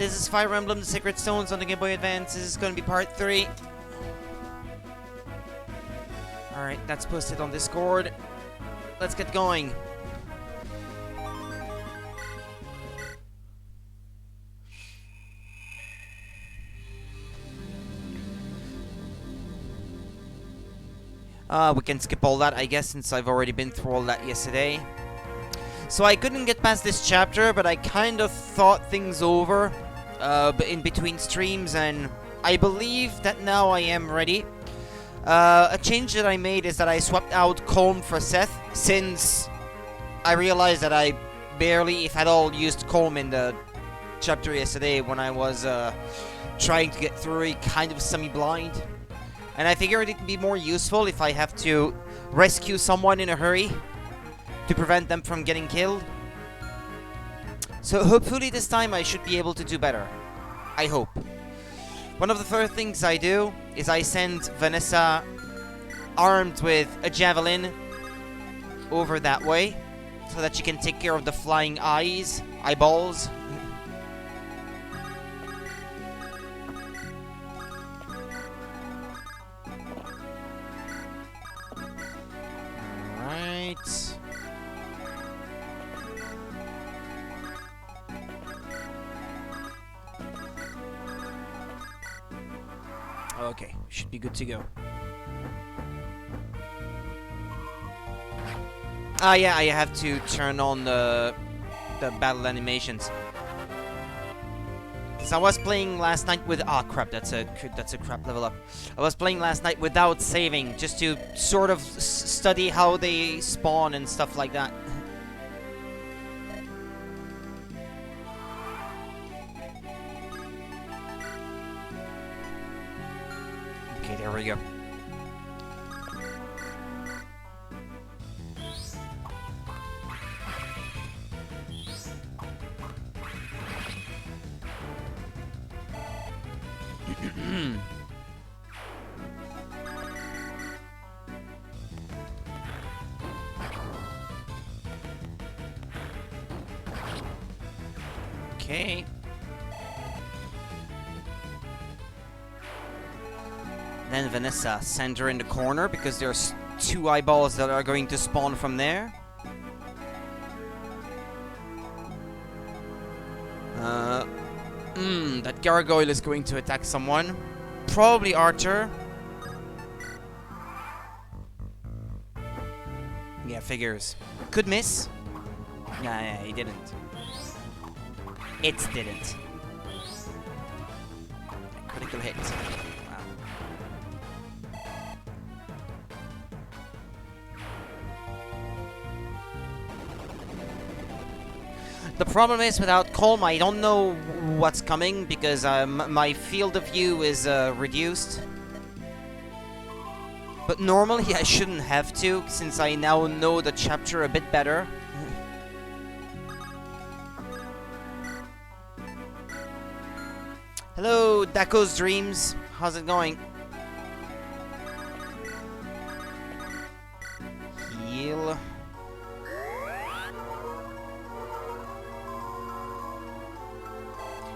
This is Fire Emblem The Sacred Stones on the Game Boy Advance. This is going to be part 3. Alright, that's posted on Discord. Let's get going. We can skip all that, I guess, since I've already been through all that yesterday. So I couldn't get past this chapter, but I kind of thought things over in between streams, and I believe that now I am ready. A change that I made is that I swapped out Calm for Seth, since I realized that I barely, if at all, used Calm in the chapter yesterday when I was trying to get through it kind of semi-blind. And I figured it'd be more useful if I have to rescue someone in a hurry to prevent them from getting killed. So hopefully this time I should be able to do better. I hope. One of the first things I do is I send Vanessa armed with a javelin over that way so that she can take care of the flying eyeballs. Alright. Okay, should be good to go. Ah, yeah, I have to turn on the battle animations. Because I was playing last night with... Ah, crap, that's a crap level up. I was playing last night without saving, just to sort of study how they spawn and stuff like that. Okay, there we go. Okay. Then Vanessa, send her in the corner because there's 2 eyeballs that are going to spawn from there. That gargoyle is going to attack someone. Probably Archer. Yeah, figures. Could miss. Yeah, he didn't. It didn't. Critical hit. Wow. The problem is, without Calm, I don't know what's coming because my field of view is reduced. But normally I shouldn't have to, since I now know the chapter a bit better. Hello, Dako's Dreams. How's it going? Heal.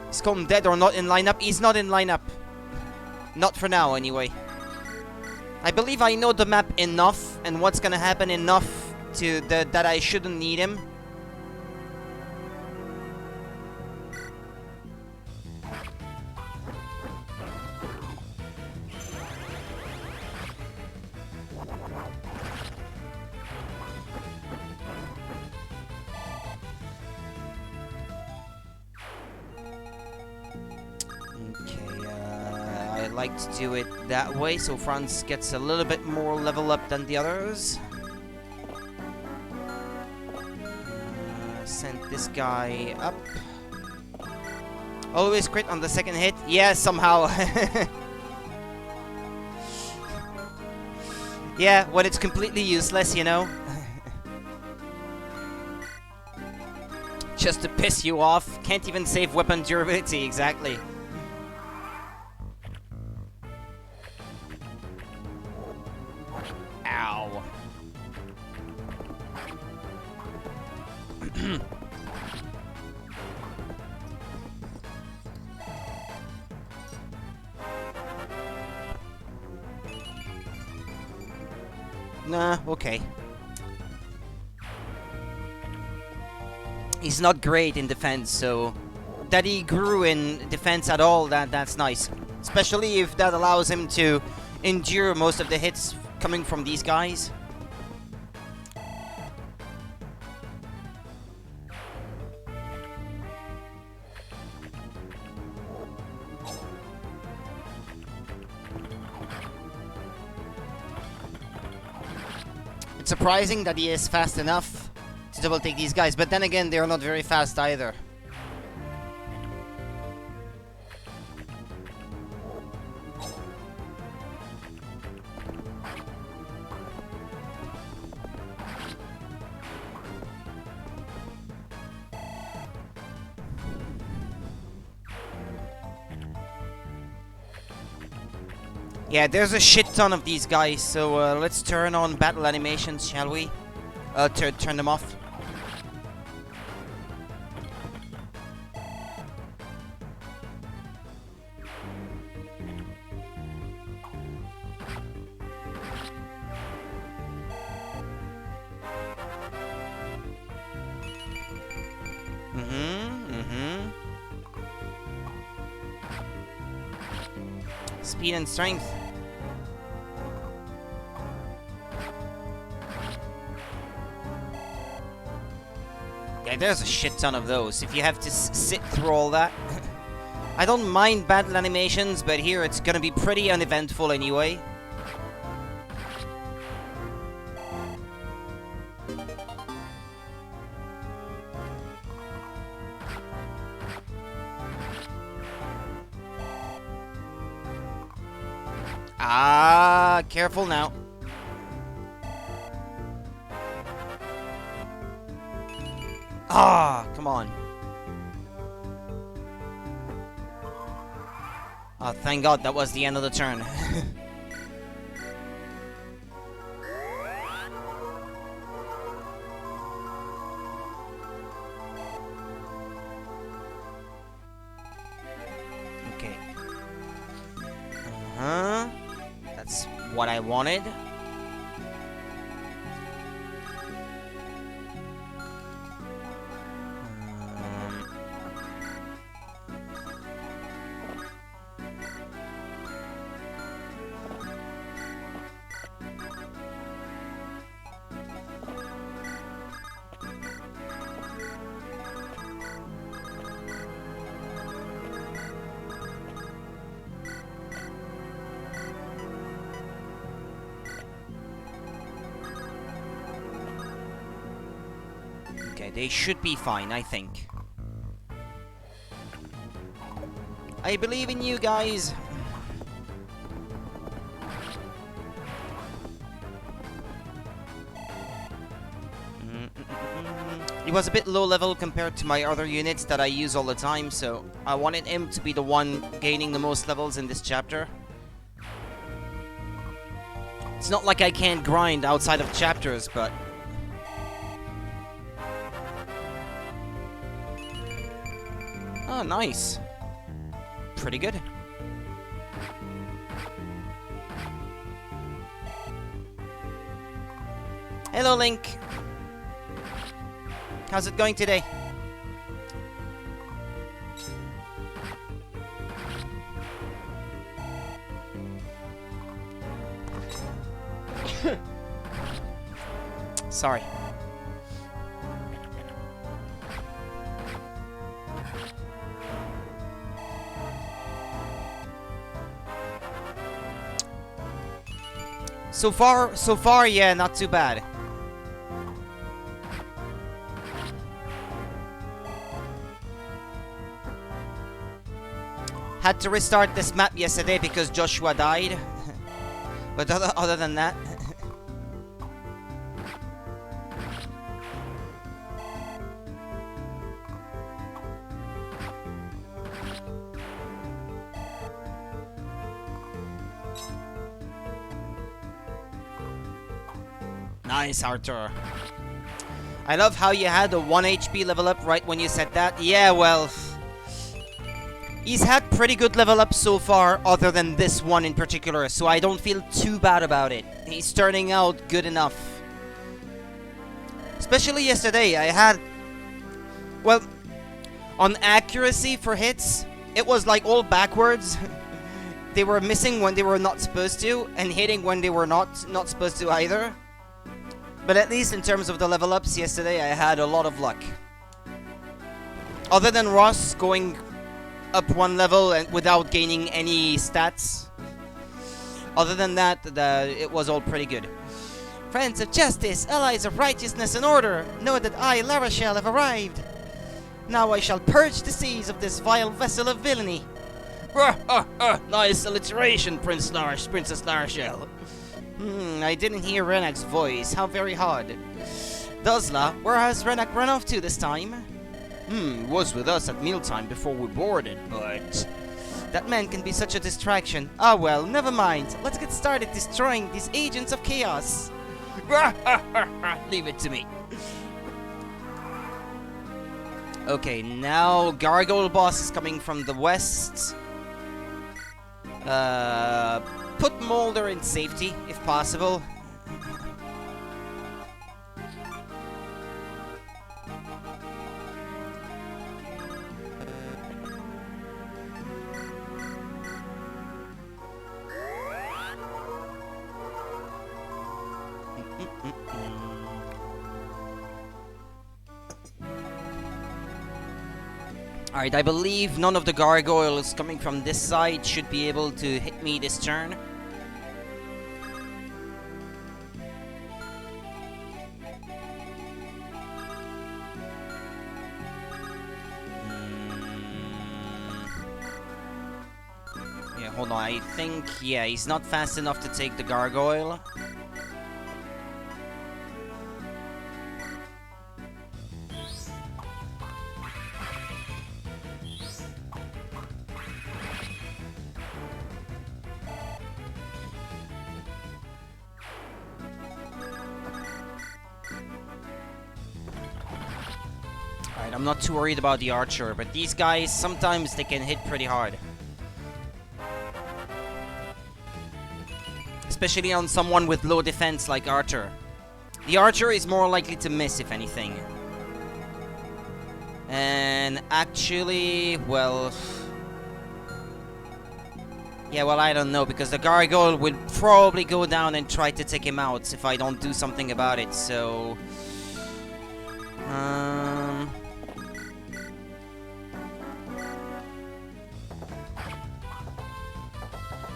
Is Calm dead or not in lineup? He's not in lineup. Not for now, anyway. I believe I know the map enough and what's gonna happen enough to that I shouldn't need him. I like to do it that way, so Franz gets a little bit more level up than the others. Send this guy up. Always crit on the second hit. Yeah, somehow. Yeah, when it's completely useless, you know. Just to piss you off. Can't even save weapon durability, exactly. Ow. Nah, okay. He's not great in defense, so that he grew in defense at all, that's nice. Especially if that allows him to endure most of the hits coming from these guys. It's surprising that he is fast enough to double take these guys, but then again, they're not very fast either. Yeah, there's a shit ton of these guys, so let's turn on battle animations, shall we? Turn them off. Speed and strength. Yeah, there's a shit ton of those. If you have to sit through all that. I don't mind battle animations, but here it's gonna be pretty uneventful anyway. Ah, careful now. Ah, come on. Oh, thank God that was the end of the turn. Okay. That's what I wanted. Okay, they should be fine, I think. I believe in you guys. He was a bit low level compared to my other units that I use all the time, so I wanted him to be the one gaining the most levels in this chapter. It's not like I can't grind outside of chapters, but... Oh, nice. Pretty good. Hello, Link. How's it going today? Sorry. So far, yeah, not too bad. Had to restart this map yesterday because Joshua died. But other than that... Nice, Arthur. I love how you had a 1 HP level up right when you said that. Yeah, well... He's had pretty good level ups so far, other than this one in particular, so I don't feel too bad about it. He's turning out good enough. Especially yesterday, I had... Well, on accuracy for hits, it was like all backwards. They were missing when they were not supposed to, and hitting when they were not supposed to either. But at least in terms of the level ups yesterday, I had a lot of luck. Other than Ross going up one level and without gaining any stats. Other than that, it was all pretty good. Friends of justice, allies of righteousness and order, know that I, La Rochelle, have arrived. Now I shall purge the seas of this vile vessel of villainy. Nice alliteration, Princess La Rochelle. I didn't hear Renak's voice. How very odd. Dozla, where has Renak run off to this time? Was with us at mealtime before we boarded, but... That man can be such a distraction. Ah well, never mind. Let's get started destroying these agents of chaos. Leave it to me. Okay, now Gargoyle Boss is coming from the west. Put Molder in safety, if possible. Alright, I believe none of the gargoyles coming from this side should be able to hit me this turn. Yeah, hold on, I think, yeah, he's not fast enough to take the gargoyle. I'm not too worried about the archer, but these guys, sometimes they can hit pretty hard. Especially on someone with low defense like Archer. The archer is more likely to miss, if anything. And actually, well... Yeah, well, I don't know, because the gargoyle will probably go down and try to take him out if I don't do something about it, so...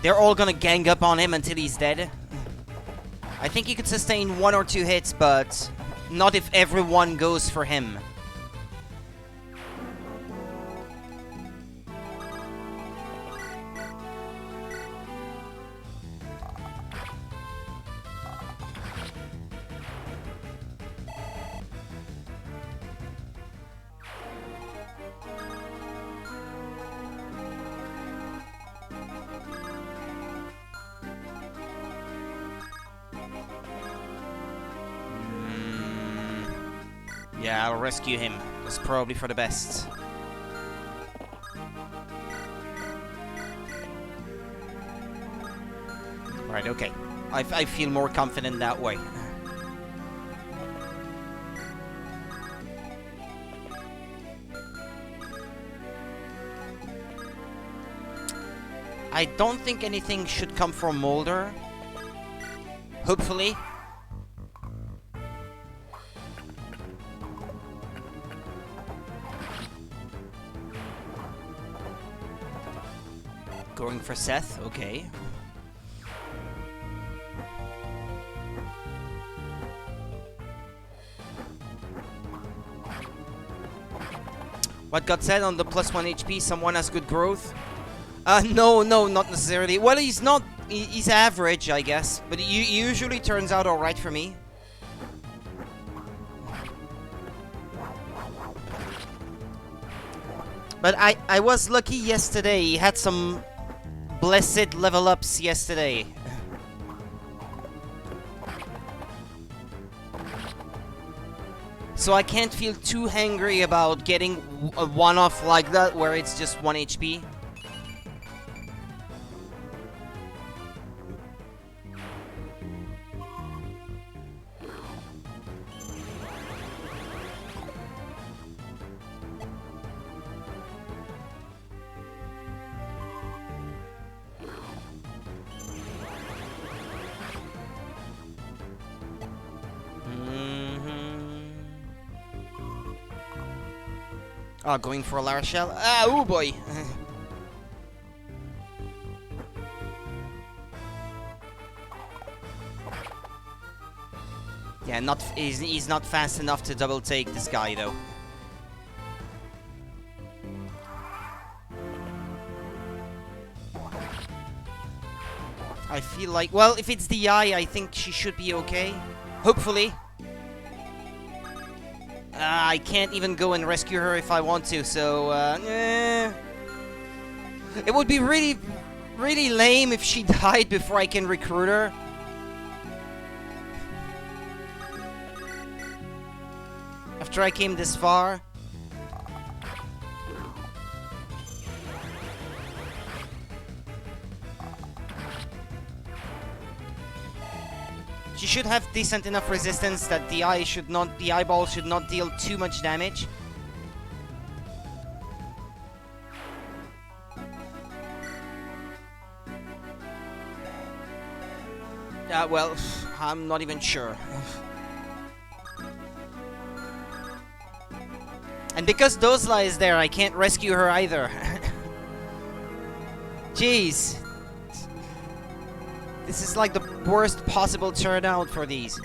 They're all gonna gang up on him until he's dead. I think he could sustain 1 or 2 hits, but not if everyone goes for him. Yeah, I'll rescue him. It's probably for the best. Right, okay. I feel more confident that way. I don't think anything should come from Molder. Hopefully. Going for Seth, okay. What got said on the +1 HP, someone has good growth? No, not necessarily. Well, he's not, he's average, I guess. But he usually turns out alright for me. But I was lucky yesterday. He had some blessed level ups yesterday. So I can't feel too angry about getting a one-off like that where it's just 1 HP. Oh, going for a Lara Shell. Ah, oh boy. Yeah, he's not fast enough to double take this guy though. I feel like, well, if it's the eye, I think she should be okay. Hopefully. I can't even go and rescue her if I want to, so, It would be really, really lame if she died before I can recruit her. After I came this far. She should have decent enough resistance that the eyeball should not deal too much damage. Well, I'm not even sure. And because Dozla is there, I can't rescue her either. Jeez. This is like the worst possible turnout for these.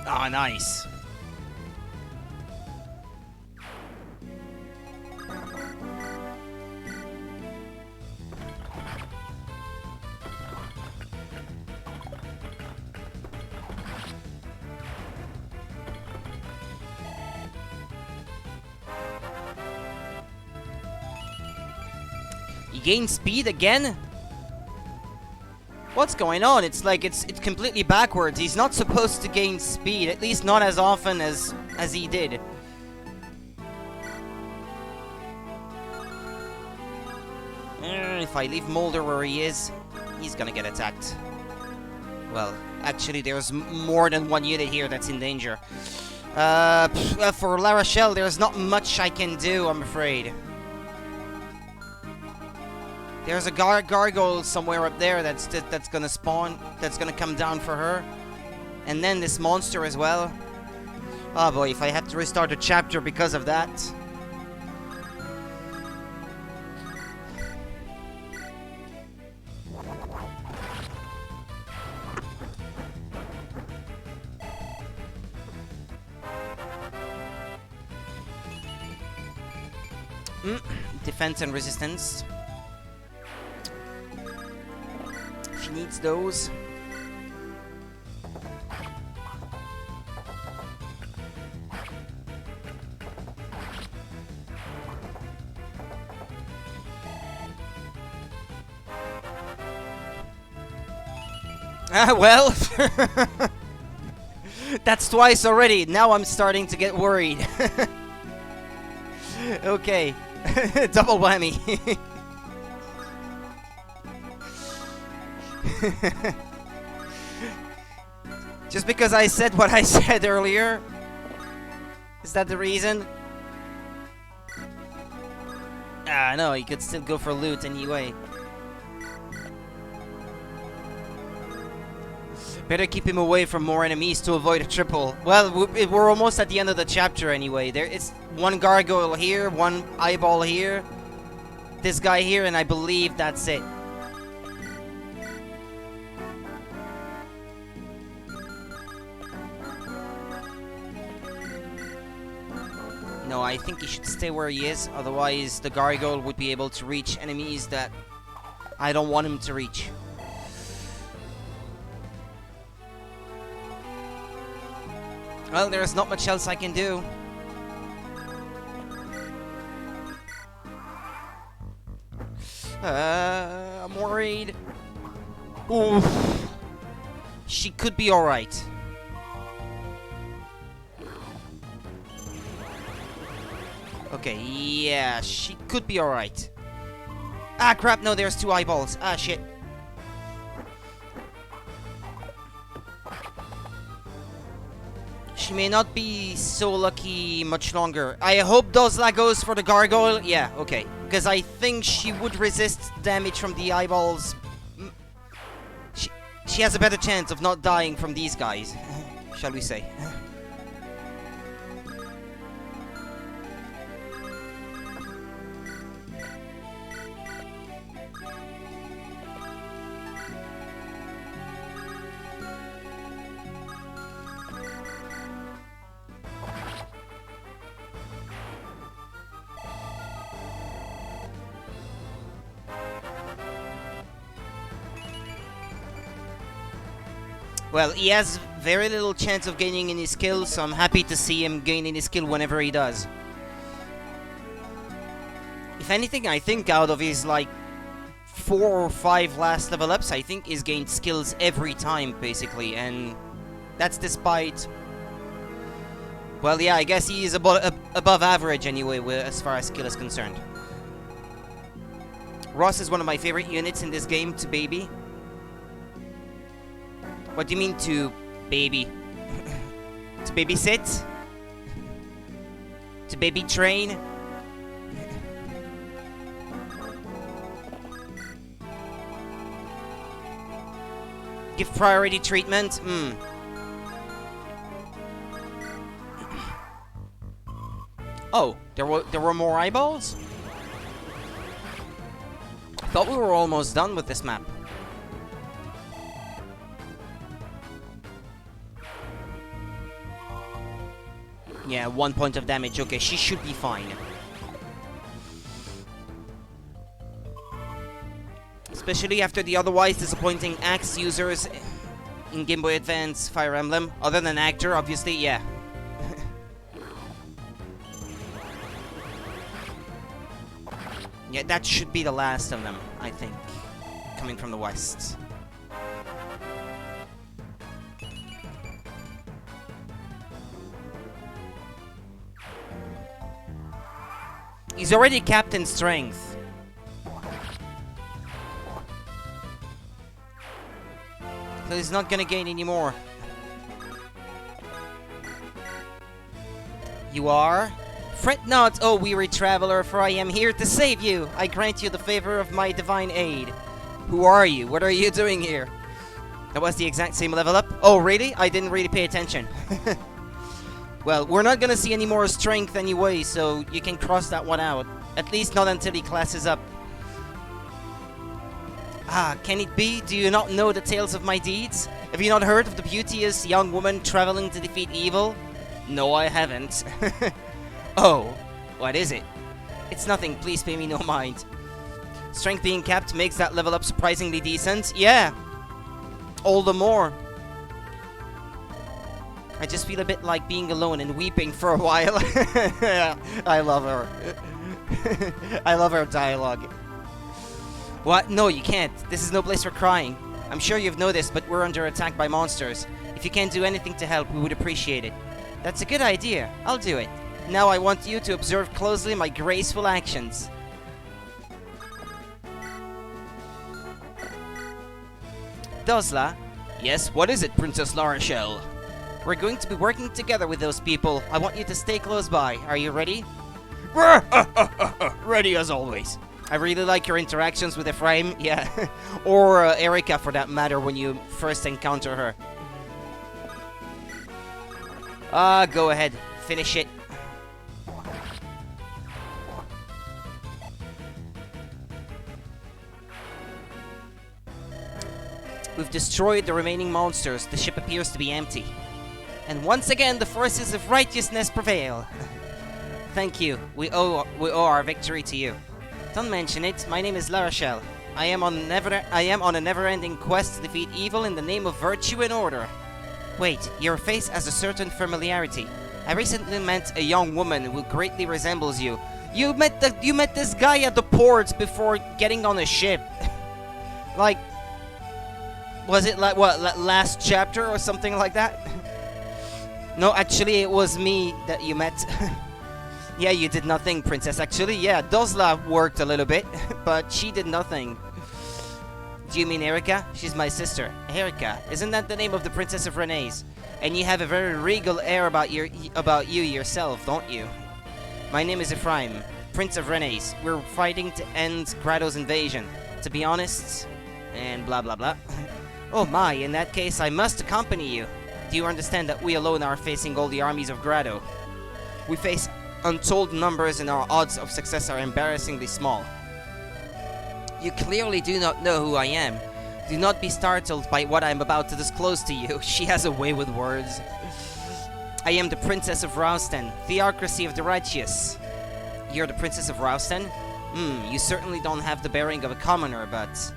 Ah, nice. He gained speed again? What's going on? It's like it's completely backwards. He's not supposed to gain speed, at least not as often as he did. If I leave Molder where he is, he's gonna get attacked. Well, actually there's more than one unit here that's in danger. For Lara Shell, there's not much I can do, I'm afraid. There's a gargoyle somewhere up there that's gonna spawn, that's gonna come down for her. And then this monster as well. Oh boy, if I have to restart a chapter because of that. Defense and resistance. She needs those. Ah, well. That's twice already. Now I'm starting to get worried. Okay. Double whammy. Just because I said what I said earlier? Is that the reason? Ah, no, he could still go for loot anyway. Better keep him away from more enemies to avoid a triple. Well, we're almost at the end of the chapter anyway. There is one gargoyle here, one eyeball here, this guy here, and I believe that's it. No, I think he should stay where he is, otherwise the gargoyle would be able to reach enemies that I don't want him to reach. Well, there's not much else I can do. I'm worried. Oof. She could be alright. Okay, yeah, she could be alright. Ah, crap, no, there's two eyeballs. Ah, shit. She may not be so lucky much longer. I hope Dozla goes for the gargoyle. Yeah, okay. Because I think she would resist damage from the eyeballs. She has a better chance of not dying from these guys, shall we say. Well, he has very little chance of gaining any skill, so I'm happy to see him gain any skill whenever he does. If anything, I think out of his, like, 4 or 5 last level ups, I think he's gained skills every time, basically, and that's despite... Well, yeah, I guess he is above average anyway, as far as skill is concerned. Ross is one of my favorite units in this game to baby. What do you mean to baby? To babysit? To baby train? Give priority treatment? Oh, there were more eyeballs? I thought we were almost done with this map. Yeah, 1 point of damage. Okay, she should be fine. Especially after the otherwise disappointing axe users in Game Boy Advance Fire Emblem. Other than Actor, obviously, yeah. Yeah, that should be the last of them, I think. Coming from the west. He's already capped in strength. So he's not gonna gain any more. You are? Fret not, O weary traveler, for I am here to save you. I grant you the favor of my divine aid. Who are you? What are you doing here? That was the exact same level up? Oh, really? I didn't really pay attention. Well, we're not gonna see any more strength anyway, so you can cross that one out. At least not until he classes up. Ah, can it be? Do you not know the tales of my deeds? Have you not heard of the beauteous young woman traveling to defeat evil? No, I haven't. Oh, what is it? It's nothing, please pay me no mind. Strength being capped makes that level up surprisingly decent. Yeah, all the more. I just feel a bit like being alone and weeping for a while. I love her. I love her dialogue. What? No, you can't. This is no place for crying. I'm sure you've noticed, but we're under attack by monsters. If you can do anything to help, we would appreciate it. That's a good idea. I'll do it. Now I want you to observe closely my graceful actions. Dozla? Yes, what is it, Princess Larachelle? We're going to be working together with those people. I want you to stay close by. Are you ready? Ready as always. I really like your interactions with Ephraim, yeah. Or Erika for that matter when you first encounter her. Go ahead. Finish it. We've destroyed the remaining monsters. The ship appears to be empty. And once again, the forces of righteousness prevail. Thank you. We owe our victory to you. Don't mention it. My name is Larachelle. I am on a never-ending quest to defeat evil in the name of virtue and order. Wait, your face has a certain familiarity. I recently met a young woman who greatly resembles you. You met this guy at the port before getting on a ship. Like, was it like what, last chapter or something like that? No, actually, it was me that you met. Yeah, you did nothing, Princess. Actually, yeah, Dozla worked a little bit, but she did nothing. Do you mean Erika? She's my sister. Erika, isn't that the name of the Princess of Renee's? And you have a very regal air about you yourself, don't you? My name is Ephraim, Prince of Renes. We're fighting to end Grado's invasion. To be honest, and blah blah blah. Oh my, in that case I must accompany you. Do you understand that we alone are facing all the armies of Grado? We face untold numbers and our odds of success are embarrassingly small. You clearly do not know who I am. Do not be startled by what I am about to disclose to you. She has a way with words. I am the Princess of Rausten, Theocracy of the Righteous. You're the Princess of Rausten? You certainly don't have the bearing of a commoner, but...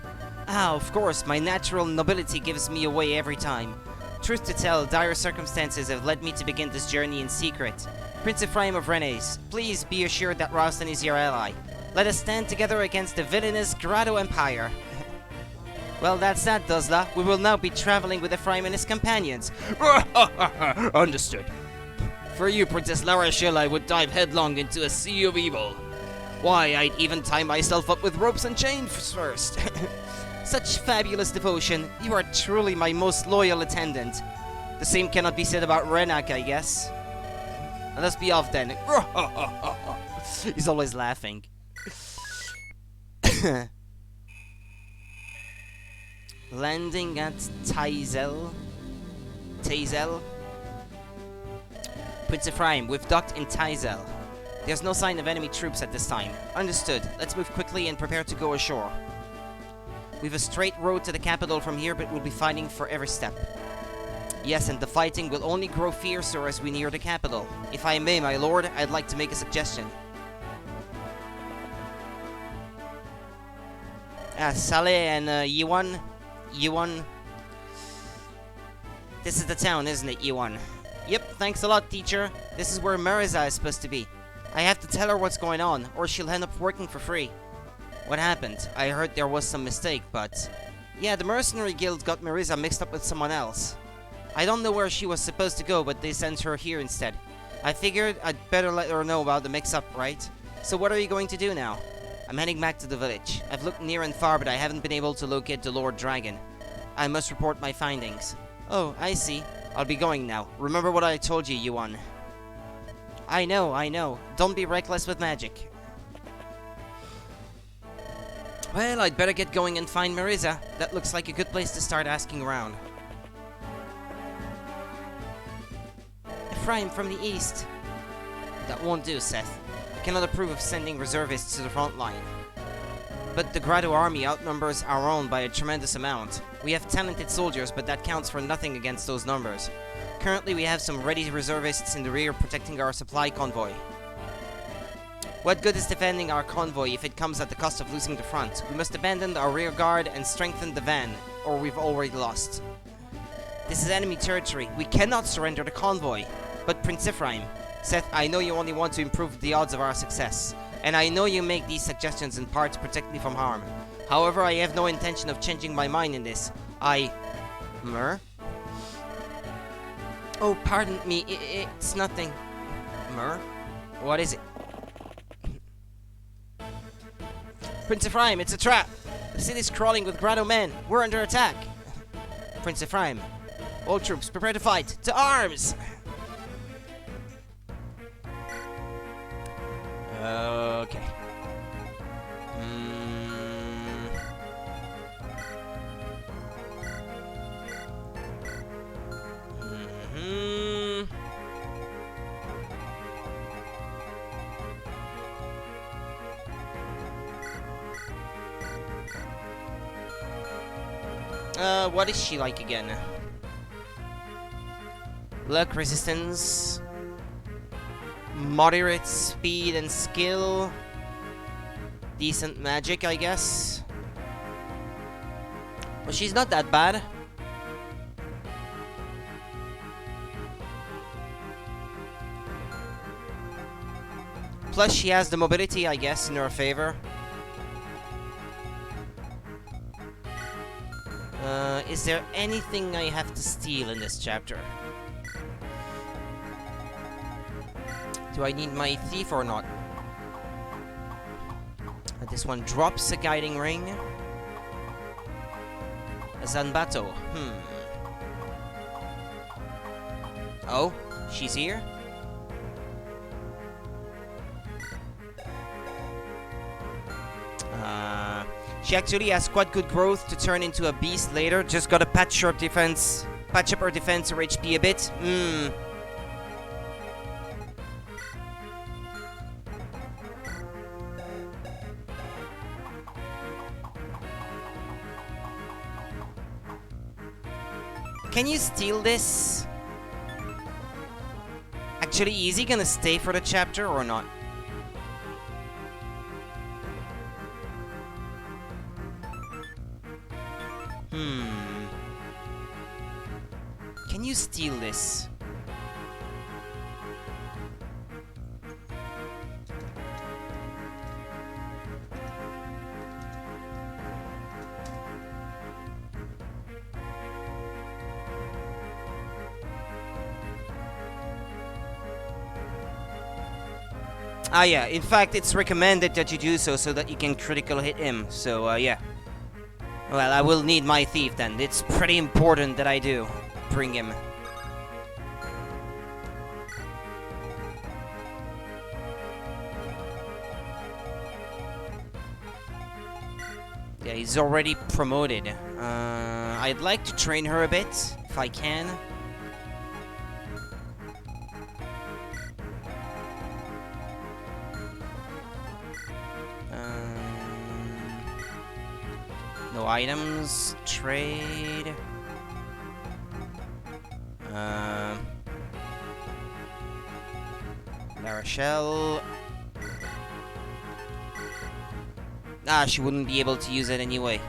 Ah, of course, my natural nobility gives me away every time. Truth to tell, dire circumstances have led me to begin this journey in secret. Prince Ephraim of Renes, please be assured that Rausten is your ally. Let us stand together against the villainous Grado Empire. Well, that's that, Duzla. We will now be traveling with Ephraim and his companions. Understood. For you, Princess Larachelle, I would dive headlong into a sea of evil. Why, I'd even tie myself up with ropes and chains first. Such fabulous devotion. You are truly my most loyal attendant. The same cannot be said about Renak, I guess. Let's be off then. He's always laughing. Landing at Tazel. Prince Ephraim, we've docked in Tazel. There's no sign of enemy troops at this time. Understood. Let's move quickly and prepare to go ashore. We've a straight road to the capital from here, but we'll be fighting for every step. Yes, and the fighting will only grow fiercer as we near the capital. If I may, my lord, I'd like to make a suggestion. Saleh and Yuan. This is the town, isn't it, Yuan? Yep, thanks a lot, teacher. This is where Mariza is supposed to be. I have to tell her what's going on, or she'll end up working for free. What happened? I heard there was some mistake, but... Yeah, the mercenary guild got Mariza mixed up with someone else. I don't know where she was supposed to go, but they sent her here instead. I figured I'd better let her know about the mix-up, right? So what are you going to do now? I'm heading back to the village. I've looked near and far, but I haven't been able to locate the Lord Dragon. I must report my findings. Oh, I see. I'll be going now. Remember what I told you, Yuan. I know. Don't be reckless with magic. Well, I'd better get going and find Mariza. That looks like a good place to start asking around. Ephraim from the east. That won't do, Seth. I cannot approve of sending reservists to the front line. But the Grado army outnumbers our own by a tremendous amount. We have talented soldiers, but that counts for nothing against those numbers. Currently, we have some ready reservists in the rear protecting our supply convoy. What good is defending our convoy if it comes at the cost of losing the front? We must abandon our rear guard and strengthen the van, or we've already lost. This is enemy territory. We cannot surrender the convoy. But Prince Ephraim, Seth, I know you only want to improve the odds of our success. And I know you make these suggestions in part to protect me from harm. However, I have no intention of changing my mind in this. Mer? Oh, pardon me, it's nothing. Mer? What is it? Prince Ephraim, it's a trap! The city's crawling with Grado men. We're under attack. Prince Ephraim, all troops, prepare to fight. To arms! Okay. What is she like again? Luck, resistance, moderate speed and skill, decent magic, I guess. Well, she's not that bad. Plus, she has the mobility, I guess, in her favor. Is there anything I have to steal in this chapter? Do I need my thief or not? This one drops a guiding ring. A Zanbato. Oh, she's here? She actually has quite good growth to turn into a beast later. Just gotta patch up her defense or HP a bit. Can you steal this? Actually, is he gonna stay for the chapter or not? Can you steal this? Ah, yeah. In fact, it's recommended that you do so that you can critical hit him. So, yeah. Well, I will need my thief then. It's pretty important that I do bring him. Yeah, he's already promoted. I'd like to train her a bit, if I can. No items. Trade. La Rochelle. Ah, she wouldn't be able to use it anyway.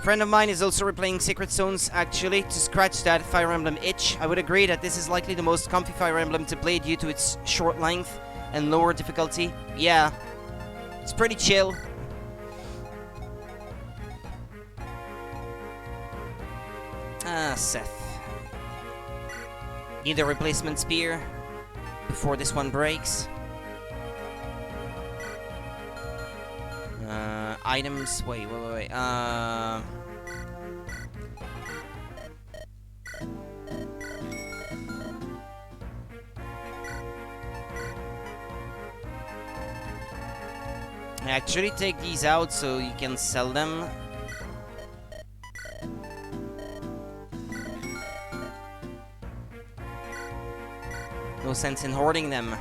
Friend of mine is also replaying Secret Zones, actually, to scratch that Fire Emblem itch. I would agree that this is likely the most comfy Fire Emblem to play due to its short length and lower difficulty. Yeah, it's pretty chill. Ah, Seth. Need a replacement spear before this one breaks. Items. Wait. Actually, take these out so you can sell them. No sense in hoarding them.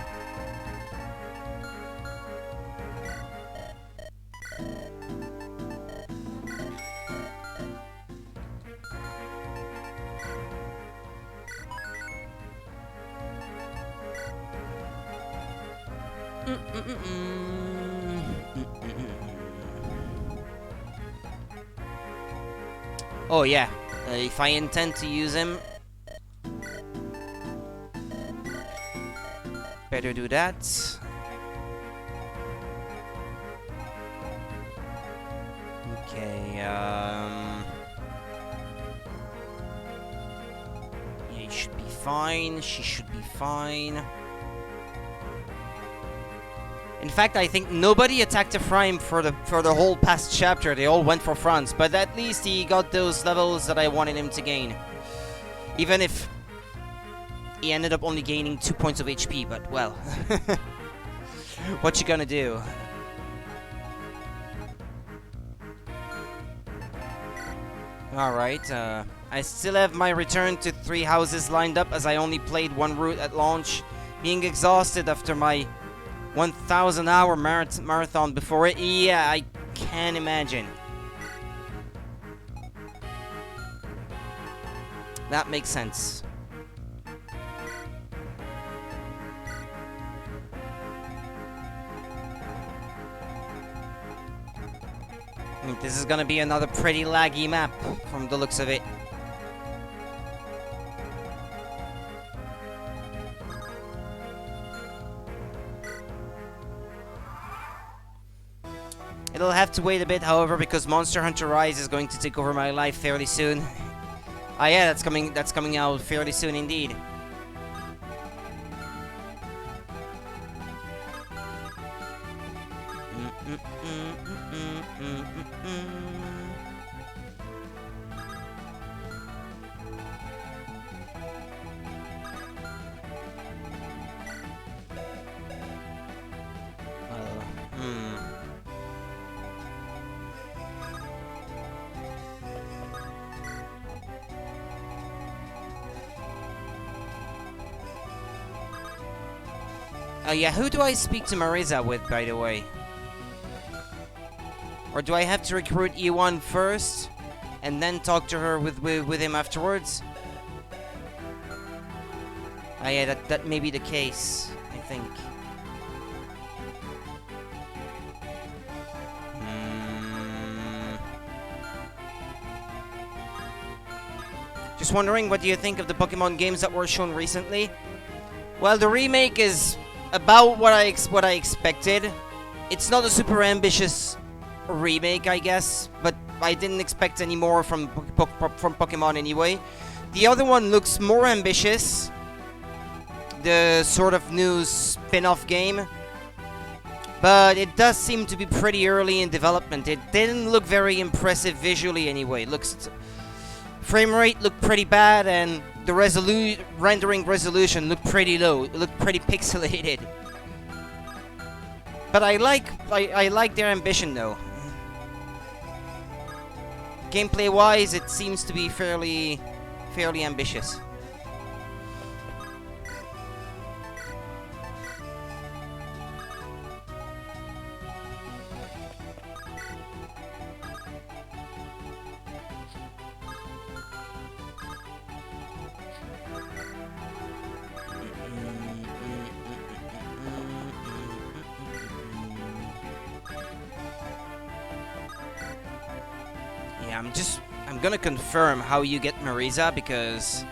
Oh yeah, if I intend to use him, better do that. Okay, yeah, he should be fine, she should be fine. In fact, I think nobody attacked Ephraim for the whole past chapter. They all went for Franz, but at least he got those levels that I wanted him to gain. Even if he ended up only gaining 2 points of HP, but well, what you gonna do? Alright, I still have my return to 3 houses lined up as I only played one route at launch. Being exhausted after my 1,000 hour marathon before it. Yeah, I can imagine. That makes sense. This is gonna be another pretty laggy map from the looks of it. It'll have to wait a bit, however, because Monster Hunter Rise is going to take over my life fairly soon. Ah, yeah, that's coming out fairly soon indeed. Yeah, who do I speak to Marisa with, by the way? Or do I have to recruit E1 first, and then talk to her with him afterwards? Yeah, that may be the case, I think. Just wondering, what do you think of the Pokemon games that were shown recently? Well, the remake is about what I expected. It's not a super ambitious remake, I guess, but I didn't expect any more from Pokemon anyway. The other one looks more ambitious. The sort of new spin-off game. But it does seem to be pretty early in development. It didn't look very impressive visually anyway. Frame rate looked pretty bad, and the rendering resolution looked pretty low. It looked pretty pixelated. But I like their ambition though. Gameplay-wise, it seems to be fairly ambitious. I'm gonna confirm how you get Marisa, because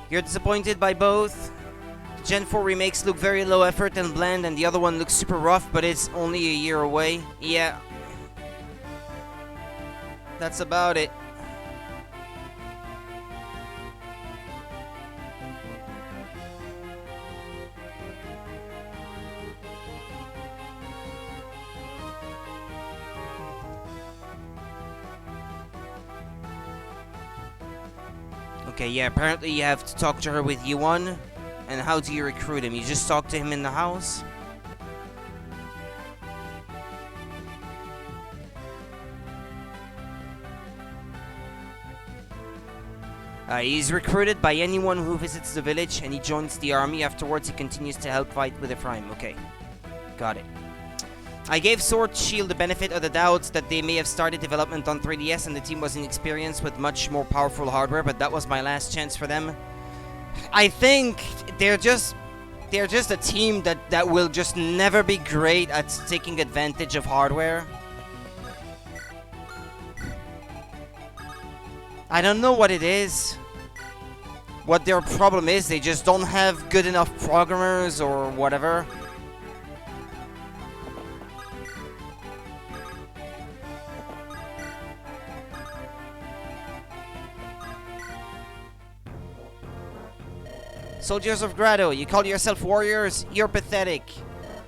you're disappointed by both. Gen 4 remakes look very low effort and bland, and the other one looks super rough, but it's only a year away. Yeah. That's about it. Okay, yeah, apparently you have to talk to her with Yuan. And how do you recruit him? You just talk to him in the house? He's recruited by anyone who visits the village, and he joins the army. Afterwards, he continues to help fight with Ephraim. Okay, got it. I gave Sword Shield the benefit of the doubt that they may have started development on 3DS and the team was inexperienced with much more powerful hardware, but that was my last chance for them. I think they're just a team that will just never be great at taking advantage of hardware. I don't know what it is. What their problem is, they just don't have good enough programmers or whatever. Soldiers of Grado, you call yourself warriors? You're pathetic.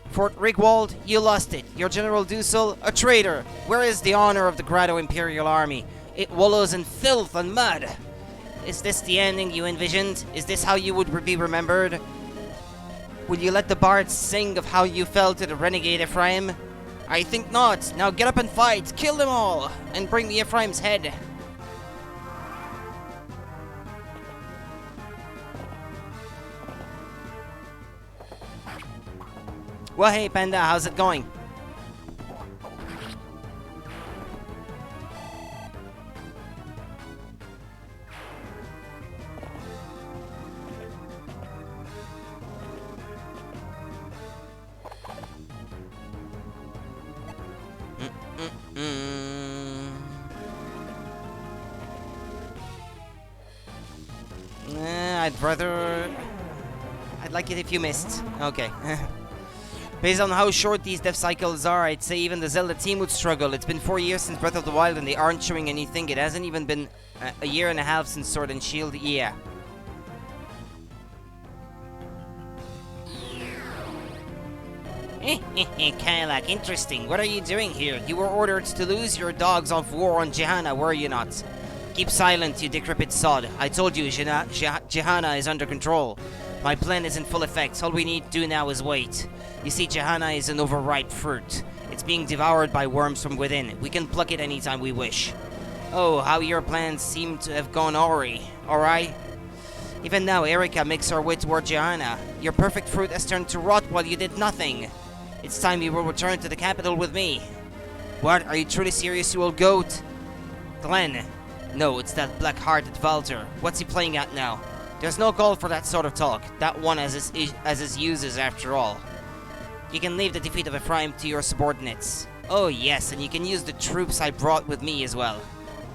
Fort Rigwald, you lost it. Your General Dusel, a traitor. Where is the honor of the Grado Imperial Army? It wallows in filth and mud. Is this the ending you envisioned? Is this how you would be remembered? Will you let the bards sing of how you fell to the renegade Ephraim? I think not. Now get up and fight. Kill them all. And bring me Ephraim's head. Well, hey, Panda, how's it going? brother... I'd like it if you missed. Okay. Based on how short these dev cycles are, I'd say even the Zelda team would struggle. It's been 4 years since Breath of the Wild and they aren't showing anything. It hasn't even been a year and a half since Sword and Shield. Yeah. Kailak, interesting. What are you doing here? You were ordered to lose your dogs of war on Jehana, were you not? Keep silent, you decrepit sod. I told you, Jehana is under control. My plan is in full effect. All we need to do now is wait. You see, Jehana is an overripe fruit. It's being devoured by worms from within. We can pluck it anytime we wish. Oh, how your plans seem to have gone awry. Alright? Even now, Erika makes her way toward Jehana. Your perfect fruit has turned to rot while you did nothing. It's time you will return to the capital with me. What? Are you truly serious, you old goat? Glenn. No, it's that black-hearted Valter. What's he playing at now? There's no call for that sort of talk. That one has his uses after all. You can leave the defeat of Ephraim to your subordinates. Oh yes, and you can use the troops I brought with me as well.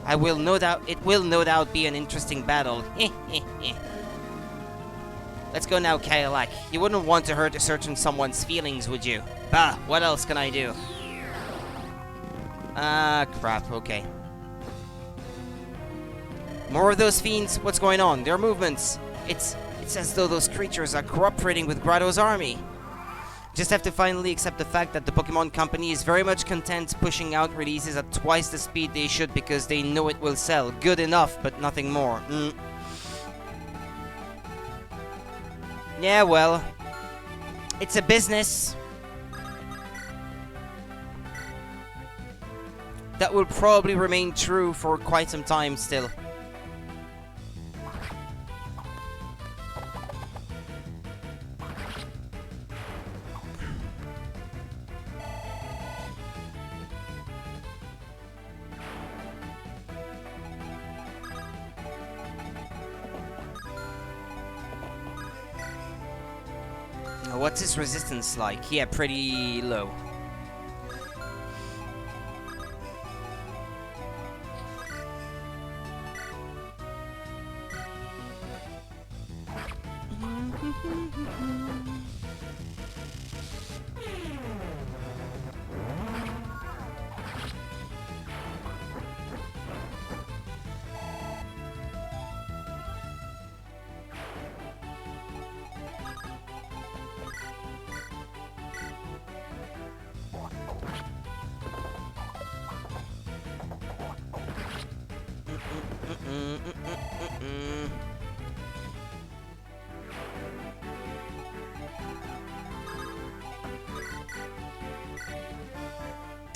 It will no doubt be an interesting battle. Let's go now, Kailak. You wouldn't want to hurt a certain someone's feelings, would you? Bah, what else can I do? Crap, okay. More of those fiends? What's going on? Their movements. It's as though those creatures are cooperating with Grotto's army. Just have to finally accept the fact that the Pokemon Company is very much content pushing out releases at twice the speed they should because they know it will sell. Good enough, but nothing more. Yeah, well, it's a business that will probably remain true for quite some time still. What's his resistance like? Yeah, pretty low.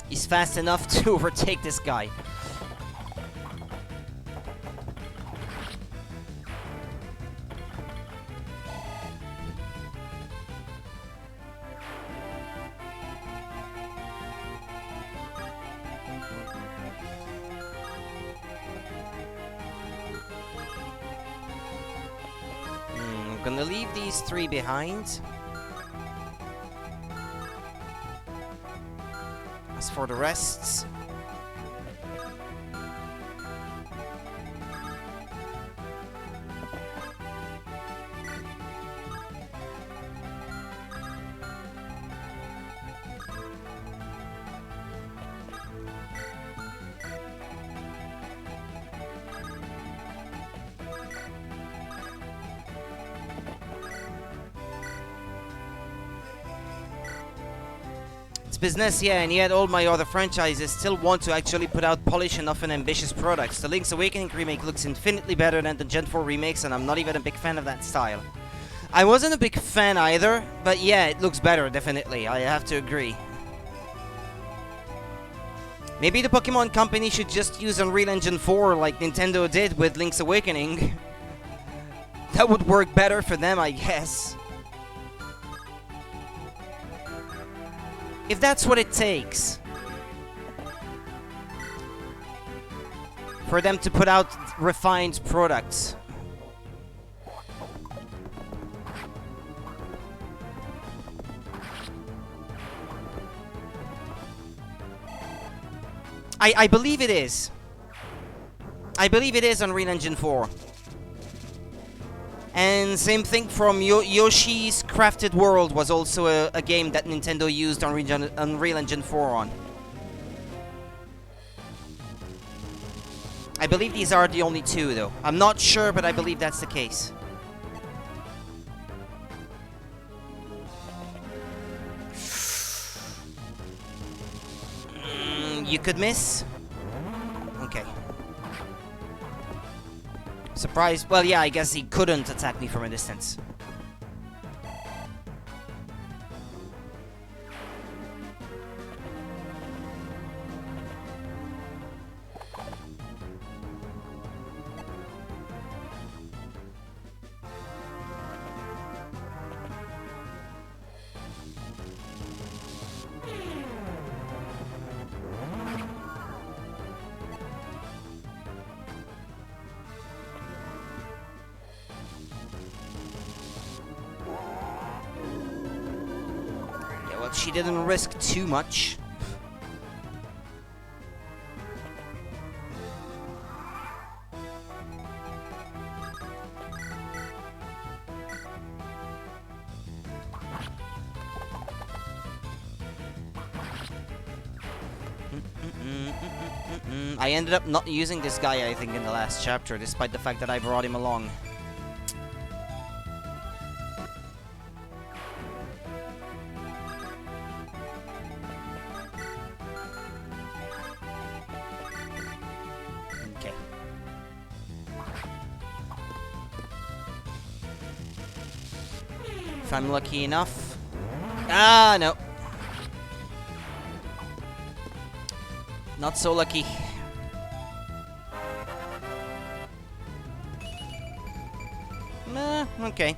He's fast enough to overtake this guy. I'm gonna leave these three behind. As for the rest, it's business, yeah, and yet all my other franchises still want to actually put out polished enough and ambitious products. The Link's Awakening remake looks infinitely better than the Gen 4 remakes, and I'm not even a big fan of that style. I wasn't a big fan either, but yeah, it looks better, definitely. I have to agree. Maybe the Pokemon Company should just use Unreal Engine 4 like Nintendo did with Link's Awakening. That would work better for them, I guess. If that's what it takes for them to put out refined products. I believe it is. I believe it is Unreal Engine 4. And same thing from Yoshi's Crafted World was also a game that Nintendo used Unreal Engine 4 on. I believe these are the only two, though. I'm not sure, but I believe that's the case. You could miss? Okay. Surprised? Well, yeah, I guess he couldn't attack me from a distance. Well, she didn't risk too much. I ended up not using this guy, I think, in the last chapter, despite the fact that I brought him along. Okay. If I'm lucky enough. Ah, no. Not so lucky. Okay.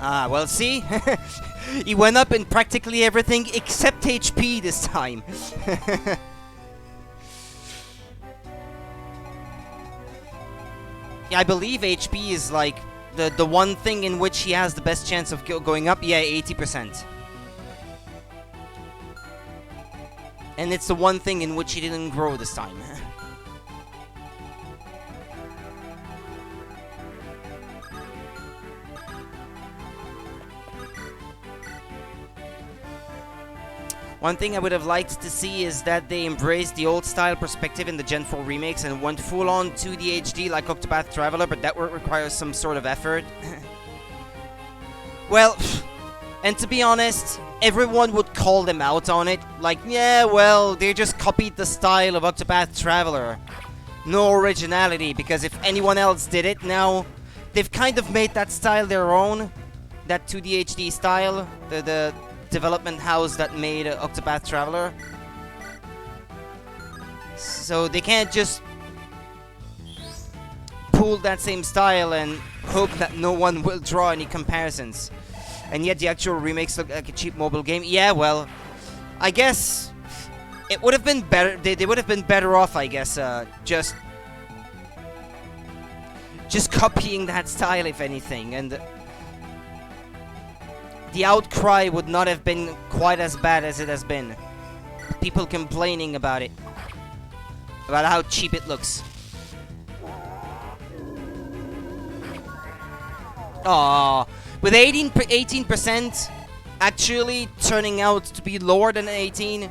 Ah, well, see? He went up in practically everything except HP this time. Yeah, I believe HP is like the one thing in which he has the best chance of going up. Yeah, 80%. And it's the one thing in which he didn't grow this time. One thing I would have liked to see is that they embraced the old style perspective in the Gen 4 remakes and went full on 2D HD like Octopath Traveler, but that would require some sort of effort. Well, and to be honest, everyone would call them out on it. Like, yeah, well, they just copied the style of Octopath Traveler. No originality, because if anyone else did it now, they've kind of made that style their own. That 2D HD style, the development house that made Octopath Traveler. So they can't just pull that same style and hope that no one will draw any comparisons. And yet the actual remakes look like a cheap mobile game. Yeah, well, I guess it would have been better. They would have been better off, I guess, just copying that style, if anything, and the outcry would not have been quite as bad as it has been. People complaining about it. About how cheap it looks. Aww. With 18% actually turning out to be lower than 18.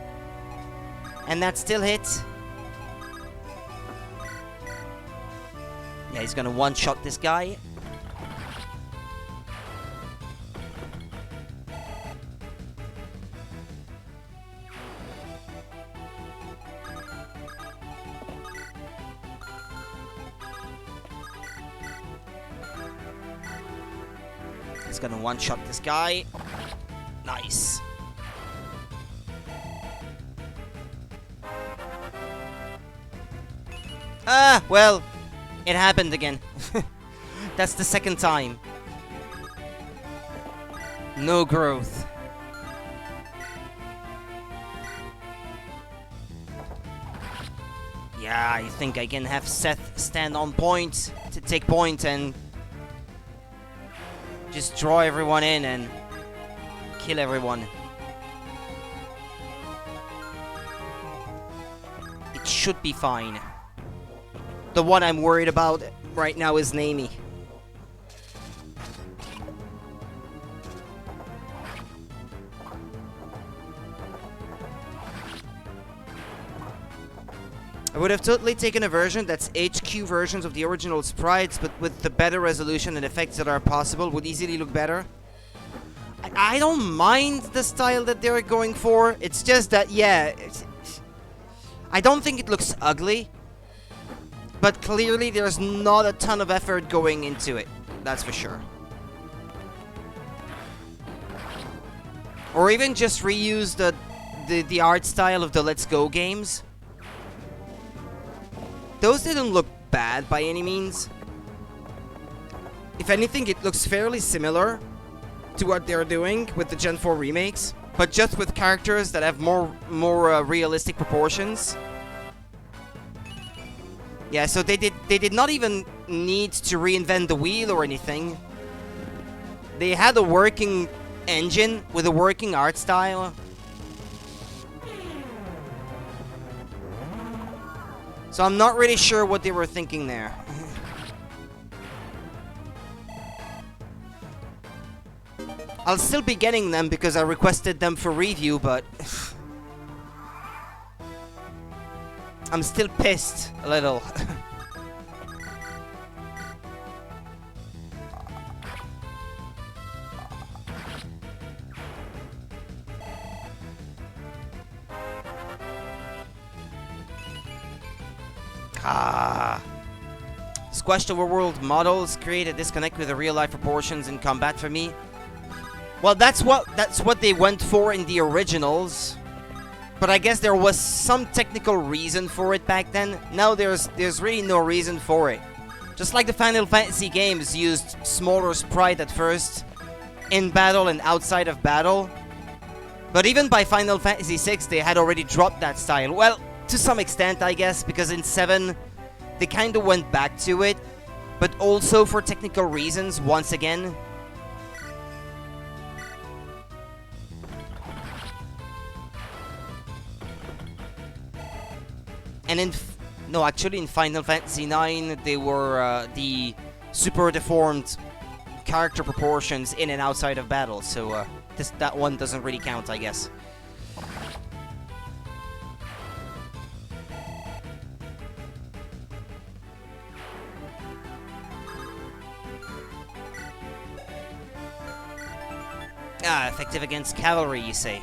And that still hit. Yeah, he's gonna one-shot this guy. He's gonna one-shot this guy. Nice. Ah, well, It happened again. That's the second time. No growth. Yeah, I think I can have Seth stand on point to take point and just draw everyone in and kill everyone. It should be fine. The one I'm worried about right now is Naomi. I would have totally taken a version that's HQ versions of the original sprites, but with the better resolution and effects that are possible, would easily look better. I don't mind the style that they're going for. It's just that, yeah, I don't think it looks ugly, but clearly there's not a ton of effort going into it. That's for sure. Or even just reuse the art style of the Let's Go games. Those didn't look bad by any means. If anything, it looks fairly similar to what they're doing with the Gen 4 remakes, but just with characters that have more realistic proportions. Yeah, so they did not even need to reinvent the wheel or anything. They had a working engine with a working art style. So I'm not really sure what they were thinking there. I'll still be getting them because I requested them for review, but I'm still pissed a little. Squashed overworld models create a disconnect with the real-life proportions in combat for me. Well, that's what they went for in the originals. But I guess there was some technical reason for it back then. Now there's really no reason for it. Just like the Final Fantasy games used smaller sprite at first, in battle and outside of battle. But even by Final Fantasy VI, they had already dropped that style. Well, to some extent, I guess, because in 7, they kind of went back to it. But also for technical reasons, once again. And no, actually in Final Fantasy IX, they were the super deformed character proportions in and outside of battle. So that one doesn't really count, I guess. Ah, effective against cavalry, you say?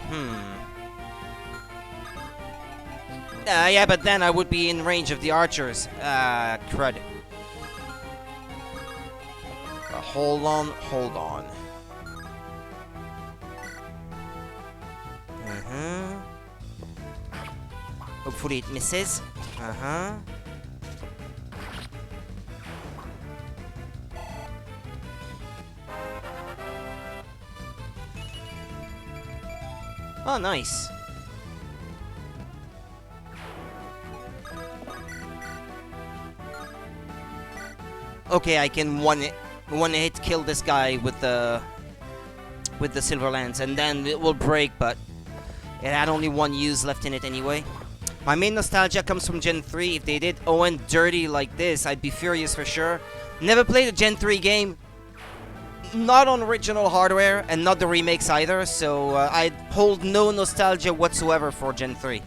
Yeah, but then I would be in range of the archers. Crud. Hold on. Hopefully it misses. Oh, nice. Okay, I can one hit kill this guy with the silver lance, and then it will break, but it had only one use left in it anyway. My main nostalgia comes from Gen 3. If they did Owen dirty like this, I'd be furious for sure. Never played a Gen 3 game, not on original hardware, and not the remakes either, so I hold no nostalgia whatsoever for Gen 3.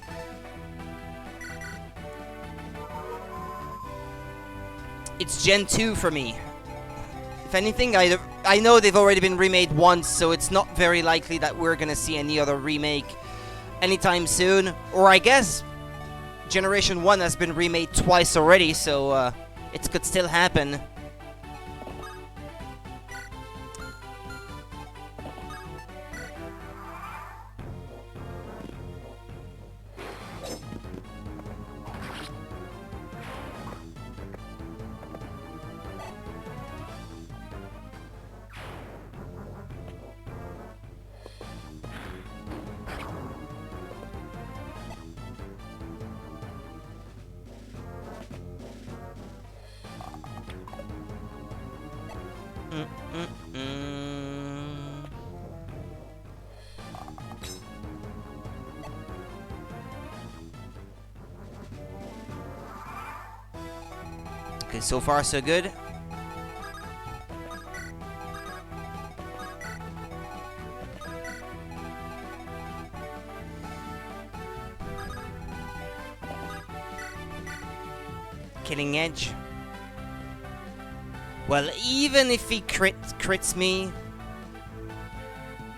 It's Gen 2 for me. If anything, I know they've already been remade once, so it's not very likely that we're gonna see any other remake anytime soon. Or I guess Generation 1 has been remade twice already, so it could still happen. Okay, so far so good. Killing edge. Well, even if he crits me,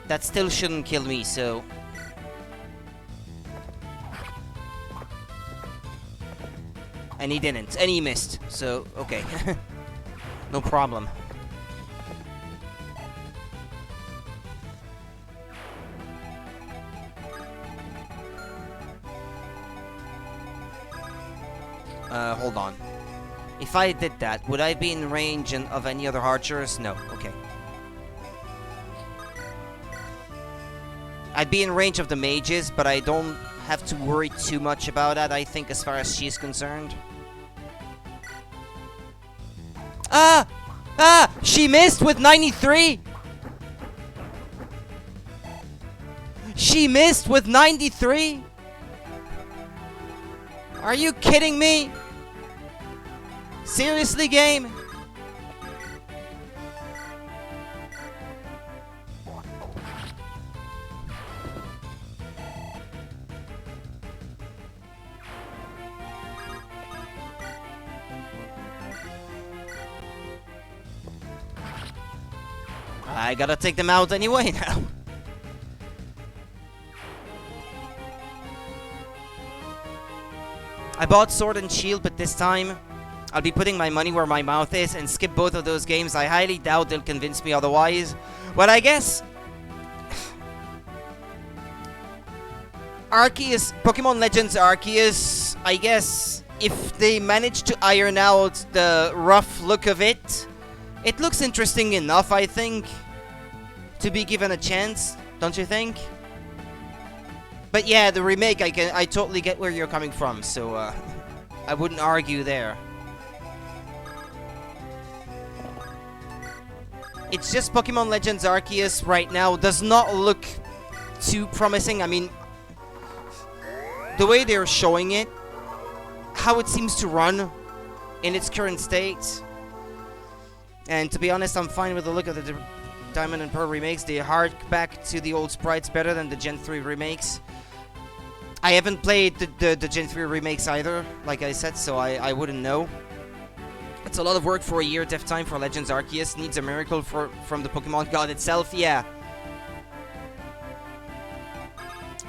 that still shouldn't kill me, so... And he didn't, and he missed, so, okay. No problem. Hold on. If I did that, would I be in range of any other archers? No, okay. I'd be in range of the mages, but I don't have to worry too much about that, I think, as far as she's concerned. Ah! Ah! She missed with 93! She missed with 93? Are you kidding me? Seriously, game? I gotta take them out anyway now. I bought Sword and Shield, but this time I'll be putting my money where my mouth is and skip both of those games. I highly doubt they'll convince me otherwise. But I guess... Arceus, Pokemon Legends Arceus, I guess if they manage to iron out the rough look of it, it looks interesting enough, I think, to be given a chance, don't you think? But yeah, the remake, I totally get where you're coming from, so I wouldn't argue there. It's just Pokemon Legends Arceus right now does not look too promising. I mean, the way they're showing it, how it seems to run in its current state. And to be honest, I'm fine with the look of the Diamond and Pearl remakes. They hark back to the old sprites better than the Gen 3 remakes. I haven't played the Gen 3 remakes either, like I said, so I wouldn't know. It's a lot of work for a year dev time for Legends Arceus. Needs a miracle from the Pokemon God itself, yeah.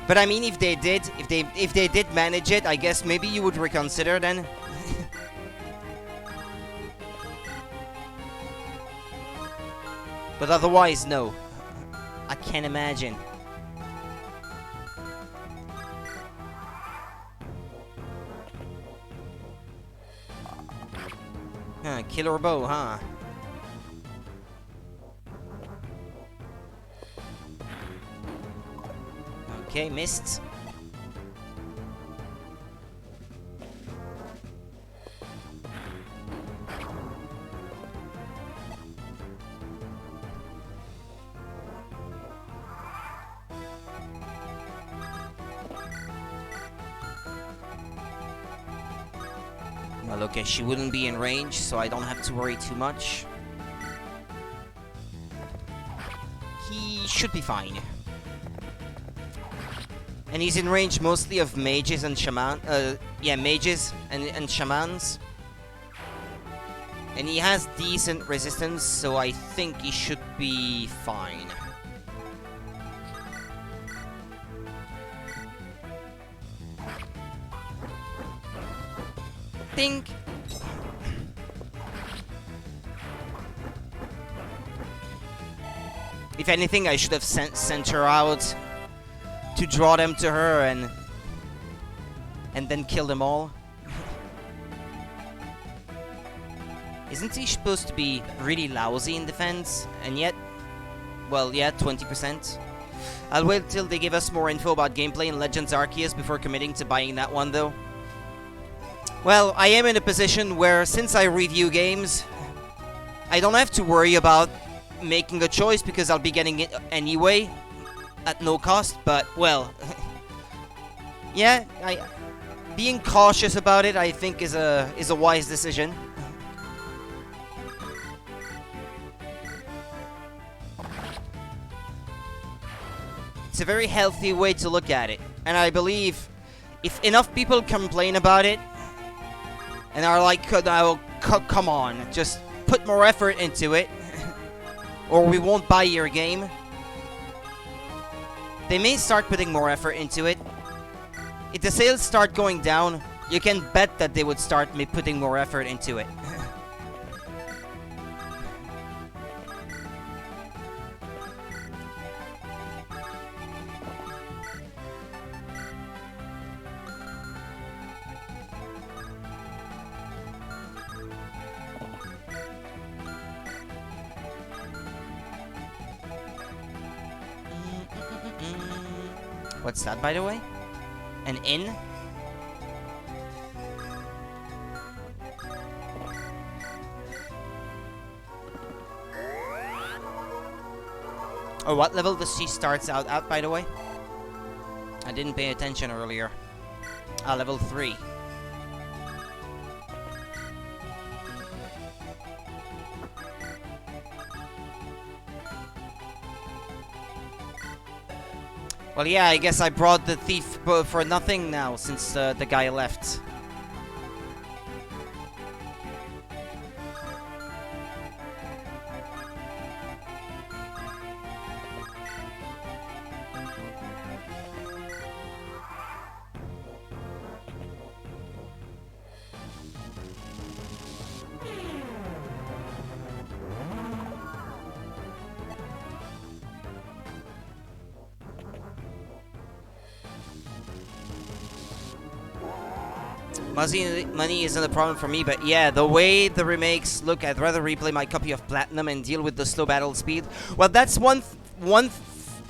But I mean, if they did manage it, I guess maybe you would reconsider then. But otherwise, no. I can't imagine. Killer bow, huh? Okay, missed. Well, okay, she wouldn't be in range, so I don't have to worry too much. He should be fine. And he's in range mostly of mages and mages and shamans. And he has decent resistance, so I think he should be fine. Think. If anything, I should have sent her out to draw them to her and then kill them all. Isn't he supposed to be really lousy in defense? And yet, well, yeah, 20%. I'll wait till they give us more info about gameplay in Legends Arceus before committing to buying that one, though. Well, I am in a position where, since I review games, I don't have to worry about making a choice because I'll be getting it anyway at no cost, but, well, yeah, being cautious about it, I think, is a wise decision. It's a very healthy way to look at it, and I believe if enough people complain about it and are like, come on, just put more effort into it, or we won't buy your game, they may start putting more effort into it. If the sales start going down, you can bet that they would start putting more effort into it. What's that, by the way? An inn? Or what level the she starts out at, by the way? I didn't pay attention earlier. Ah, level 3. Well, yeah, I guess I brought the thief for nothing now, since the guy left. Money isn't a problem for me, but yeah, the way the remakes look, I'd rather replay my copy of Platinum and deal with the slow battle speed. Well, that's one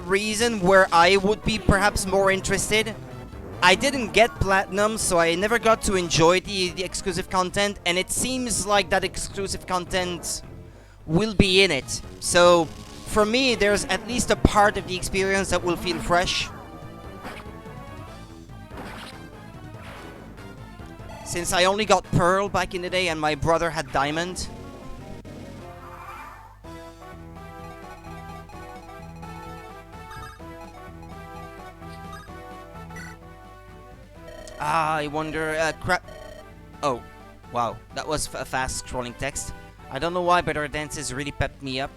reason where I would be perhaps more interested. I didn't get Platinum, so I never got to enjoy the exclusive content, and it seems like that exclusive content will be in it. So, for me, there's at least a part of the experience that will feel fresh. Since I only got Pearl back in the day and my brother had Diamond. Ah, I wonder, crap. Oh, wow, that was a fast scrolling text. I don't know why, but her dances really pepped me up.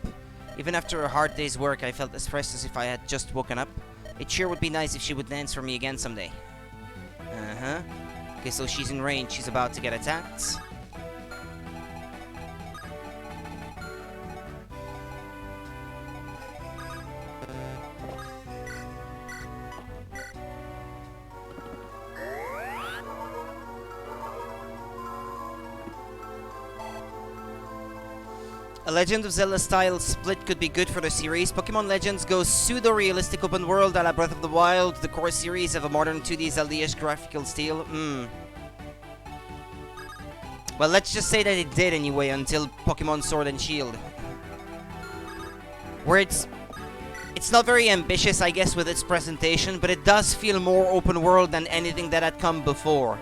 Even after a hard day's work, I felt as fresh as if I had just woken up. It sure would be nice if she would dance for me again someday. Uh-huh. Okay, so she's in range. She's about to get attacked. A Legend of Zelda style split could be good for the series. Pokemon Legends goes pseudo-realistic open world a la Breath of the Wild. The core series have a modern 2D Zelda-ish graphical style. Well, let's just say that it did anyway until Pokemon Sword and Shield. Where it's not very ambitious, I guess, with its presentation, but it does feel more open world than anything that had come before.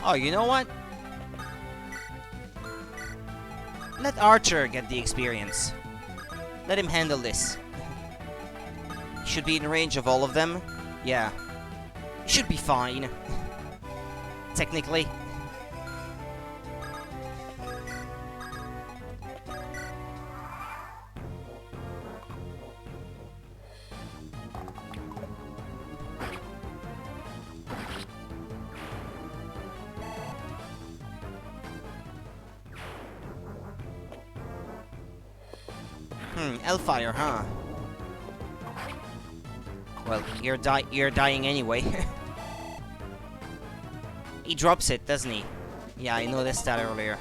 Oh, you know what? Let Archer get the experience. Let him handle this. He should be in range of all of them. Yeah. Should be fine. Technically. Hellfire, huh? Well, you're dying anyway. He drops it, doesn't he? Yeah, I noticed that earlier.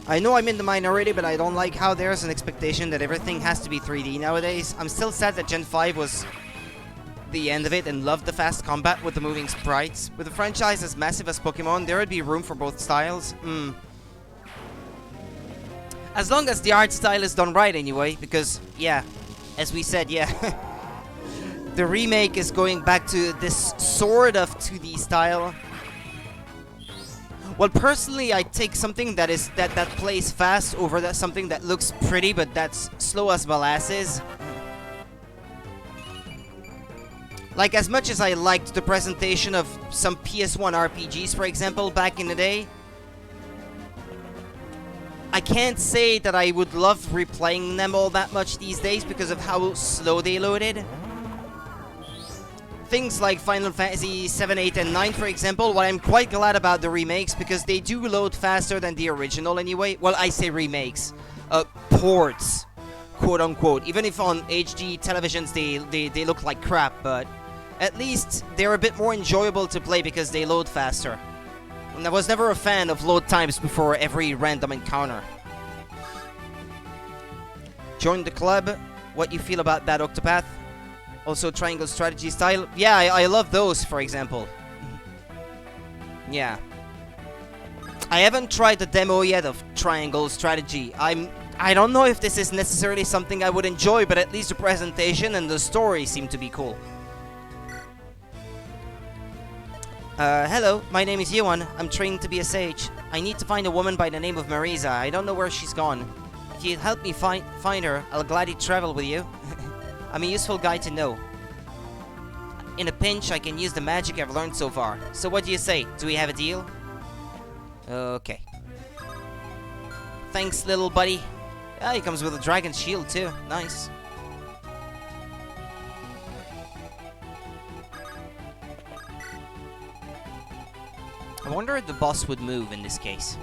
I know I'm in the minority, but I don't like how there's an expectation that everything has to be 3D nowadays. I'm still sad that Gen 5 was the end of it and loved the fast combat with the moving sprites. With a franchise as massive as Pokemon, there would be room for both styles. As long as the art style is done right anyway, because, yeah, as we said, yeah, the remake is going back to this sort of 2D style. Well, personally, I take something that plays fast over something that looks pretty but that's slow as molasses. Like, as much as I liked the presentation of some PS1 RPGs, for example, back in the day, I can't say that I would love replaying them all that much these days because of how slow they loaded. Things like Final Fantasy 7, 8, and 9, for example, what I'm quite glad about the remakes because they do load faster than the original anyway. Well, I say remakes. Ports, quote-unquote. Even if on HD televisions they look like crap, but at least they're a bit more enjoyable to play because they load faster. And I was never a fan of load times before every random encounter. Join the club. What you feel about that, Octopath? Also, triangle strategy style. Yeah, I love those, for example. Yeah. I haven't tried the demo yet of triangle strategy. I don't know if this is necessarily something I would enjoy, but at least the presentation and the story seem to be cool. Hello, my name is Yuan. I'm trained to be a sage. I need to find a woman by the name of Marisa. I don't know where she's gone. If you'd help me find her, I'll gladly travel with you. I'm a useful guy to know. In a pinch, I can use the magic I've learned so far. So what do you say? Do we have a deal? Okay. Thanks, little buddy. Yeah, he comes with a dragon shield too. Nice. I wonder if the boss would move in this case.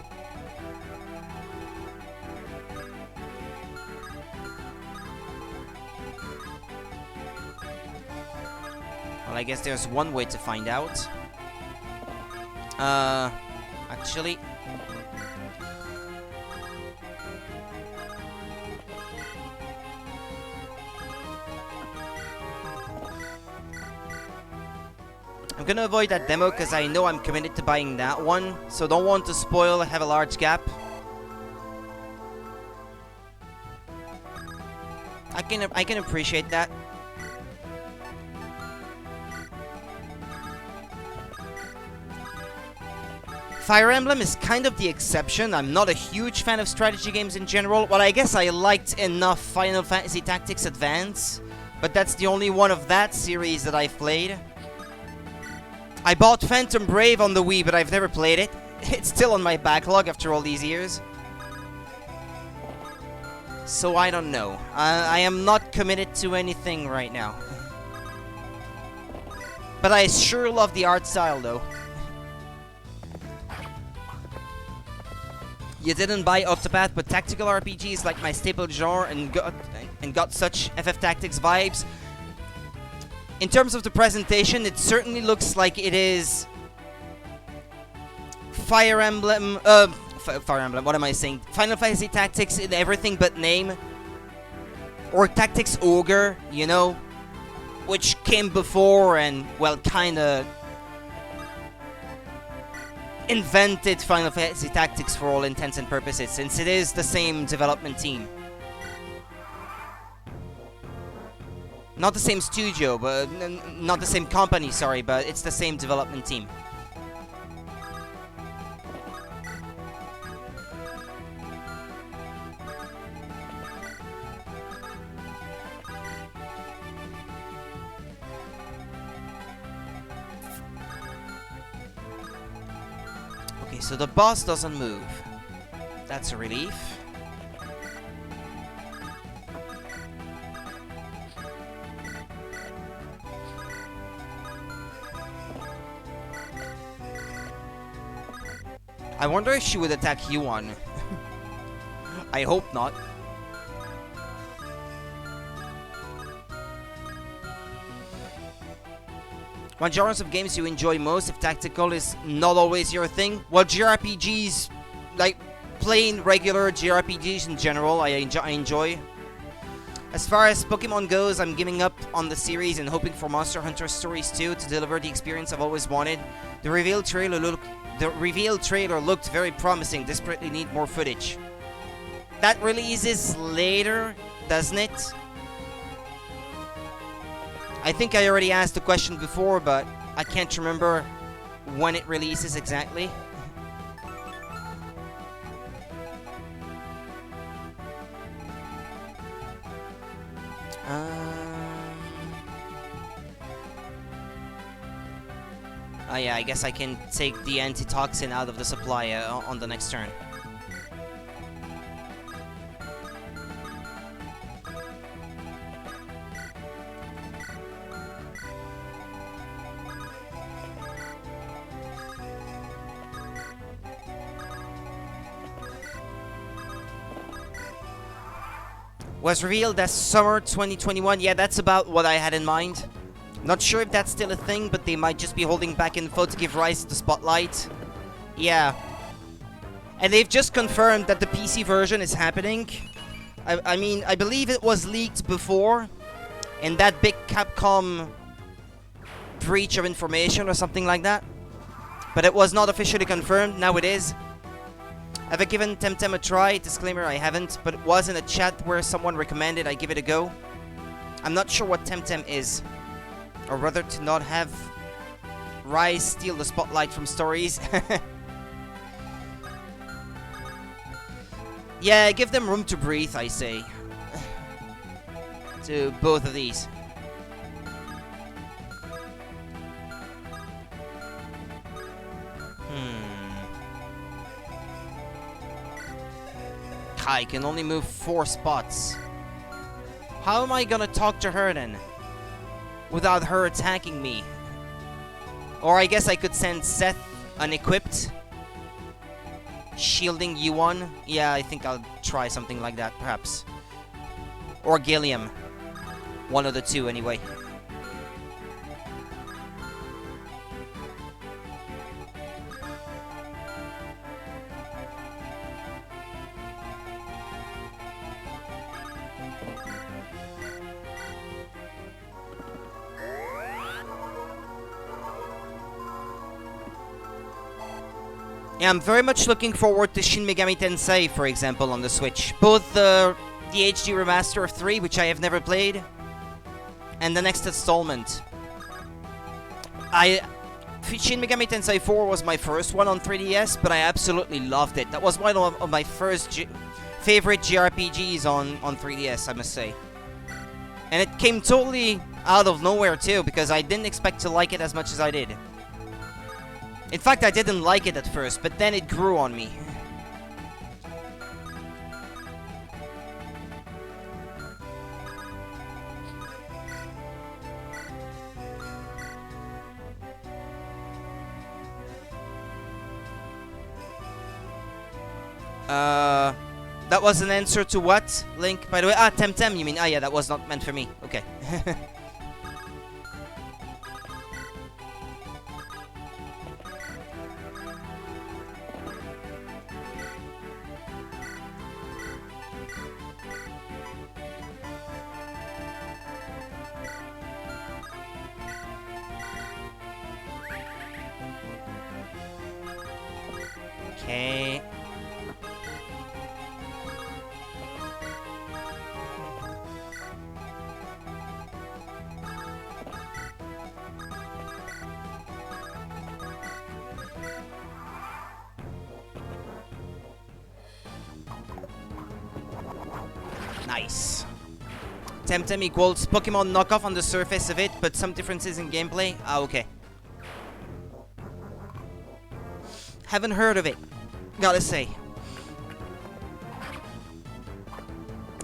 Well, I guess there's one way to find out. Actually... I'm gonna avoid that demo because I know I'm committed to buying that one, so don't want to spoil or have a large gap. I can appreciate that. Fire Emblem is kind of the exception. I'm not a huge fan of strategy games in general. Well, I guess I liked enough Final Fantasy Tactics Advance, but that's the only one of that series that I've played. I bought Phantom Brave on the Wii, but I've never played it. It's still on my backlog after all these years. So I don't know. I am not committed to anything right now. But I sure love the art style, though. You didn't buy Octopath, but tactical RPGs like my staple genre and got such FF Tactics vibes. In terms of the presentation, it certainly looks like it is Fire Emblem, Fire Emblem, what am I saying? Final Fantasy Tactics in everything but name. Or Tactics Ogre, you know, which came before and, well, kinda invented Final Fantasy Tactics for all intents and purposes, since it is the same development team. Not the same studio, but not the same company, sorry, but it's the same development team. Okay, so the boss doesn't move. That's a relief. I wonder if she would attack Yuan. I hope not. What genres of games you enjoy most if tactical is not always your thing? Well, JRPGs, like plain regular JRPGs in general, I enjoy. As far as Pokemon goes, I'm giving up on the series and hoping for Monster Hunter Stories 2 to deliver the experience I've always wanted. The reveal trailer looked very promising, desperately need more footage. That releases later, doesn't it? I think I already asked the question before, but I can't remember when it releases exactly. Oh yeah, I guess I can take the antitoxin out of the supply on the next turn. Was revealed as summer 2021. Yeah, that's about what I had in mind. Not sure if that's still a thing, but they might just be holding back info to give rise to the spotlight. Yeah. And they've just confirmed that the PC version is happening. I mean, I believe it was leaked before. In that big Capcom breach of information or something like that. But it was not officially confirmed. Now it is. Have I given Temtem a try? Disclaimer, I haven't, but it was in a chat where someone recommended I give it a go. I'm not sure what Temtem is. Or rather to not have Rise steal the spotlight from stories. Yeah, give them room to breathe, I say. To both of these. I can only move 4 spots. How am I gonna talk to her then? Without her attacking me? Or I guess I could send Seth unequipped. Shielding Yuan. Yeah, I think I'll try something like that, perhaps. Or Gilliam. One of the two, anyway. Yeah, I'm very much looking forward to Shin Megami Tensei, for example, on the Switch. Both the HD remaster of 3, which I have never played, and the next installment. Shin Megami Tensei 4 was my first one on 3DS, but I absolutely loved it. That was one of my first favorite JRPGs on 3DS, I must say. And it came totally out of nowhere, too, because I didn't expect to like it as much as I did. In fact, I didn't like it at first, but then it grew on me. That was an answer to what, Link? By the way, Temtem, you mean? Yeah, that was not meant for me. Okay. Okay. Nice. Temtem equals Pokemon knockoff on the surface of it, but some differences in gameplay? Okay. Haven't heard of it, gotta say.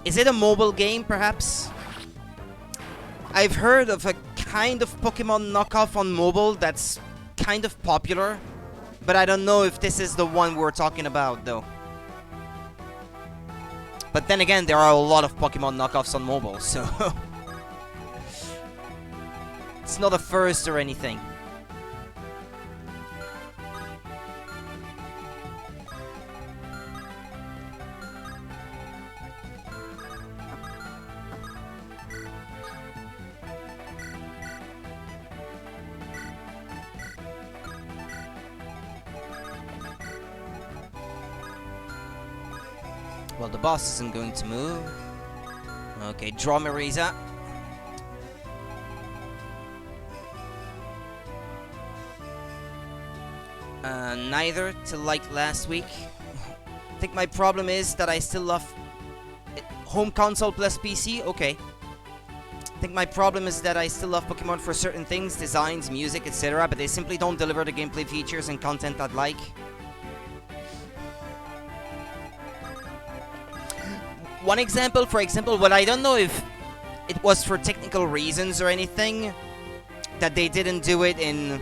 Is it a mobile game, perhaps? I've heard of a kind of Pokemon knockoff on mobile that's kind of popular, But I don't know if this is the one we're talking about, though. But then again, there are a lot of Pokemon knockoffs on mobile, so... it's not a first or anything. Well, the boss isn't going to move. Okay, draw Marisa. Neither to like last week. I think my problem is that I still love home console plus PC. Okay. I think my problem is that I still love Pokemon for certain things, designs, music, etc. But they simply don't deliver the gameplay features and content I'd like. One example, for example, well, I don't know if it was for technical reasons or anything that they didn't do it in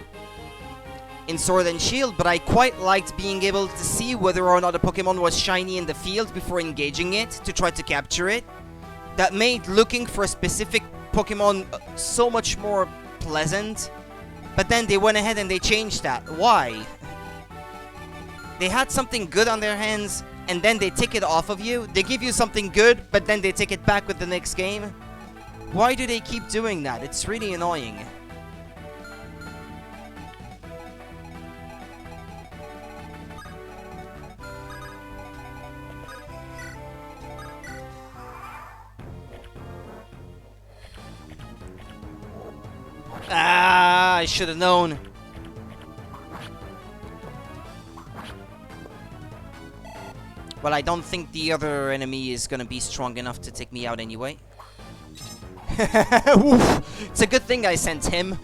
Sword and Shield, but I quite liked being able to see whether or not a Pokemon was shiny in the field before engaging it to try to capture it. That made looking for a specific Pokemon so much more pleasant, but then they went ahead and they changed that. Why? They had something good on their hands, and then they take it off of you. They give you something good, but then they take it back with the next game. Why do they keep doing that? It's really annoying. Ah, I should have known. Well, I don't think the other enemy is gonna be strong enough to take me out anyway. Oof. It's a good thing I sent him.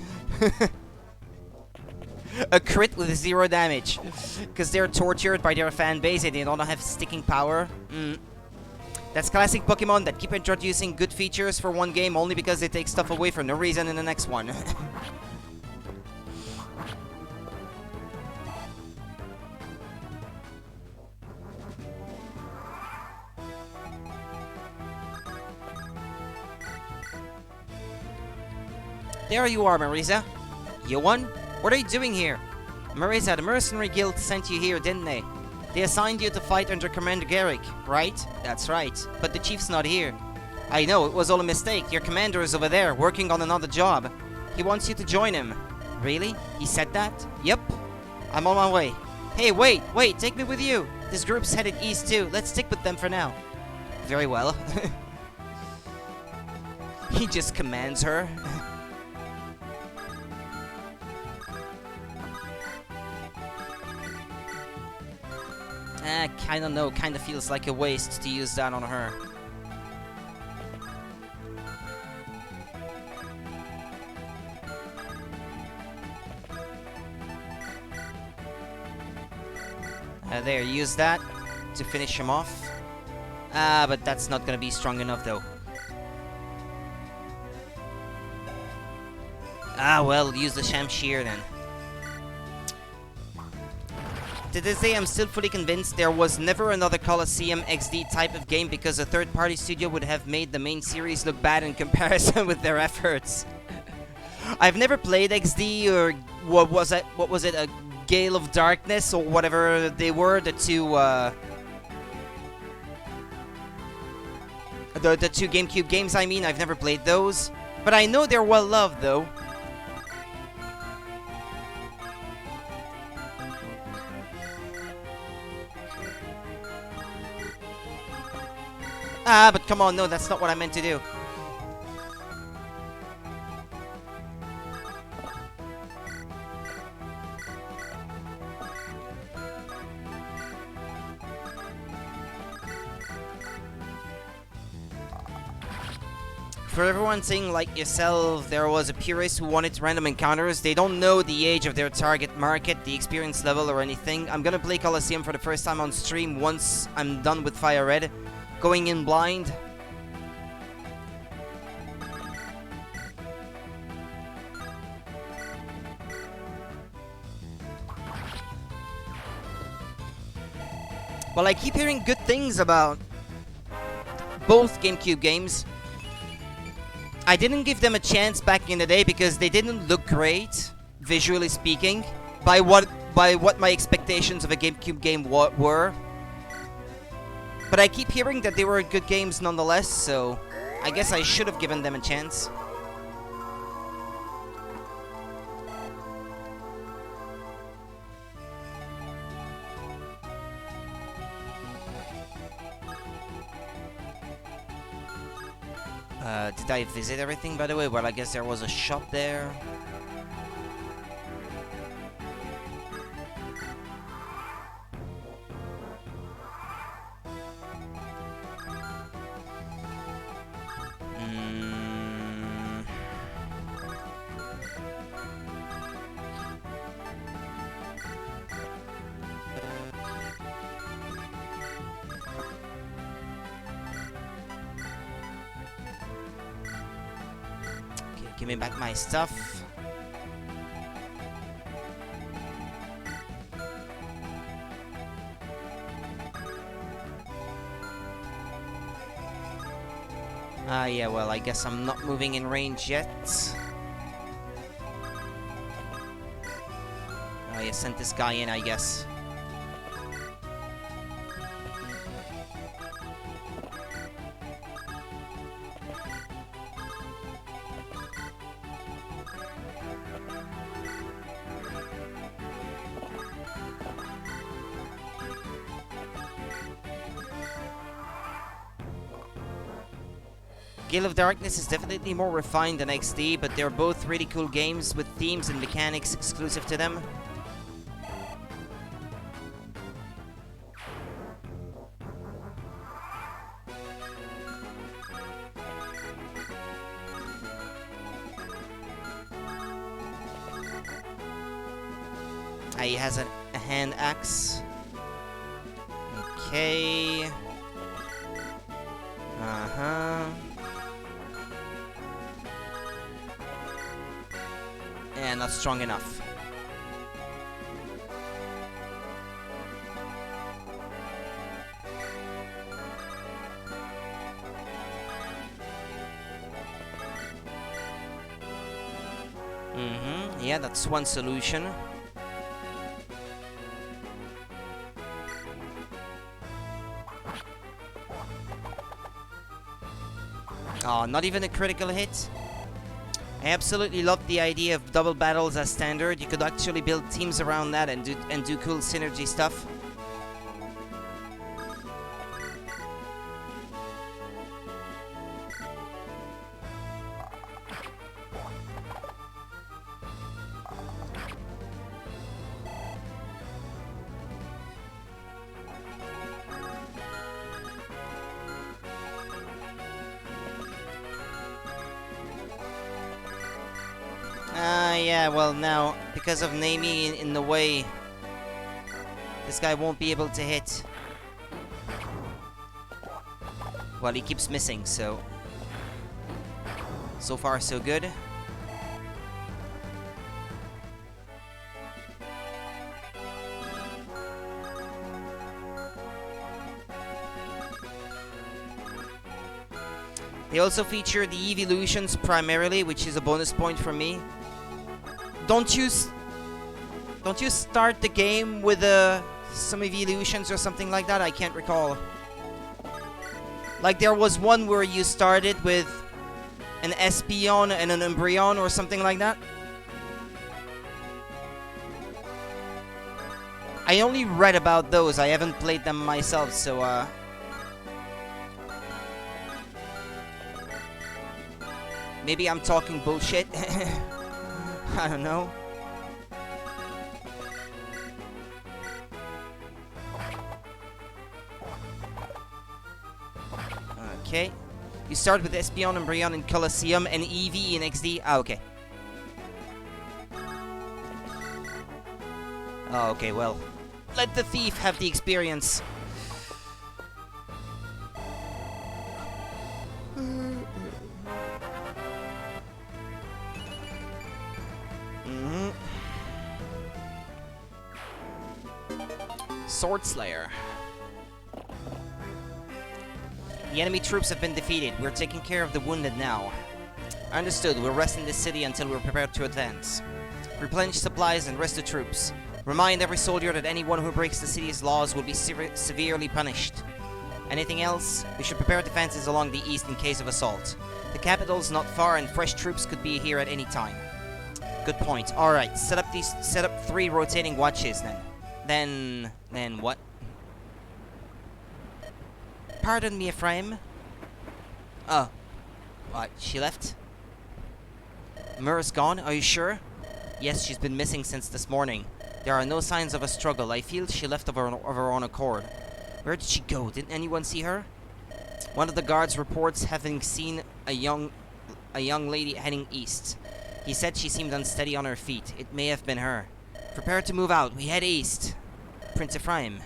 A crit with 0 damage. Because they're tortured by their fan base and they don't have sticking power. That's classic Pokemon that keep introducing good features for one game only because they take stuff away for no reason in the next one. There you are, Marisa. You won? What are you doing here? Marisa, the Mercenary Guild sent you here, didn't they? They assigned you to fight under Commander Garrick, right? That's right. But the chief's not here. I know, it was all a mistake. Your commander is over there, working on another job. He wants you to join him. Really? He said that? Yep. I'm on my way. Hey, wait, take me with you. This group's headed east too. Let's stick with them for now. Very well. He just commands her. I don't know, kinda feels like a waste to use that on her. There, use that to finish him off. But that's not gonna be strong enough though. Well, use the Shamshir then. To this day, I'm still fully convinced there was never another Colosseum XD type of game because a third-party studio would have made the main series look bad in comparison with their efforts. I've never played XD or what was it, a Gale of Darkness or whatever they were, the two GameCube games, I mean. I've never played those, but I know they're well loved though. But come on, no, that's not what I meant to do. For everyone saying like yourself, there was a purist who wanted random encounters. They don't know the age of their target market, the experience level or anything. I'm gonna play Colosseum for the first time on stream once I'm done with Fire Red. Going in blind. Well, I keep hearing good things about both GameCube games. I didn't give them a chance back in the day because they didn't look great, visually speaking, by what my expectations of a GameCube game were. But I keep hearing that they were good games nonetheless, so I guess I should have given them a chance. Did I visit everything, by the way? Well, I guess there was a shop there. Give me back my stuff. Yeah, well, I guess I'm not moving in range yet. Oh, you sent this guy in, I guess. Gale of Darkness is definitely more refined than XD, but they're both really cool games with themes and mechanics exclusive to them. He has a hand axe. Okay. Uh-huh. And not strong enough. Yeah, that's one solution. Oh, not even a critical hit. I absolutely love the idea of double battles as standard. You could actually build teams around that and do cool synergy stuff. Yeah, well now, because of Nami in the way, this guy won't be able to hit. Well, he keeps missing, so far so good. They also feature the evolutions primarily, which is a bonus point for me. Don't you start the game with some evolutions or something like that? I can't recall. Like there was one where you started with an Espeon and an Umbreon or something like that. I only read about those. I haven't played them myself, so maybe I'm talking bullshit. I don't know. Okay. You start with Espeon, Umbreon in Colosseum and Eevee in XD. Ah, okay. Oh, okay, well. Let the thief have the experience. Sword Slayer. The enemy troops have been defeated. We're taking care of the wounded now. Understood. We'll rest in this city until we're prepared to advance. Replenish supplies and rest the troops. Remind every soldier that anyone who breaks the city's laws will be severely punished. Anything else? We should prepare defenses along the east in case of assault. The capital's not far and fresh troops could be here at any time. Good point. Alright, set up 3 rotating watches then. Then what? Pardon me, Ephraim. Oh. What, she left? Myr's gone, are you sure? Yes, she's been missing since this morning. There are no signs of a struggle. I feel she left of her own accord. Where did she go? Didn't anyone see her? One of the guards reports having seen a young lady heading east. He said she seemed unsteady on her feet. It may have been her. Prepare to move out. We head east. Prince Ephraim.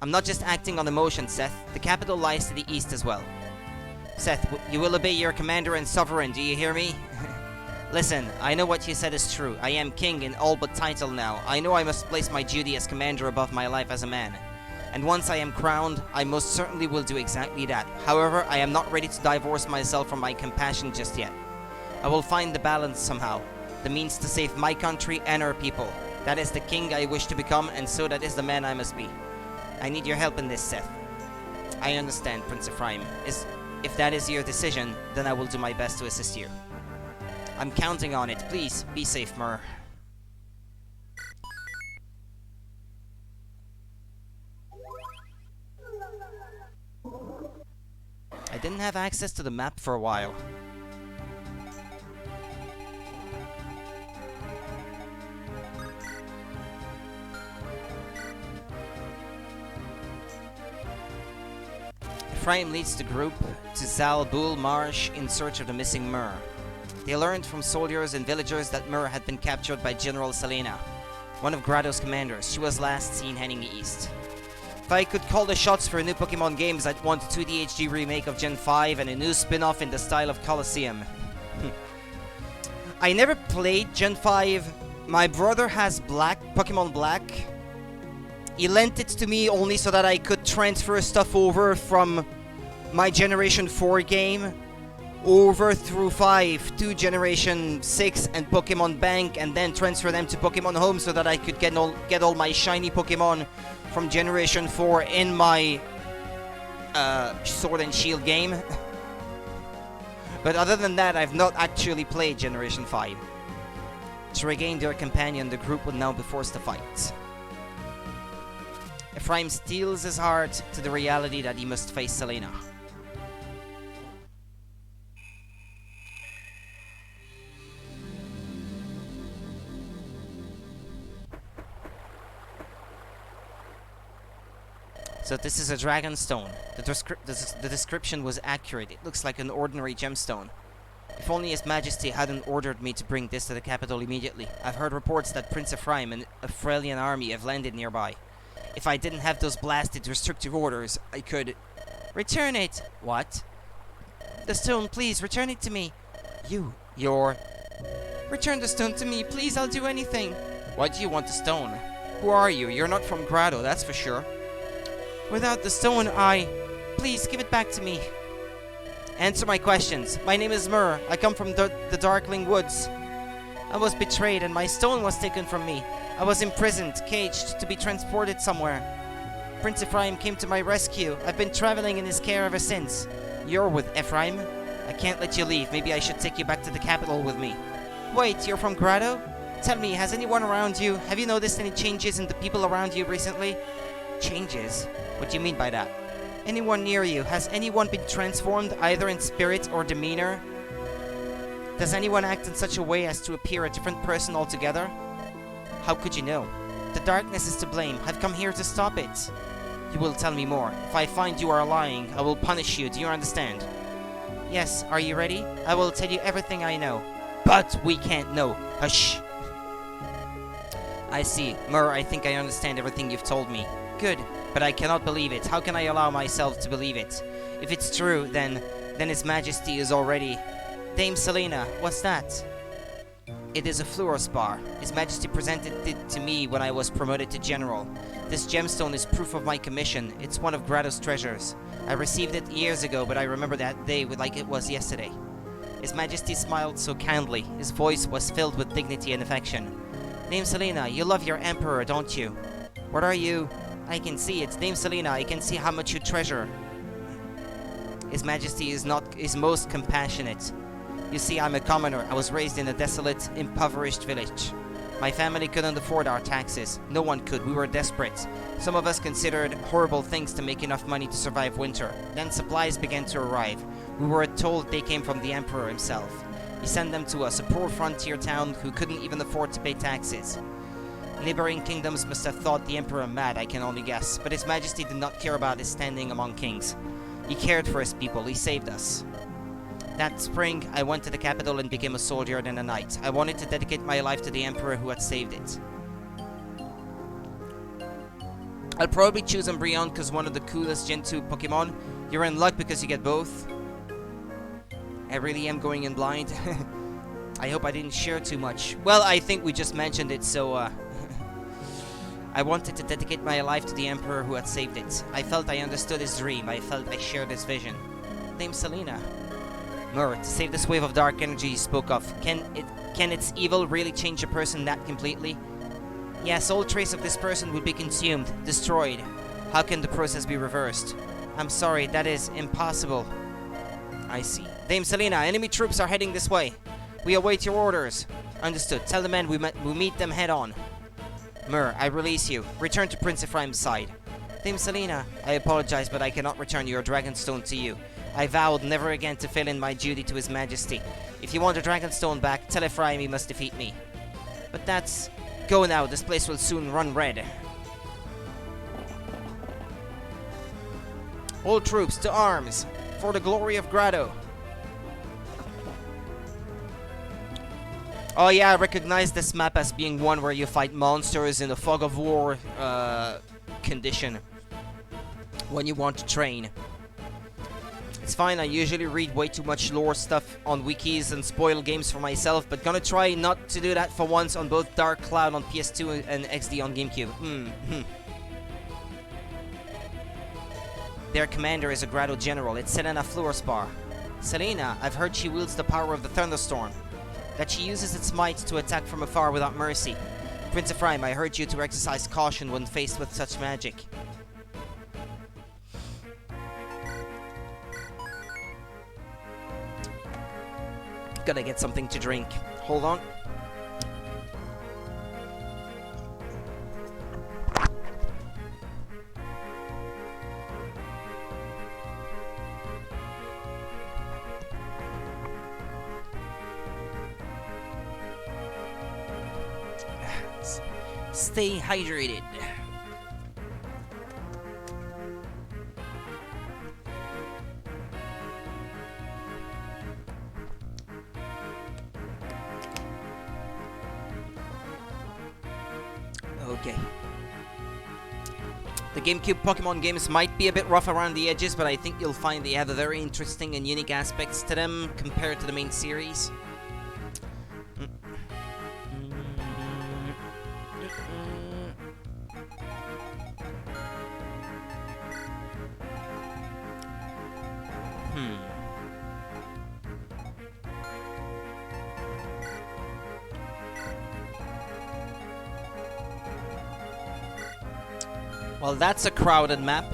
I'm not just acting on emotion, Seth. The capital lies to the east as well. Seth, you will obey your commander and sovereign, do you hear me? Listen, I know what you said is true. I am king in all but title now. I know I must place my duty as commander above my life as a man. And once I am crowned, I most certainly will do exactly that. However, I am not ready to divorce myself from my compassion just yet. I will find the balance somehow. The means to save my country and our people. That is the king I wish to become, and so that is the man I must be. I need your help in this, Seth. I understand, Prince Ephraim. If that is your decision, then I will do my best to assist you. I'm counting on it. Please, be safe, Myr. I didn't have access to the map for a while. Ephraim leads the group to Zal Bul Marsh in search of the missing Myr. They learned from soldiers and villagers that Myr had been captured by General Selena, one of Grado's commanders. She was last seen heading east. If I could call the shots for new Pokemon games, I'd want a 2D HD remake of Gen 5 and a new spin-off in the style of Colosseum. I never played Gen 5. My brother has Pokemon Black. He lent it to me only so that I could transfer stuff over from my Generation 4 game over through 5 to Generation 6 and Pokemon Bank, and then transfer them to Pokemon Home so that I could get all my shiny Pokemon from Generation 4 in my Sword and Shield game. But other than that, I've not actually played Generation 5. To regain their companion, the group would now be forced to fight. Ephraim steels his heart to the reality that he must face Selena. So this is a dragon stone. The description was accurate. It looks like an ordinary gemstone. If only His Majesty hadn't ordered me to bring this to the capital immediately. I've heard reports that Prince Ephraim and a Frelian army have landed nearby. If I didn't have those blasted restrictive orders, I could... Return it! What? The stone, please, return it to me. You're... Return the stone to me, please, I'll do anything. Why do you want the stone? Who are you? You're not from Grado, that's for sure. Without the stone, Please, give it back to me. Answer my questions. My name is Myr. I come from the Darkling Woods. I was betrayed and my stone was taken from me. I was imprisoned, caged, to be transported somewhere. Prince Ephraim came to my rescue. I've been traveling in his care ever since. You're with Ephraim? I can't let you leave. Maybe I should take you back to the capital with me. Wait, you're from Grado? Tell me, has anyone around you... Have you noticed any changes in the people around you recently? Changes? What do you mean by that? Anyone near you? Has anyone been transformed either in spirit or demeanor? Does anyone act in such a way as to appear a different person altogether? How could you know? The darkness is to blame. I've come here to stop it. You will tell me more. If I find you are lying, I will punish you. Do you understand? Yes, are you ready? I will tell you everything I know. But we can't know. Hush. I see. Myr, I think I understand everything you've told me. Good, but I cannot believe it. How can I allow myself to believe it? If it's true, then His Majesty is already... Dame Selena, what's that? It is a fluorspar. His Majesty presented it to me when I was promoted to General. This gemstone is proof of my commission. It's one of Grado's treasures. I received it years ago, but I remember that day like it was yesterday. His Majesty smiled so kindly. His voice was filled with dignity and affection. Dame Selena, you love your Emperor, don't you? What are you? I can see it. Dame Selena, I can see how much you treasure. His Majesty is most compassionate. You see, I'm a commoner. I was raised in a desolate, impoverished village. My family couldn't afford our taxes. No one could. We were desperate. Some of us considered horrible things to make enough money to survive winter. Then supplies began to arrive. We were told they came from the Emperor himself. He sent them to us, a poor frontier town who couldn't even afford to pay taxes. Neighboring kingdoms must have thought the Emperor mad, I can only guess. But His Majesty did not care about his standing among kings. He cared for his people. He saved us. That spring, I went to the capital and became a soldier in a knight. I wanted to dedicate my life to the Emperor who had saved it. I'll probably choose Embryon because one of the coolest Gen 2 Pokemon. You're in luck because you get both. I really am going in blind. I hope I didn't share too much. Well, I think we just mentioned it, so I wanted to dedicate my life to the Emperor who had saved it. I felt I understood his dream. I felt I shared his vision. Name's Selena. Mur, to save this wave of dark energy you spoke of, can its evil really change a person that completely? Yes, all trace of this person would be consumed, destroyed. How can the process be reversed? I'm sorry, that is impossible. I see. Dame Selena, enemy troops are heading this way. We await your orders. Understood. Tell the men we meet them head on. Mur, I release you. Return to Prince Ephraim's side. Dame Selena, I apologize, but I cannot return your Dragonstone to you. I vowed never again to fail in my duty to His Majesty. If you want a Dragonstone back, tell Ephraim he must defeat me. But that's... Go now, this place will soon run red. All troops to arms, for the glory of Grado. Oh yeah, I recognize this map as being one where you fight monsters in a fog of war condition when you want to train. It's fine, I usually read way too much lore stuff on wikis and spoil games for myself, but gonna try not to do that for once on both Dark Cloud on PS2 and XD on GameCube. Their commander is a Grado general. It's Selena Fluorspar. Selena, I've heard she wields the power of the Thunderstorm. That she uses its might to attack from afar without mercy. Prince Ephraim, I heard you to exercise caution when faced with such magic. Gotta get something to drink. Hold on. Stay hydrated. Okay. The GameCube Pokemon games might be a bit rough around the edges, but I think you'll find they have a very interesting and unique aspects to them compared to the main series. Well, that's a crowded map.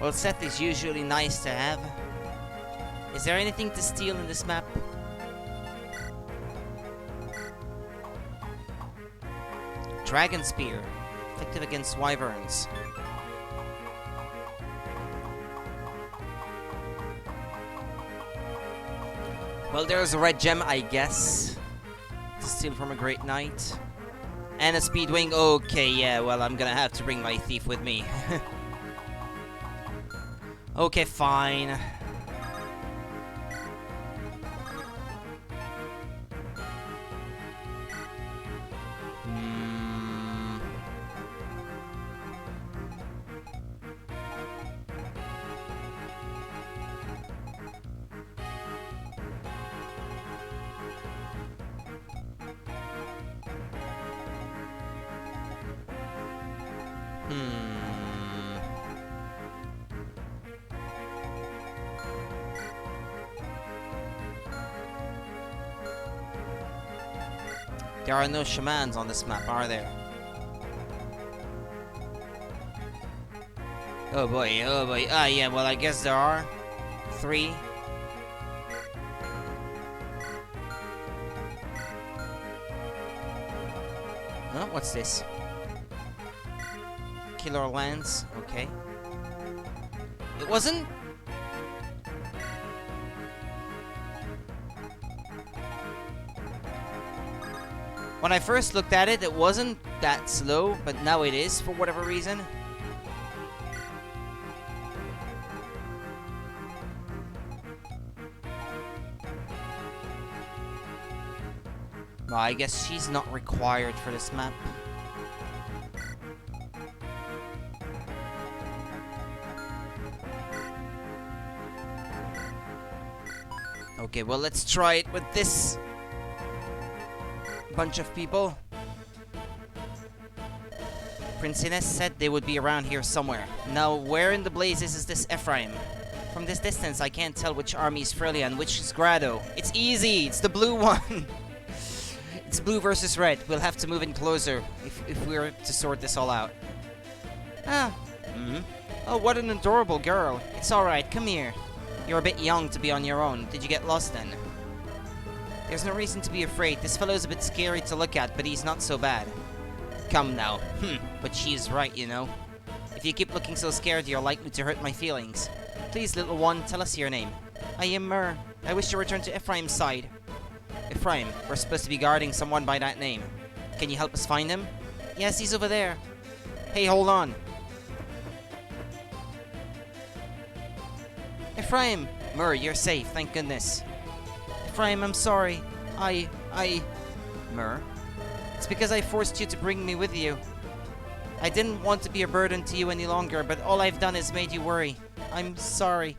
Well, Seth is usually nice to have. Is there anything to steal in this map? Dragon Spear. Effective against wyverns. Well, there's a red gem, I guess. To steal from a Great Knight. And a Speedwing. Okay, yeah, well, I'm gonna have to bring my thief with me. Okay, fine. There are no shamans on this map, are there? Oh boy, oh boy. Ah, yeah, well, I guess there are. 3. Huh? What's this? Killer Lance. Okay. It wasn't? When I first looked at it, it wasn't that slow, but now it is for whatever reason. Well, I guess she's not required for this map. Okay, well, let's try it with this bunch of people. Prince Ines said they would be around here somewhere. Now, where in the blazes is this Ephraim? From this distance, I can't tell which army is Frelia and which is Grado. It's easy! It's the blue one! It's blue versus red. We'll have to move in closer if we're to sort this all out. Ah. Oh, what an adorable girl. It's alright, come here. You're a bit young to be on your own. Did you get lost then? There's no reason to be afraid. This fellow's a bit scary to look at, but he's not so bad. Come now. But she's right, you know. If you keep looking so scared, you're likely to hurt my feelings. Please, little one, tell us your name. I am Myrrh. I wish to return to Ephraim's side. Ephraim, we're supposed to be guarding someone by that name. Can you help us find him? Yes, he's over there. Hey, hold on. Ephraim! Myrrh, you're safe, thank goodness. Ephraim, I'm sorry. Myrrh? It's because I forced you to bring me with you. I didn't want to be a burden to you any longer, but all I've done is made you worry. I'm sorry.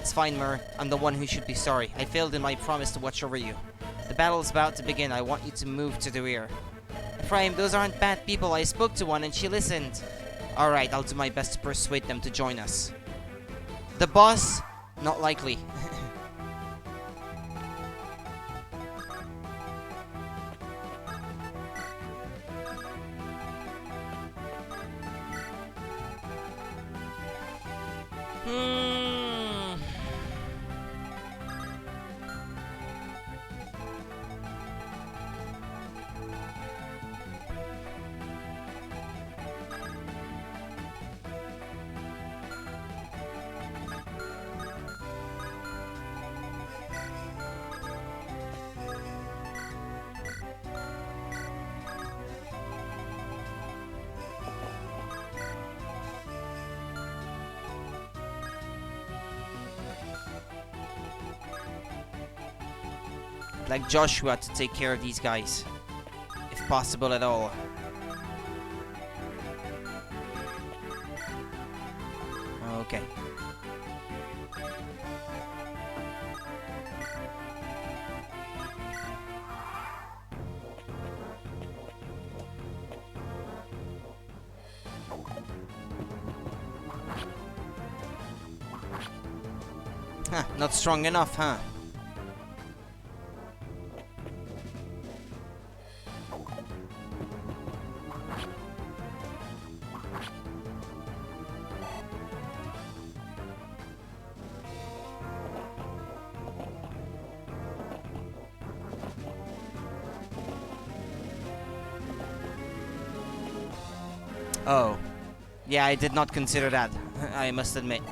It's fine, Myrrh. I'm the one who should be sorry. I failed in my promise to watch over you. The battle's about to begin. I want you to move to the rear. Ephraim, those aren't bad people. I spoke to one and she listened. Alright, I'll do my best to persuade them to join us. The boss? Not likely. Like Joshua to take care of these guys, if possible at all. Okay. Huh, not strong enough, huh? Oh. Yeah, I did not consider that, I must admit.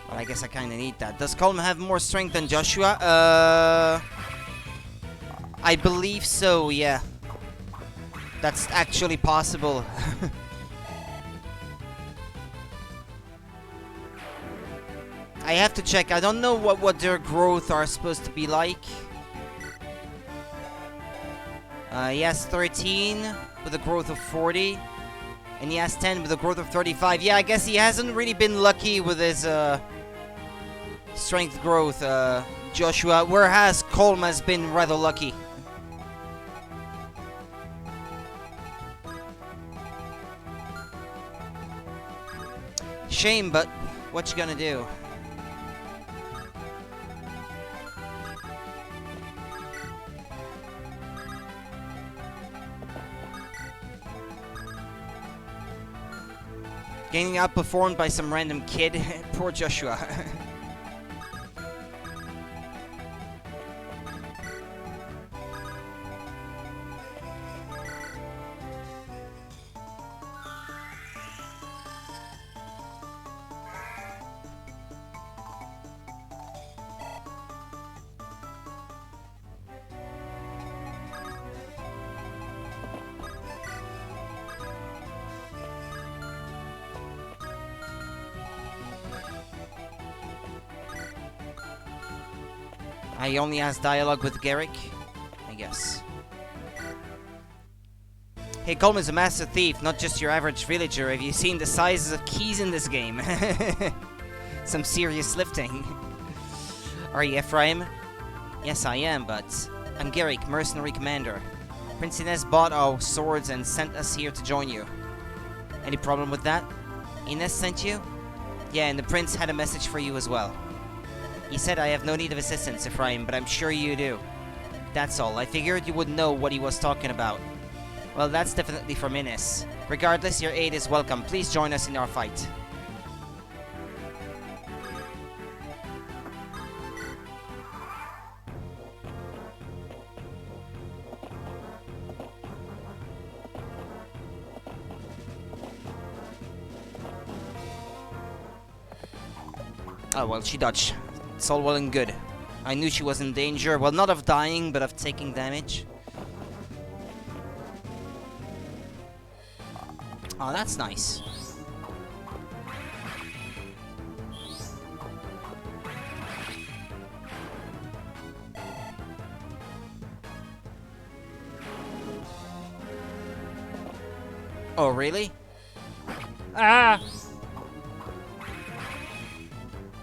Well, I guess I kinda need that. Does Colm have more strength than Joshua? I believe so, yeah. That's actually possible. I have to check. I don't know what their growth are supposed to be like. He has 13 with a growth of 40. And he has 10 with a growth of 35. Yeah, I guess he hasn't really been lucky with his strength growth, Joshua. Whereas Colm has been rather lucky. Shame, but what you gonna do? Getting outperformed by some random kid. Poor Joshua. He only has dialogue with Garrick, I guess. Hey, Colm is a master thief, not just your average villager. Have you seen the sizes of keys in this game? Some serious lifting. Are you Ephraim? Yes, I am, but I'm Garrick, mercenary commander. Prince Inez bought our swords and sent us here to join you. Any problem with that? Inez sent you? Yeah, and the prince had a message for you as well. He said I have no need of assistance, Ephraim, but I'm sure you do. That's all. I figured you would know what he was talking about. Well, that's definitely from Inez. Regardless, your aid is welcome. Please join us in our fight. Oh, well, she dodged. It's all well and good. I knew she was in danger. Well, not of dying, but of taking damage. Oh, that's nice. Oh, really? Ah!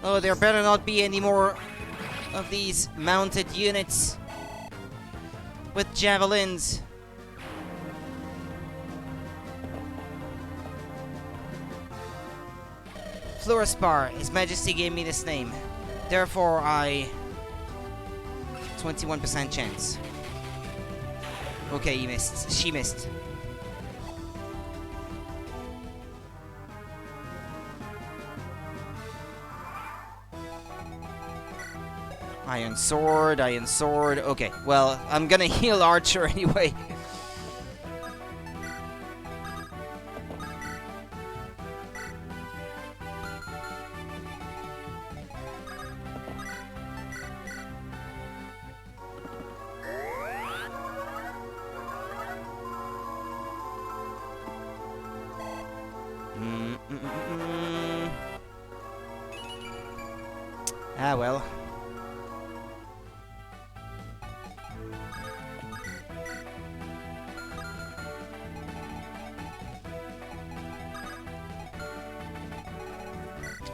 Oh, there better not be any more of these mounted units with javelins. Fluorspar, His Majesty gave me this name. Therefore, I 21% chance. Okay, he missed. She missed. Iron sword, iron sword. Okay, well, I'm gonna heal Archer anyway. Ah, well.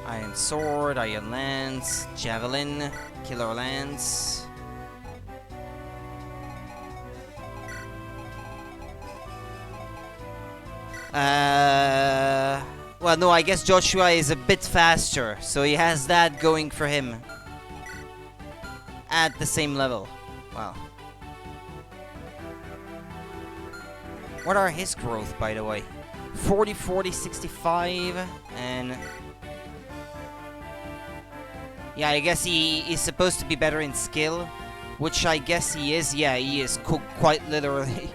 Iron sword, iron lance, javelin, killer lance. Well, no, I guess Joshua is a bit faster, so he has that going for him. At the same level. Wow. What are his growth, by the way? 40, 40, 65, and... yeah, I guess he is supposed to be better in skill, which I guess he is. Yeah, he is quite literally.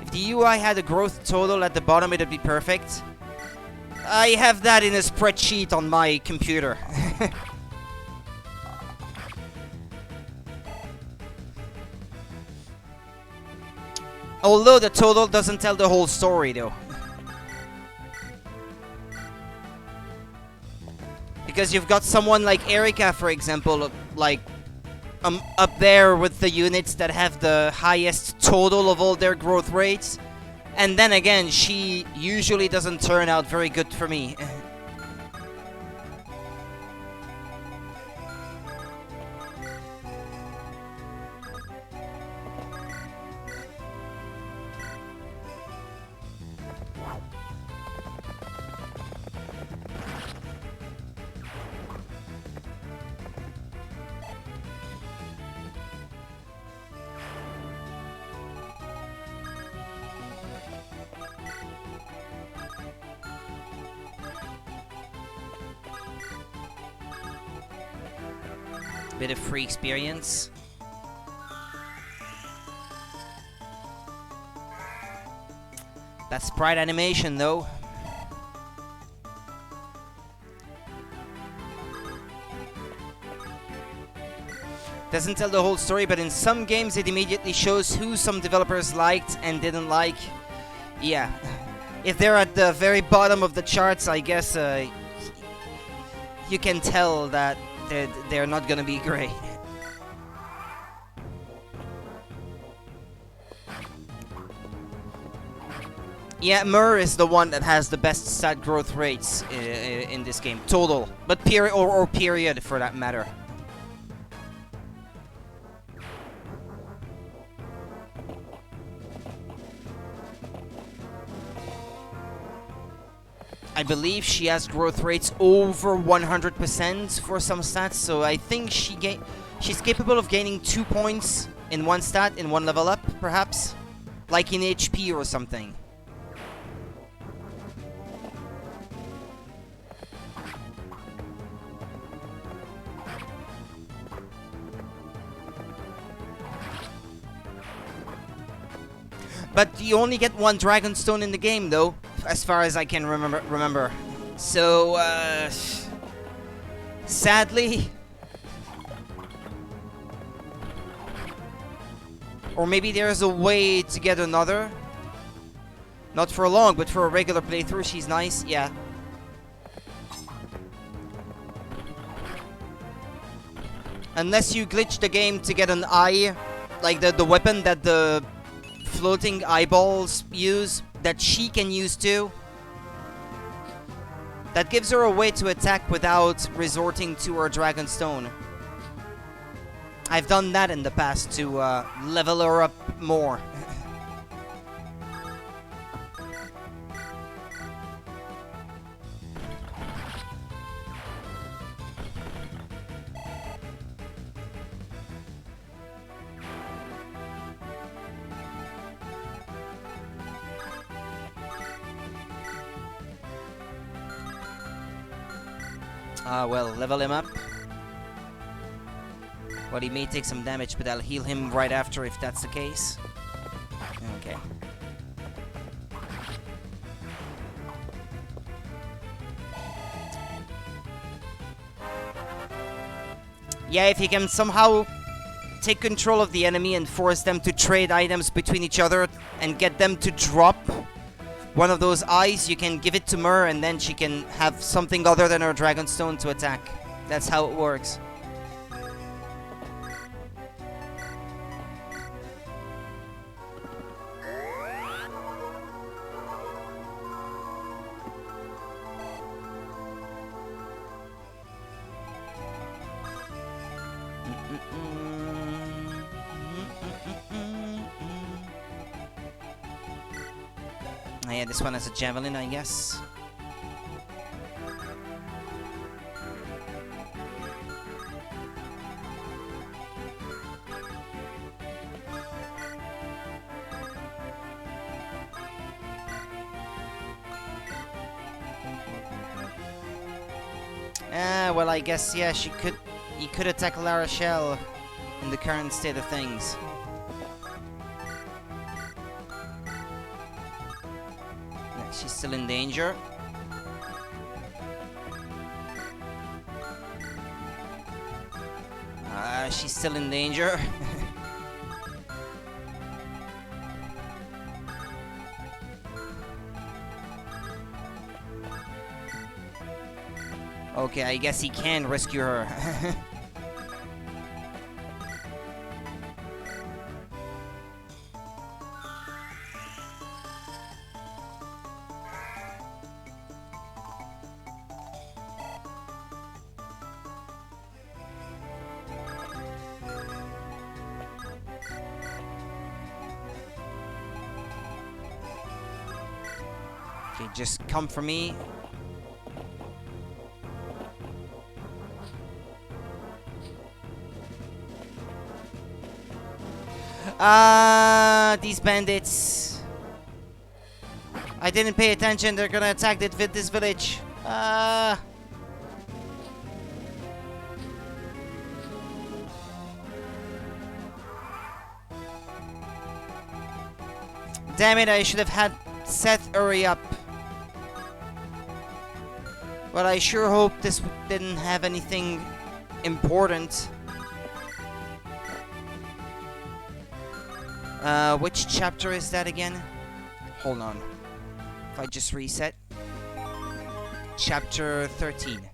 If the UI had a growth total at the bottom, it'd be perfect. I have that in a spreadsheet on my computer. Although the total doesn't tell the whole story, though. Because you've got someone like Erika, for example, like up there with the units that have the highest total of all their growth rates. And then again, she usually doesn't turn out very good for me. Bit of free experience. That sprite animation, though. Doesn't tell the whole story, but in some games it immediately shows who some developers liked and didn't like. Yeah. If they're at the very bottom of the charts, I guess you can tell that they're not gonna be great. Yeah, Mur is the one that has the best stat growth rates in this game. Total. But period or period for that matter. I believe she has growth rates over 100% for some stats, so I think she's capable of gaining 2 points in one stat, in one level up, perhaps? Like in HP or something. But you only get one Dragon Stone in the game, though, as far as I can remember. So, sadly... Or maybe there's a way to get another. Not for long, but for a regular playthrough, she's nice, yeah. Unless you glitch the game to get an eye, like the weapon that the floating eyeballs use, that she can use too. That gives her a way to attack without resorting to her Dragon Stone. I've done that in the past to level her up more. Well, level him up. Well, he may take some damage, but I'll heal him right after if that's the case. Okay. Yeah, if he can somehow take control of the enemy and force them to trade items between each other and get them to drop one of those eyes, you can give it to Mer and then she can have something other than her Dragonstone to attack. That's how it works. Yeah, this one has a javelin, I guess. Well, I guess, yeah, he could attack La Rochelle in the current state of things. Yeah, she's still in danger. She's still in danger. Okay, I guess he can rescue her. Okay, just come for me. These bandits. I didn't pay attention. They're gonna attack this village. Damn it, I should have had Seth hurry up. But I sure hope this didn't have anything important. Which chapter is that again? Hold on. If I just reset. Chapter 13.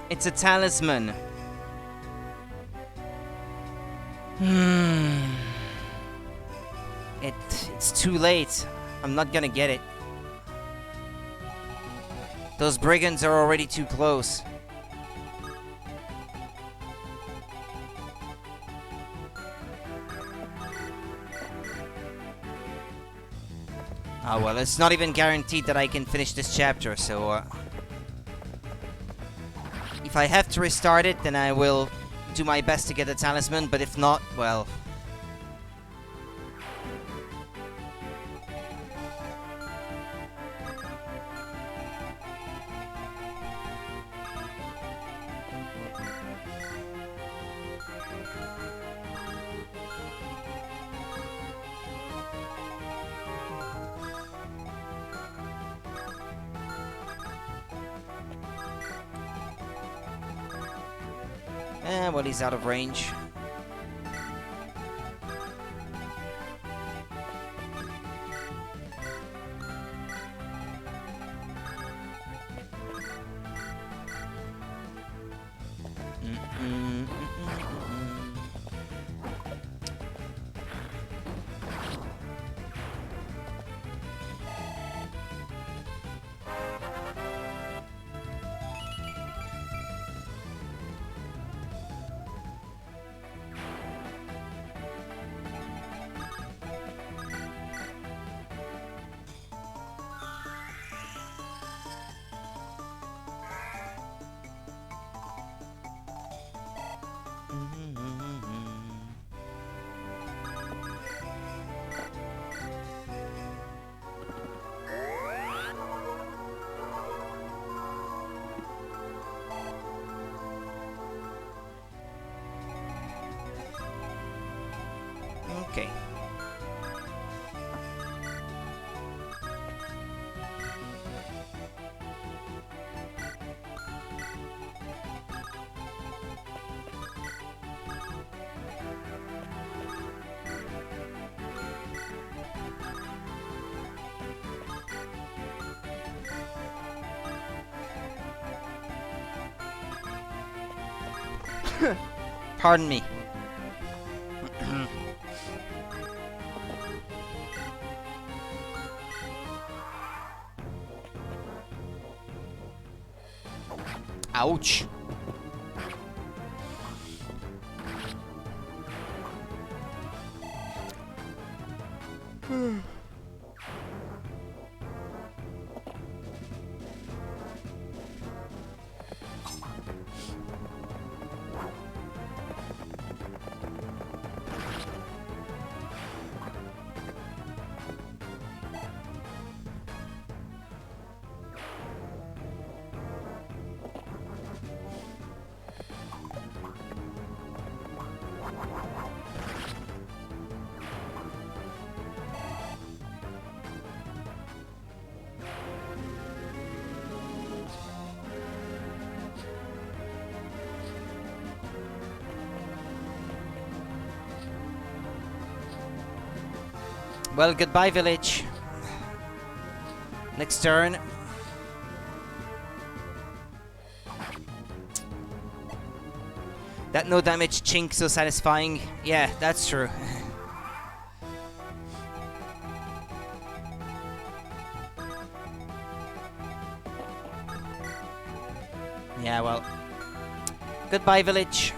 It's a talisman. It's too late. I'm not gonna get it. Those brigands are already too close. Oh well, it's not even guaranteed that I can finish this chapter, so if I have to restart it, then I will do my best to get the talisman, but if not, well... well, he's out of range. Okay. Pardon me. Ouch. Well, goodbye, village. Next turn. That no damage chink so satisfying. Yeah, that's true. Yeah, well. Goodbye, village.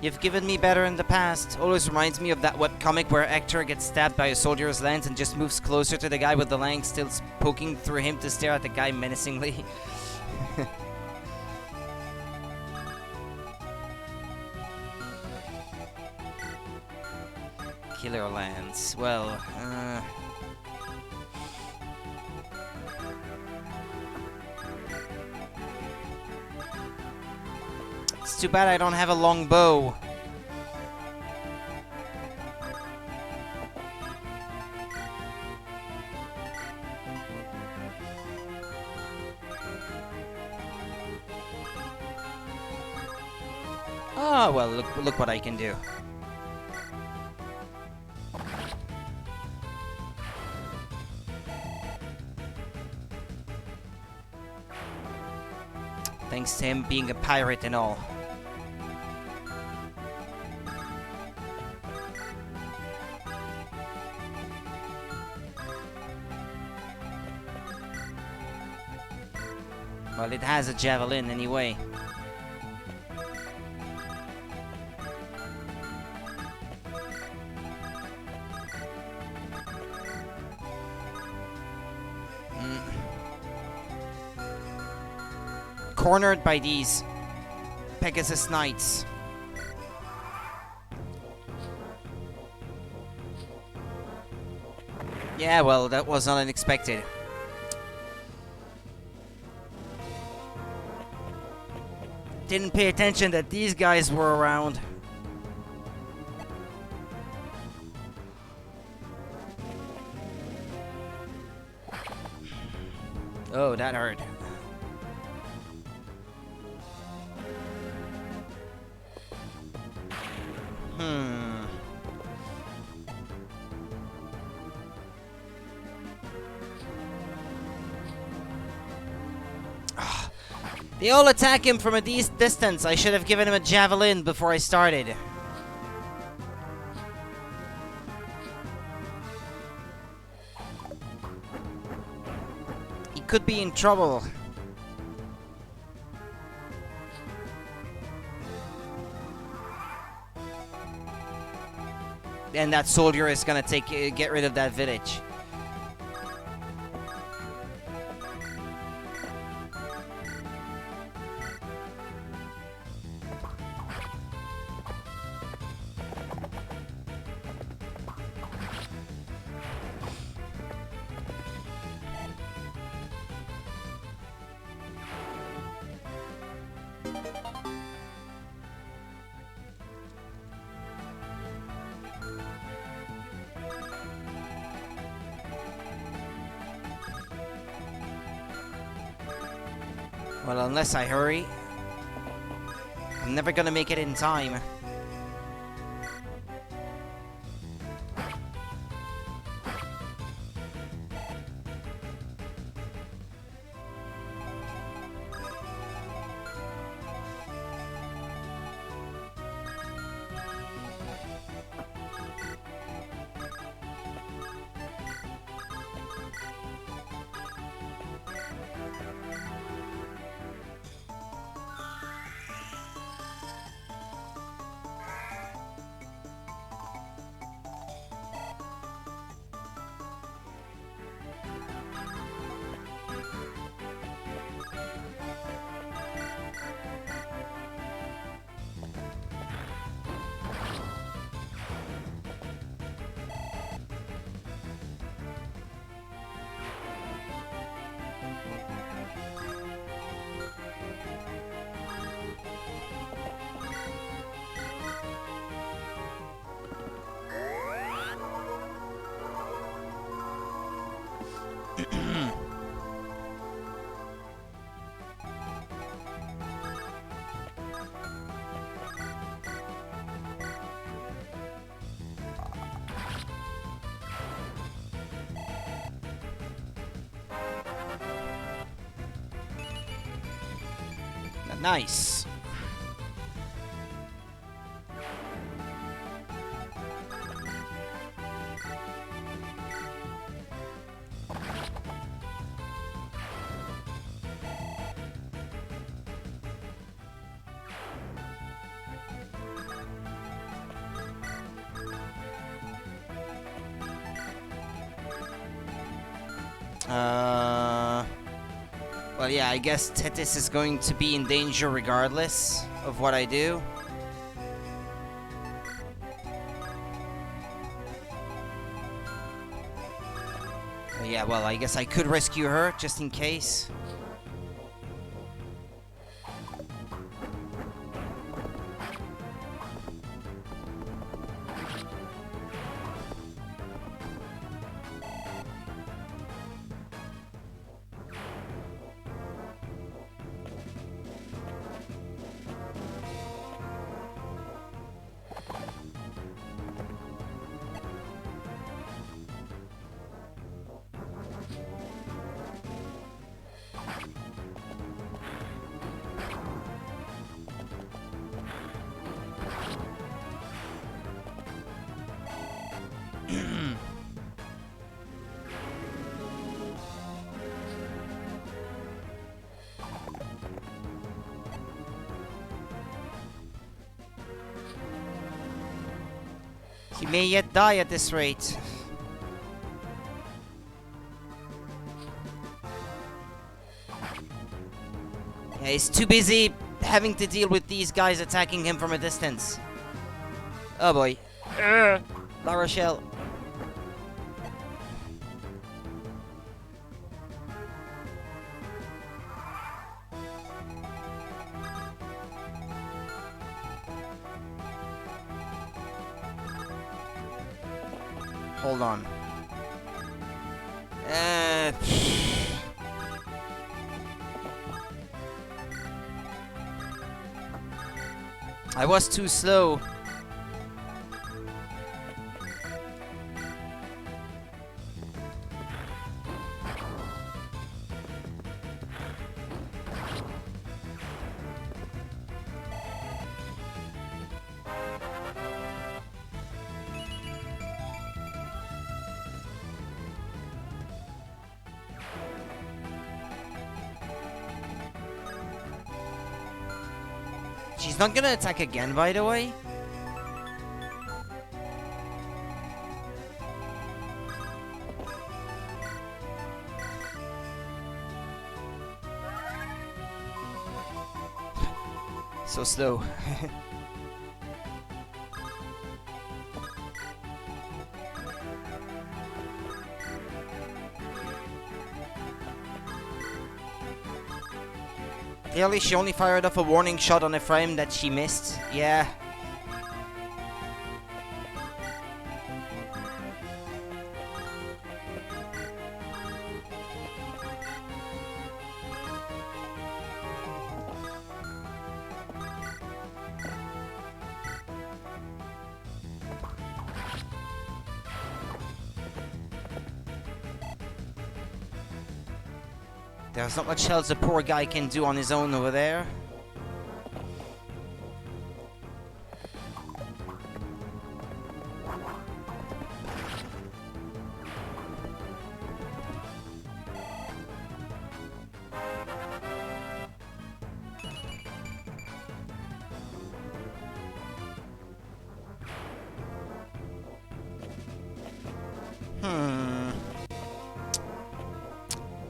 You've given me better in the past. Always reminds me of that webcomic where Hector gets stabbed by a soldier's lance and just moves closer to the guy with the lance still poking through him to stare at the guy menacingly. Killer lance. Well, it's too bad I don't have a long bow. Oh, well, look what I can do. Thanks to him being a pirate and all. Well, it has a javelin anyway. Cornered by these Pegasus Knights. Yeah, well, that was not unexpected. Didn't pay attention that these guys were around. Oh, that hurt. They all attack him from a distance. I should have given him a javelin before I started. He could be in trouble. and that soldier is gonna get rid of that village. Well, unless I hurry, I'm never gonna make it in time. Nice. Well, yeah, I guess Tetis is going to be in danger regardless of what I do. Yeah, well, I guess I could rescue her just in case. He may yet die at this rate. Yeah, he's too busy having to deal with these guys attacking him from a distance. Oh boy. La Rochelle. Hold on. I was too slow. She's not gonna attack again, by the way. So slow. Clearly, she only fired off a warning shot on a frame that she missed. Yeah. There's not much else the poor guy can do on his own over there.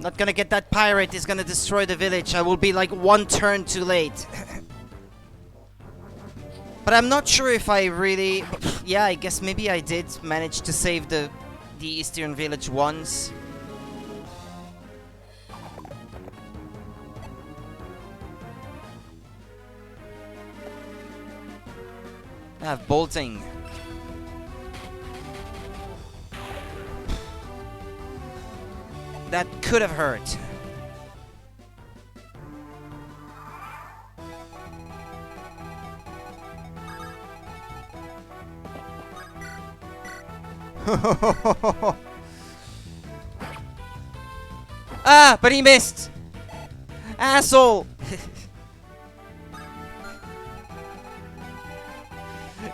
Not gonna get that pirate. He's gonna destroy the village. I will be like one turn too late. But I'm not sure if I really... Yeah, I guess maybe I did manage to save the eastern village once. I have bolting. That could have hurt. Ah, but he missed. Asshole.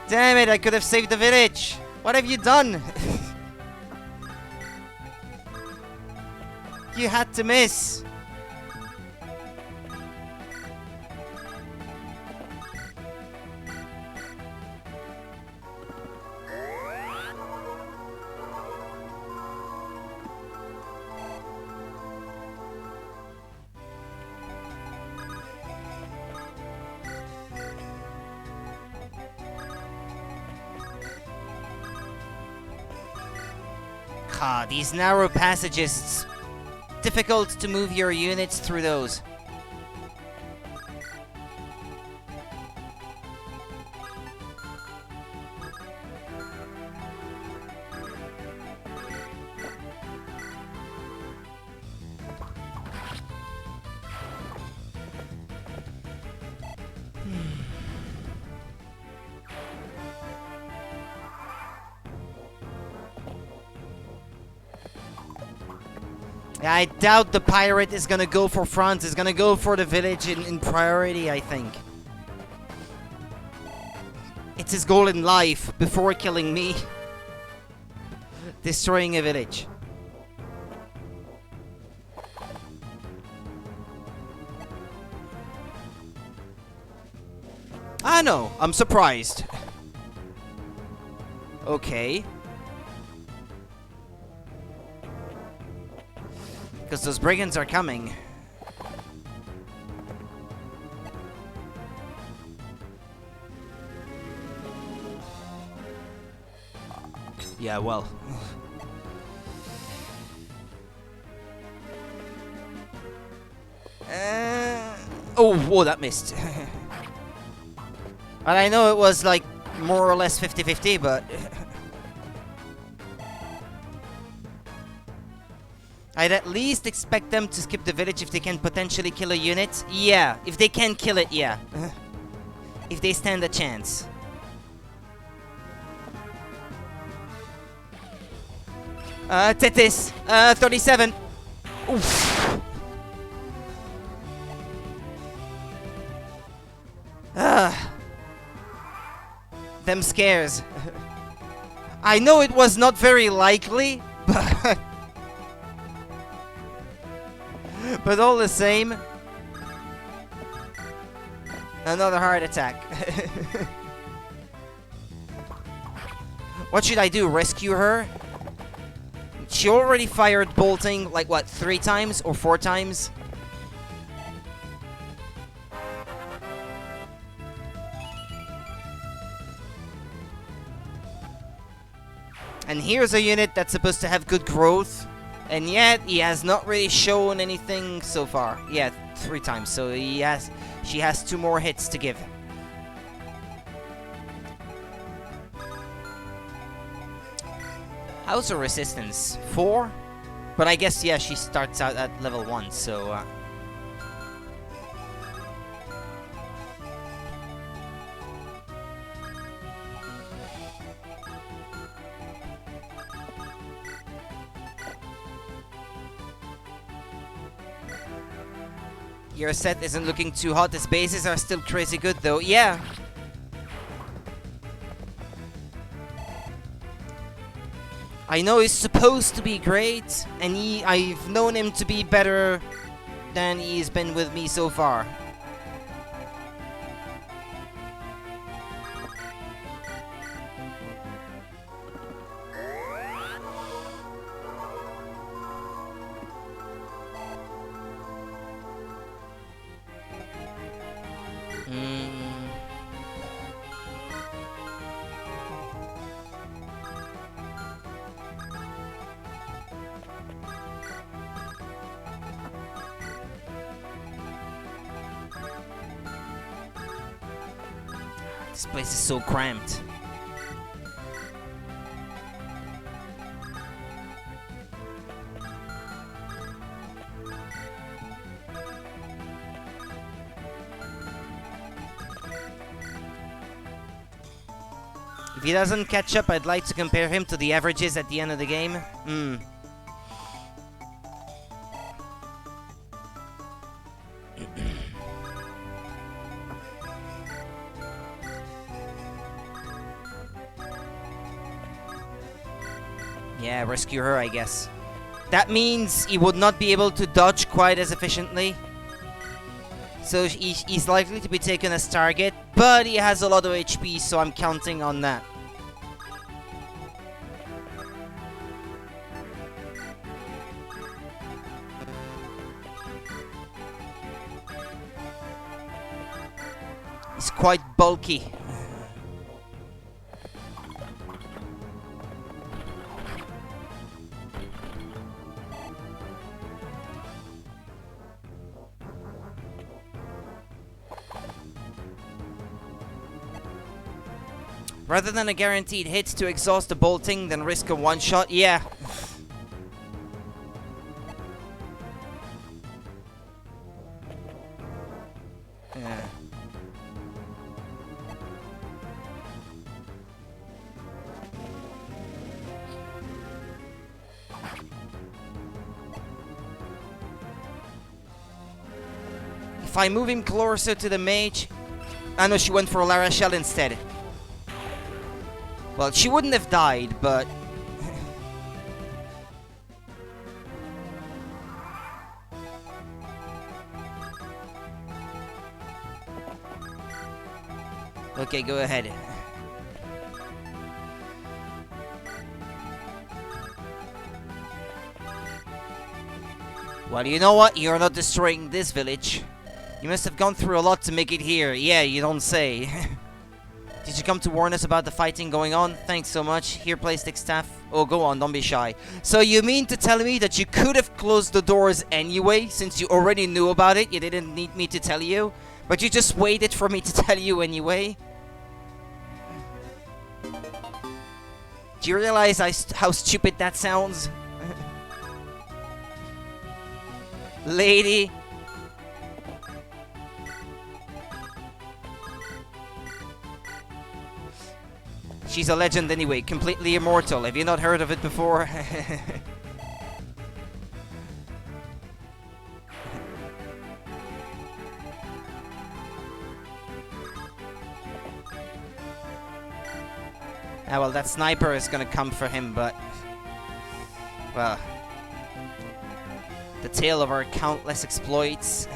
Damn it, I could have saved the village. What have you done? You had to miss. Ah, these narrow passages. Difficult to move your units through those. I doubt the pirate is gonna go for France. He's gonna go for the village in priority, I think. It's his goal in life, before killing me. Destroying a village. I know, I'm surprised. Okay. Because those brigands are coming. Yeah, well. Oh, that missed. And I know it was like more or less 50-50, but... I'd at least expect them to skip the village if they can potentially kill a unit. Yeah, if they can kill it, yeah. If they stand a chance. Tetis, 37. Oof. Them scares. I know it was not very likely, but... But all the same, another heart attack. What should I do? Rescue her? She already fired bolting, like what, 3 times or 4 times? And here's a unit that's supposed to have good growth, and yet he has not really shown anything so far. Yeah, 3 times, so she has 2 more hits to give. How's her resistance? 4? But I guess, yeah, she starts out at level 1, so... Your set isn't looking too hot. His bases are still crazy good, though. Yeah. I know he's supposed to be great, and I've known him to be better than he's been with me so far. This place is so cramped. If he doesn't catch up, I'd like to compare him to the averages at the end of the game. Yeah, rescue her, I guess. That means he would not be able to dodge quite as efficiently. So he's likely to be taken as target, but he has a lot of HP, so I'm counting on that. He's quite bulky. Rather than a guaranteed hit to exhaust the bolting, then risk a one-shot, yeah. If I move him closer to the mage... I know she went for Lara Shell instead. Well, she wouldn't have died, but... Okay, go ahead. Well, you know what? You're not destroying this village. You must have gone through a lot to make it here. Yeah, you don't say. Did you come to warn us about the fighting going on? Thanks so much. Here, plastic staff. Oh, go on, don't be shy. So you mean to tell me that you could have closed the doors anyway, since you already knew about it? You didn't need me to tell you? But you just waited for me to tell you anyway? Do you realize how stupid that sounds? Lady... She's a legend anyway, completely immortal. Have you not heard of it before? Ah, well, that sniper is gonna come for him, but... Well... The tale of our countless exploits...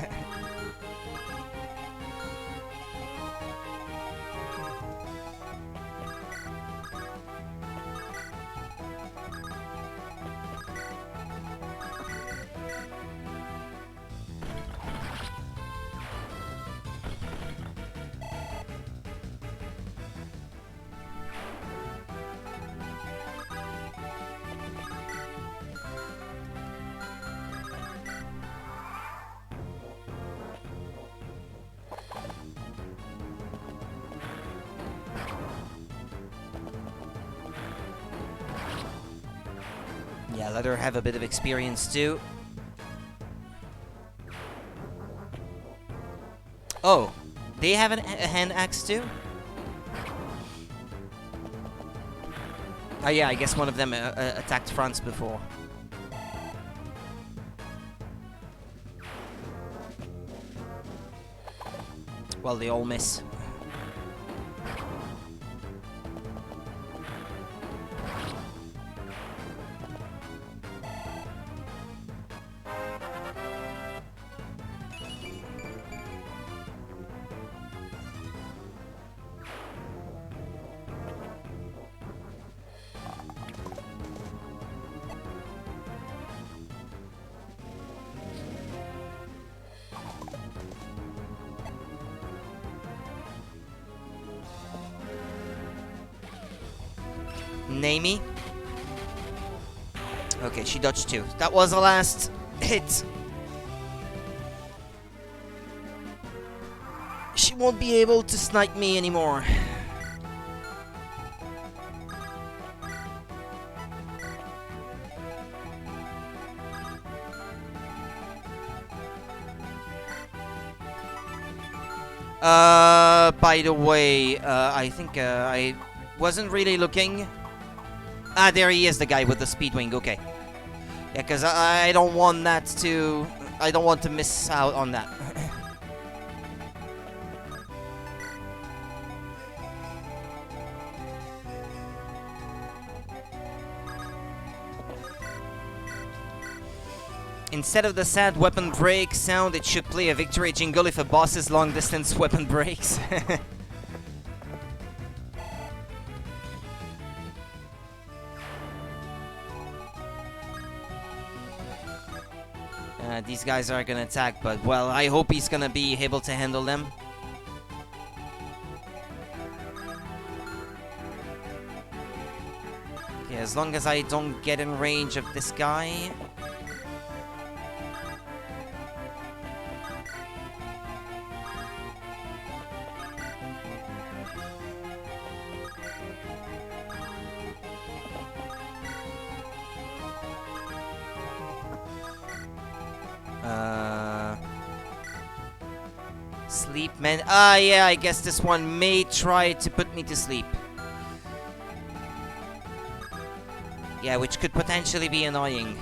Yeah, let her have a bit of experience too. Oh, they have a hand axe too? Oh yeah, I guess one of them attacked France before. Well, they all miss. Namey. Okay, she dodged too. That was the last hit. She won't be able to snipe me anymore. By the way, I think I wasn't really looking. Ah, there he is, the guy with the speed wing. Okay. Yeah, because I don't want that to... I don't want to miss out on that. Instead of the sad weapon break sound, it should play a victory jingle if a boss's long distance weapon breaks. These guys are gonna attack, but well, I hope he's gonna be able to handle them. Okay, as long as I don't get in range of this guy. Sleep, man. Ah, yeah, I guess this one may try to put me to sleep. Yeah, which could potentially be annoying.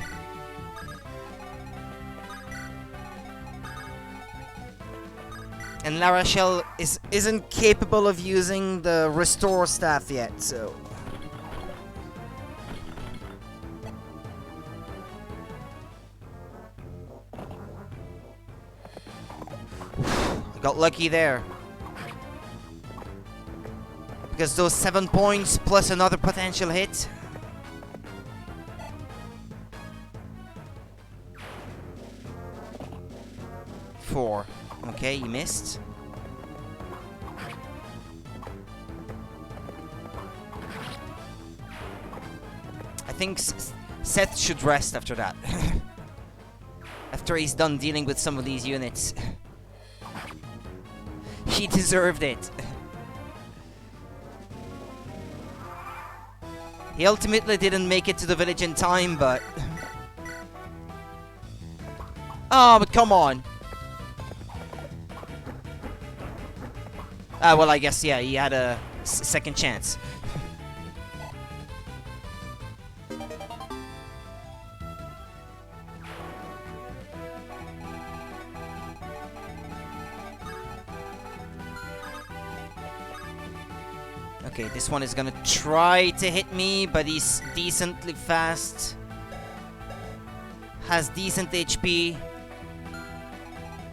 And La Rochelle isn't capable of using the restore staff yet, so... Got lucky there. Because those 7 points plus another potential hit. Four. Okay, you missed. I think Seth should rest after that. After he's done dealing with some of these units. He deserved it. He ultimately didn't make it to the village in time, but... Oh, but come on. Ah, well, I guess, yeah, he had a second chance. Okay, this one is gonna try to hit me, but he's decently fast. Has decent HP.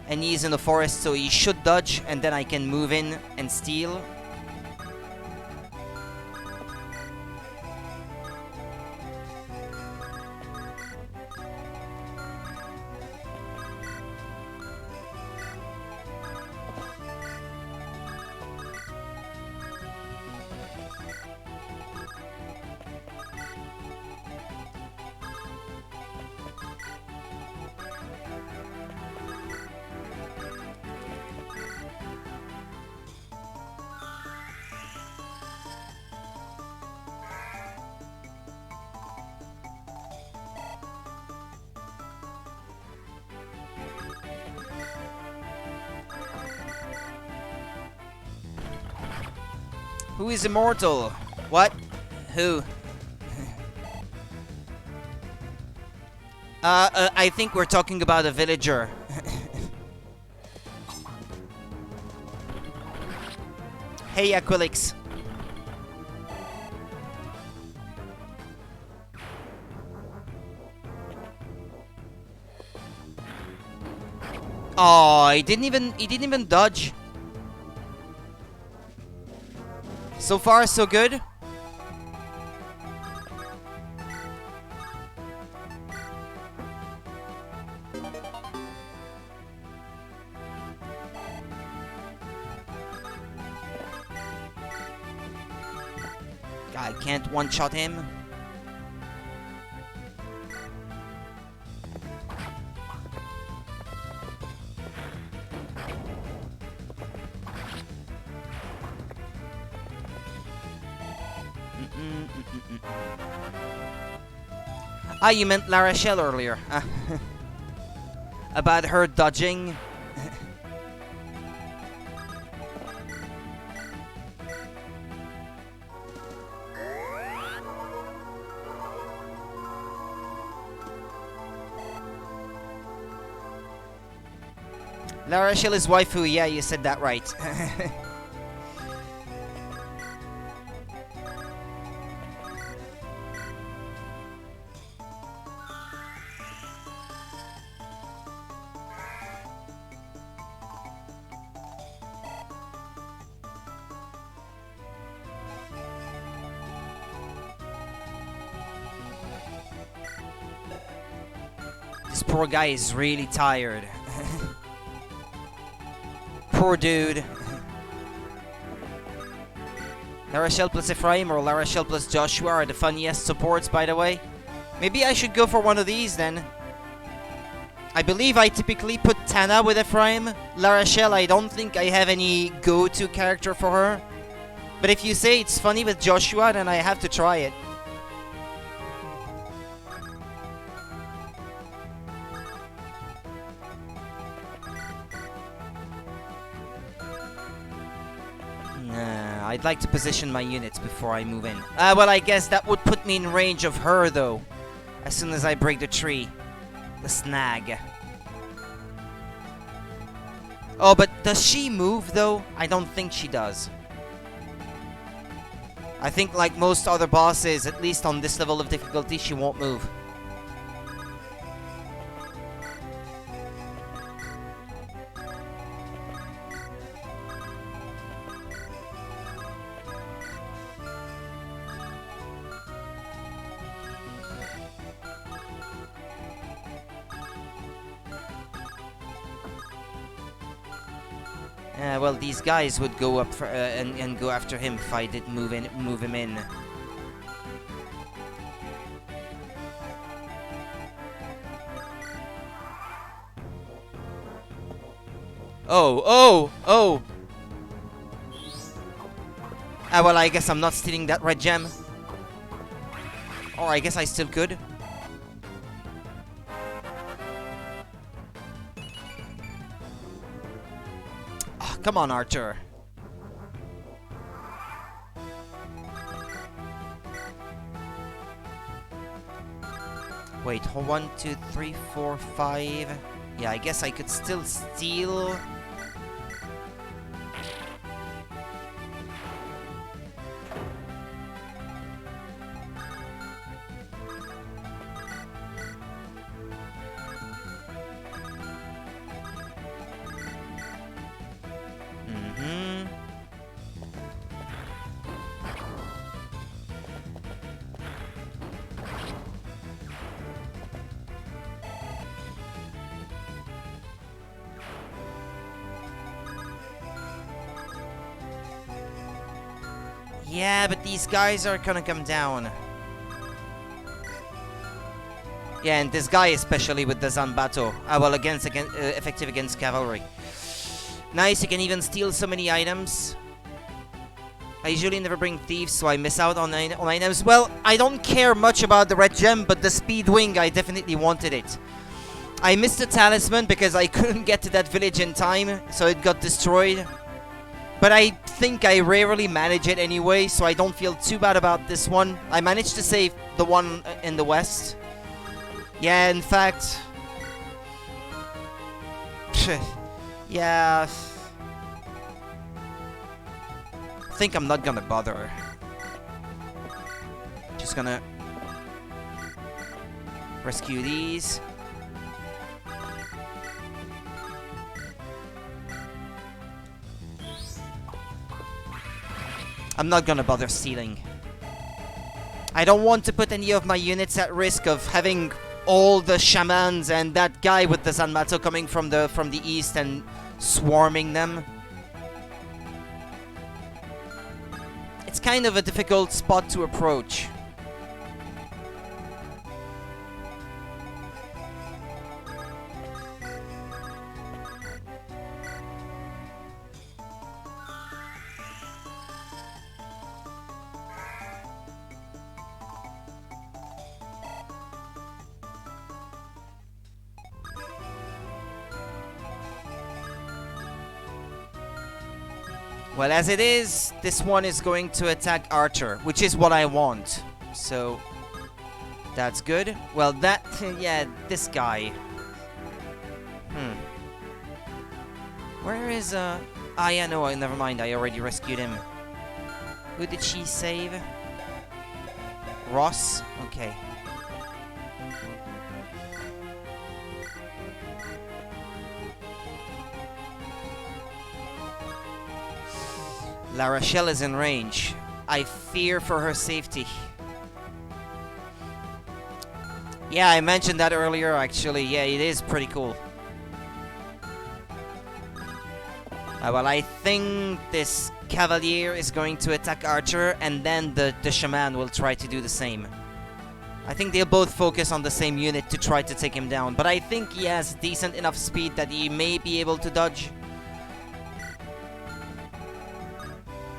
And he's in the forest, so he should dodge, and then I can move in and steal. Who is immortal? What? Who? I think we're talking about a villager. Hey, Aquilix. Oh, he didn't even dodge. So far, so good. I can't one-shot him. Ah, you meant La Rochelle earlier. About her dodging. La Rochelle is waifu, yeah, you said that right. This poor guy is really tired. Poor dude. La Rochelle plus Ephraim or La Rochelle plus Joshua are the funniest supports, by the way. Maybe I should go for one of these then. I believe I typically put Tana with Ephraim. La Rochelle, I don't think I have any go-to character for her. But if you say it's funny with Joshua, then I have to try it. I'd like to position my units before I move in. Well, I guess that would put me in range of her, though. As soon as I break the tree. The snag. Oh, but does she move, though? I don't think she does. I think, like most other bosses, at least on this level of difficulty, she won't move. Well, these guys would go up for, and go after him if I did move him in. Oh! Well, I guess I'm not stealing that red gem. Or I guess I still could. Come on, Archer. Wait, 1, 2, 3, 4, 5. Yeah, I guess I could still steal. Yeah, but these guys are gonna come down. Yeah, and this guy especially with the Zanbato. Well, effective against cavalry. Nice, you can even steal so many items. I usually never bring thieves, so I miss out on items. Well, I don't care much about the red gem, but the speed wing, I definitely wanted it. I missed the talisman because I couldn't get to that village in time, so it got destroyed. But I think I rarely manage it anyway, so I don't feel too bad about this one. I managed to save the one in the west. Yeah, in fact... yeah... I think I'm not gonna bother. Just gonna... rescue these. I'm not gonna bother stealing. I don't want to put any of my units at risk of having all the shamans and that guy with the Zanmato coming from the east and swarming them. It's kind of a difficult spot to approach. Well, as it is, this one is going to attack Archer, which is what I want. So, that's good. Well, that... yeah, this guy. Where is, Ah, yeah, no, never mind. I already rescued him. Who did she save? Ross? Okay. La Rochelle is in range. I fear for her safety. Yeah, I mentioned that earlier, actually. Yeah, it is pretty cool. Well, I think this Cavalier is going to attack Archer, and then the Shaman will try to do the same. I think they'll both focus on the same unit to try to take him down, but I think he has decent enough speed that he may be able to dodge.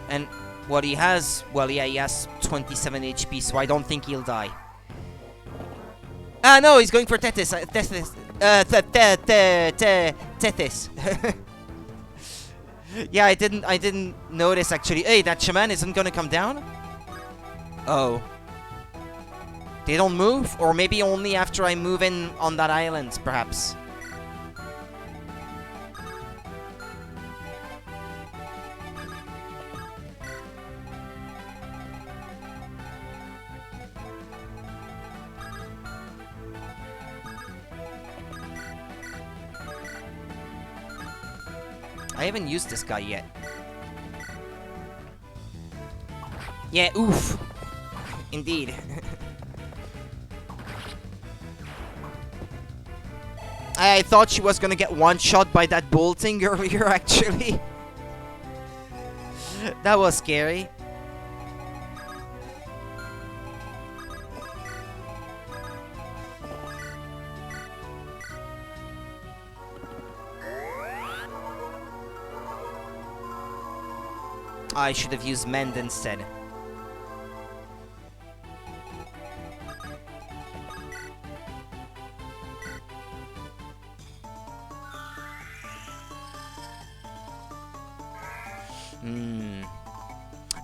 And what he has, well, yeah, he has 27 HP, so I don't think he'll die. Ah, no, he's going for Tethys. Tethys. Yeah, I didn't notice actually. Hey, that shaman isn't gonna come down? Oh. They don't move? Or maybe only after I move in on that island, perhaps. I haven't used this guy yet. Yeah, oof. Indeed. I thought she was gonna get one-shot by that bolting earlier, actually. That was scary. I should have used Mend instead.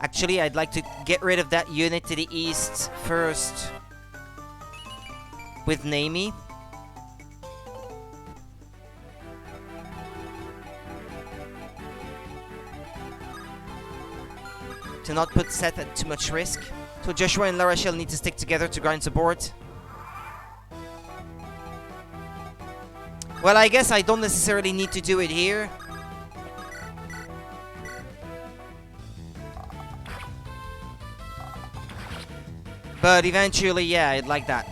Actually, I'd like to get rid of that unit to the east first. With Naomi. To not put Seth at too much risk. So Joshua and La Rochelle need to stick together to grind support. Well, I guess I don't necessarily need to do it here. But eventually, yeah, I'd like that.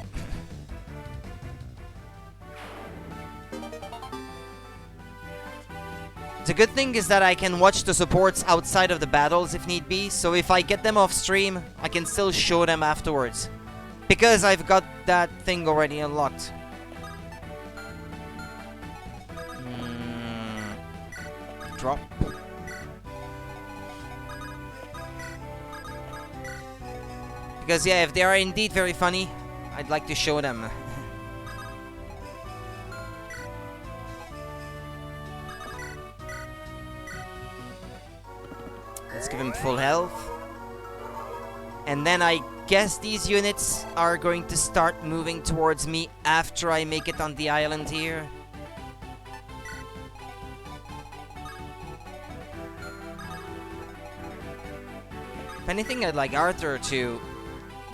The good thing is that I can watch the supports outside of the battles if need be, so if I get them off stream, I can still show them afterwards. Because I've got that thing already unlocked. Drop. Because yeah, if they are indeed very funny, I'd like to show them. Let's give him full health. And then I guess these units are going to start moving towards me after I make it on the island here. If anything, I'd like Arthur to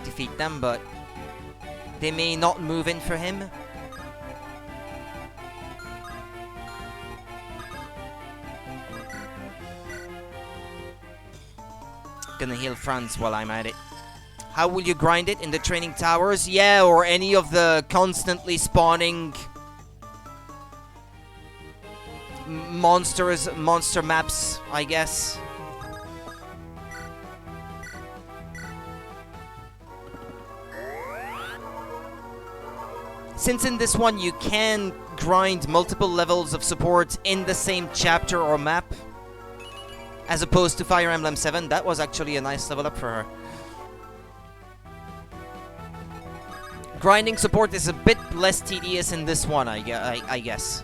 defeat them, but they may not move in for him. Gonna heal Franz while I'm at it. How will you grind it? In the training towers? Yeah, or any of the constantly spawning monster maps, I guess. Since in this one you can grind multiple levels of support in the same chapter or map, as opposed to Fire Emblem 7, that was actually a nice level up for her. Grinding support is a bit less tedious in this one, I guess.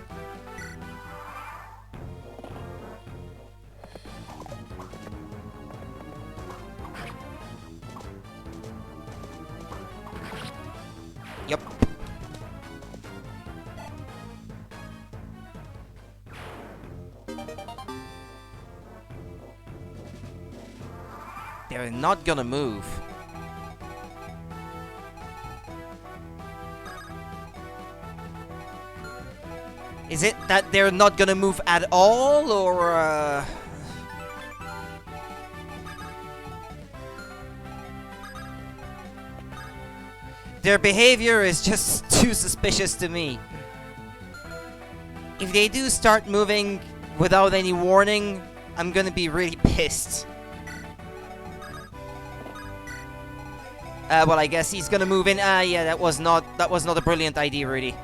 Yep. They're not gonna move. Is it that they're not gonna move at all, or their behavior is just too suspicious to me. If they do start moving without any warning, I'm gonna be really pissed. Well, I guess he's gonna move in. Yeah, that was not a brilliant idea, really.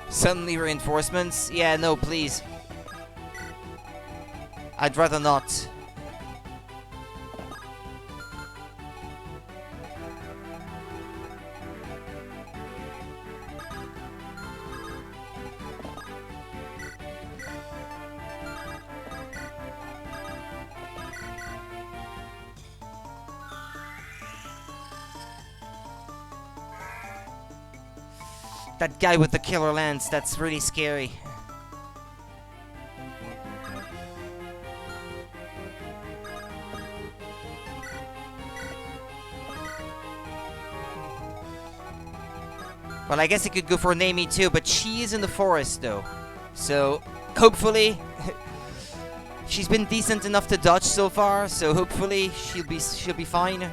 Suddenly reinforcements? Yeah, no, please. I'd rather not. That guy with the killer lance, that's really scary. Well, I guess he could go for Naomi too, but she is in the forest though. So, hopefully... she's been decent enough to dodge so far, so hopefully she'll be fine.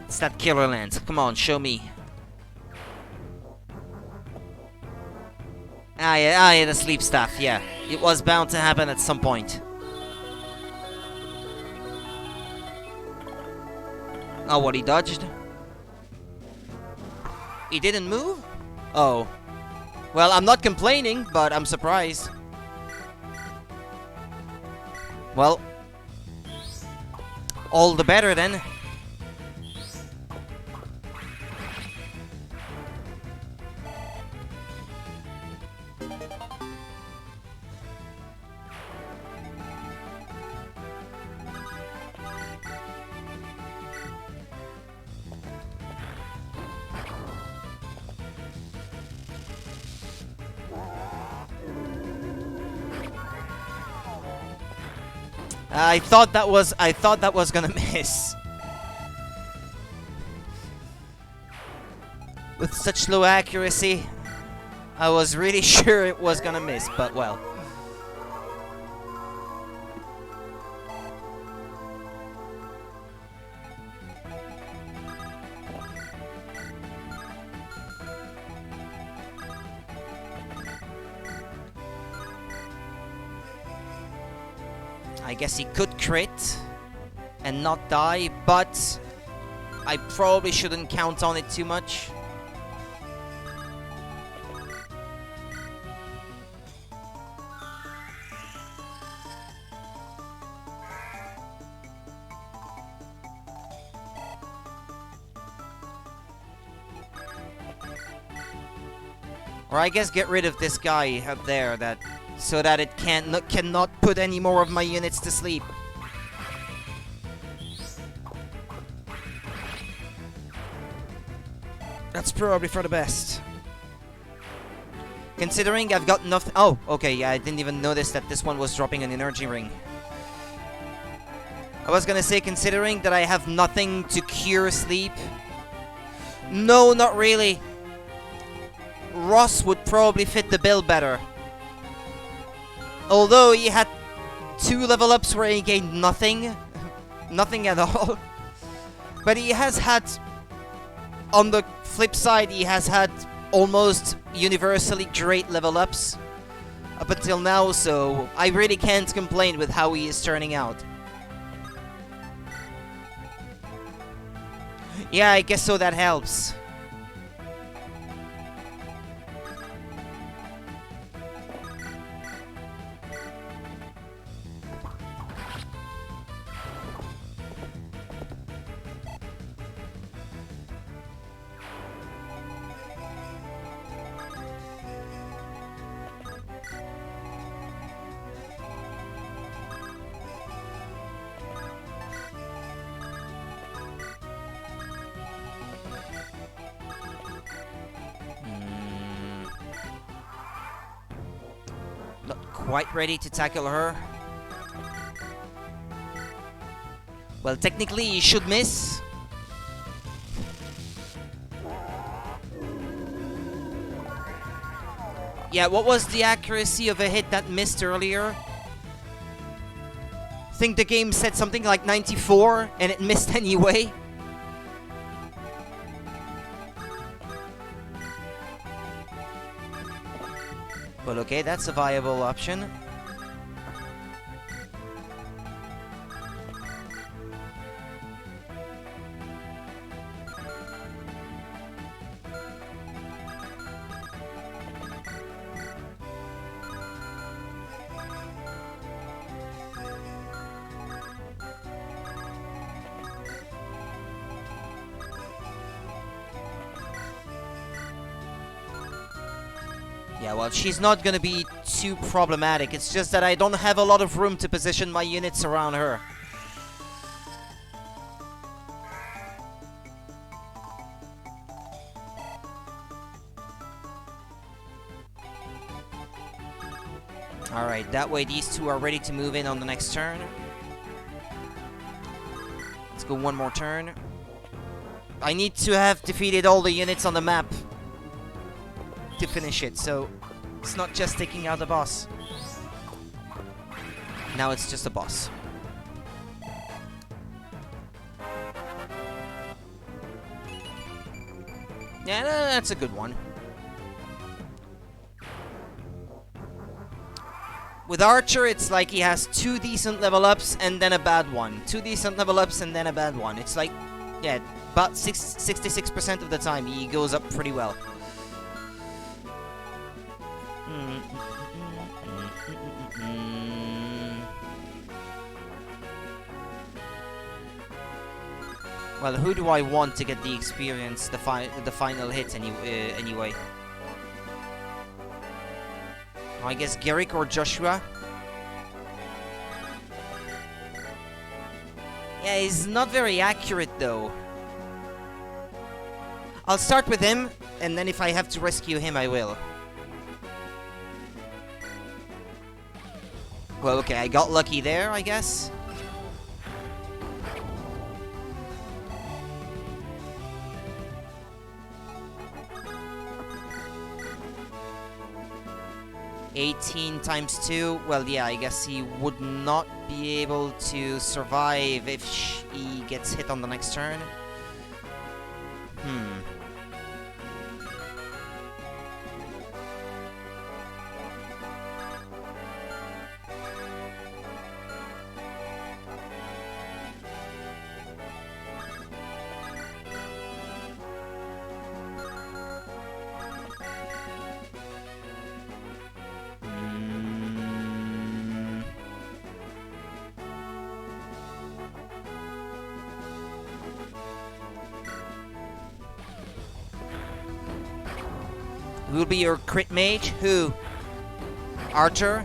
It's that killer lance. Come on, show me. Yeah, the sleep staff, yeah. It was bound to happen at some point. Oh, what, he dodged? He didn't move? Oh. Well, I'm not complaining, but I'm surprised. Well, all the better then. I thought that was gonna miss. With such low accuracy, I was really sure it was gonna miss, but well. I guess he could crit and not die, but I probably shouldn't count on it too much. Or I guess get rid of this guy up there, so that it cannot put any more of my units to sleep. That's probably for the best. Considering I've got nothing. Oh, okay, yeah, I didn't even notice that this one was dropping an energy ring. I was gonna say, considering that I have nothing to cure sleep. No, not really. Ross would probably fit the bill better. Although he had 2 level ups where he gained nothing. Nothing at all. But he has had, on the flip side, he has had almost universally great level ups up until now, so I really can't complain with how he is turning out. Yeah, I guess so, that helps. Not quite ready to tackle her. Well, technically he should miss. Yeah, what was the accuracy of a hit that missed earlier? I think the game said something like 94 and it missed anyway. Well, okay, that's a viable option. Yeah, well, she's not gonna be too problematic. It's just that I don't have a lot of room to position my units around her. Alright, that way these two are ready to move in on the next turn. Let's go one more turn. I need to have defeated all the units on the map to finish it, so it's not just taking out the boss. Now it's just a boss. Yeah, that's a good one. With Archer, it's like he has 2 decent level ups and then a bad one. 2 decent level ups and then a bad one. It's like, yeah, about 66% of the time he goes up pretty well. Well, who do I want to get the experience, the final hit anyway? I guess Garrick or Joshua? Yeah, he's not very accurate though. I'll start with him, and then if I have to rescue him, I will. Well, okay, I got lucky there, I guess. $18 times 2. Well, yeah, I guess he would not be able to survive if he gets hit on the next turn. Who will be your crit mage? Who? Archer?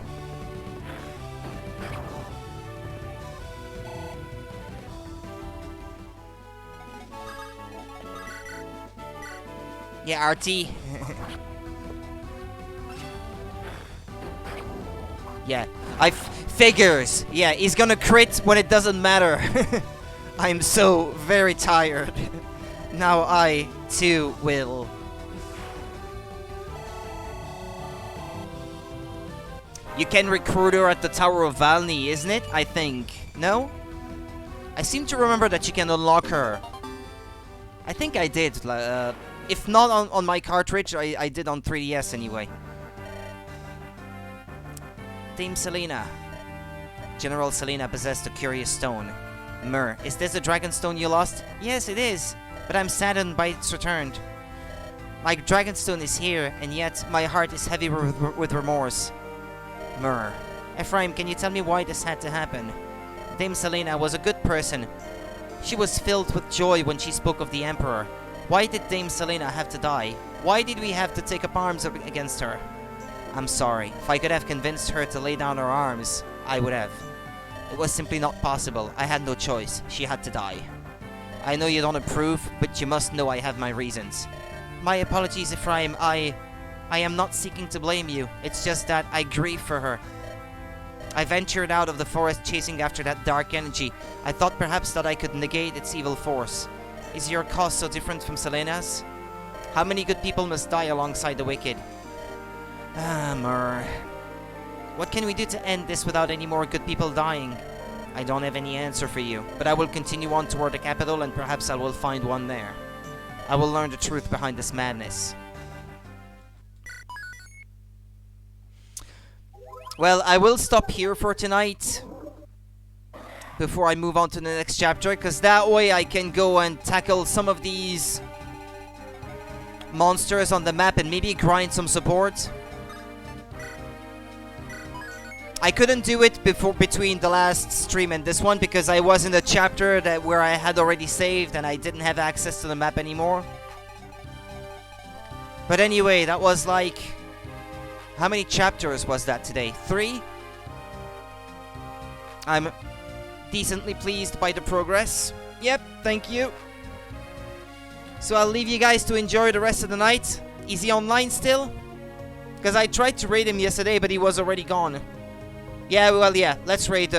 Yeah, RT. Yeah, figures. Yeah, he's gonna crit when it doesn't matter. I'm so very tired. Now I, too, will. You can recruit her at the Tower of Valny, isn't it? I think. No? I seem to remember that you can unlock her. I think I did. If not on my cartridge, I did on 3DS anyway. Dame Selena. General Selena possessed a curious stone. Myrrh, is this the dragon stone you lost? Yes, it is, but I'm saddened by its return. My dragon stone is here, and yet my heart is heavy with remorse. Myrrh. Ephraim, can you tell me why this had to happen? Dame Selena was a good person. She was filled with joy when she spoke of the Emperor. Why did Dame Selena have to die? Why did we have to take up arms against her? I'm sorry. If I could have convinced her to lay down her arms, I would have. It was simply not possible. I had no choice. She had to die. I know you don't approve, but you must know I have my reasons. My apologies, Ephraim. I am not seeking to blame you. It's just that I grieve for her. I ventured out of the forest chasing after that dark energy. I thought perhaps that I could negate its evil force. Is your cause so different from Selena's? How many good people must die alongside the wicked? Ah, Myrrh. What can we do to end this without any more good people dying? I don't have any answer for you, but I will continue on toward the capital and perhaps I will find one there. I will learn the truth behind this madness. Well, I will stop here for tonight before I move on to the next chapter, because that way I can go and tackle some of these monsters on the map and maybe grind some support. I couldn't do it between the last stream and this one because I was in a chapter where I had already saved and I didn't have access to the map anymore. But anyway, that was like... How many chapters was that today? 3? I'm decently pleased by the progress. Yep, thank you. So I'll leave you guys to enjoy the rest of the night. Is he online still? Because I tried to raid him yesterday, but he was already gone. Yeah, well, yeah. Let's raid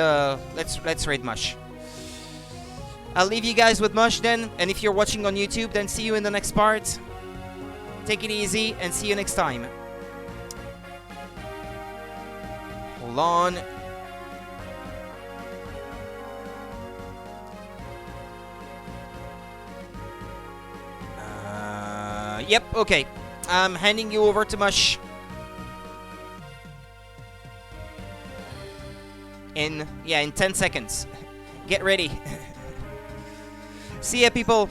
Mush. I'll leave you guys with Mush then, and if you're watching on YouTube, then see you in the next part. Take it easy, and see you next time. Hold on. Yep, okay. I'm handing you over to Mush. In 10 seconds. Get ready. See ya, people.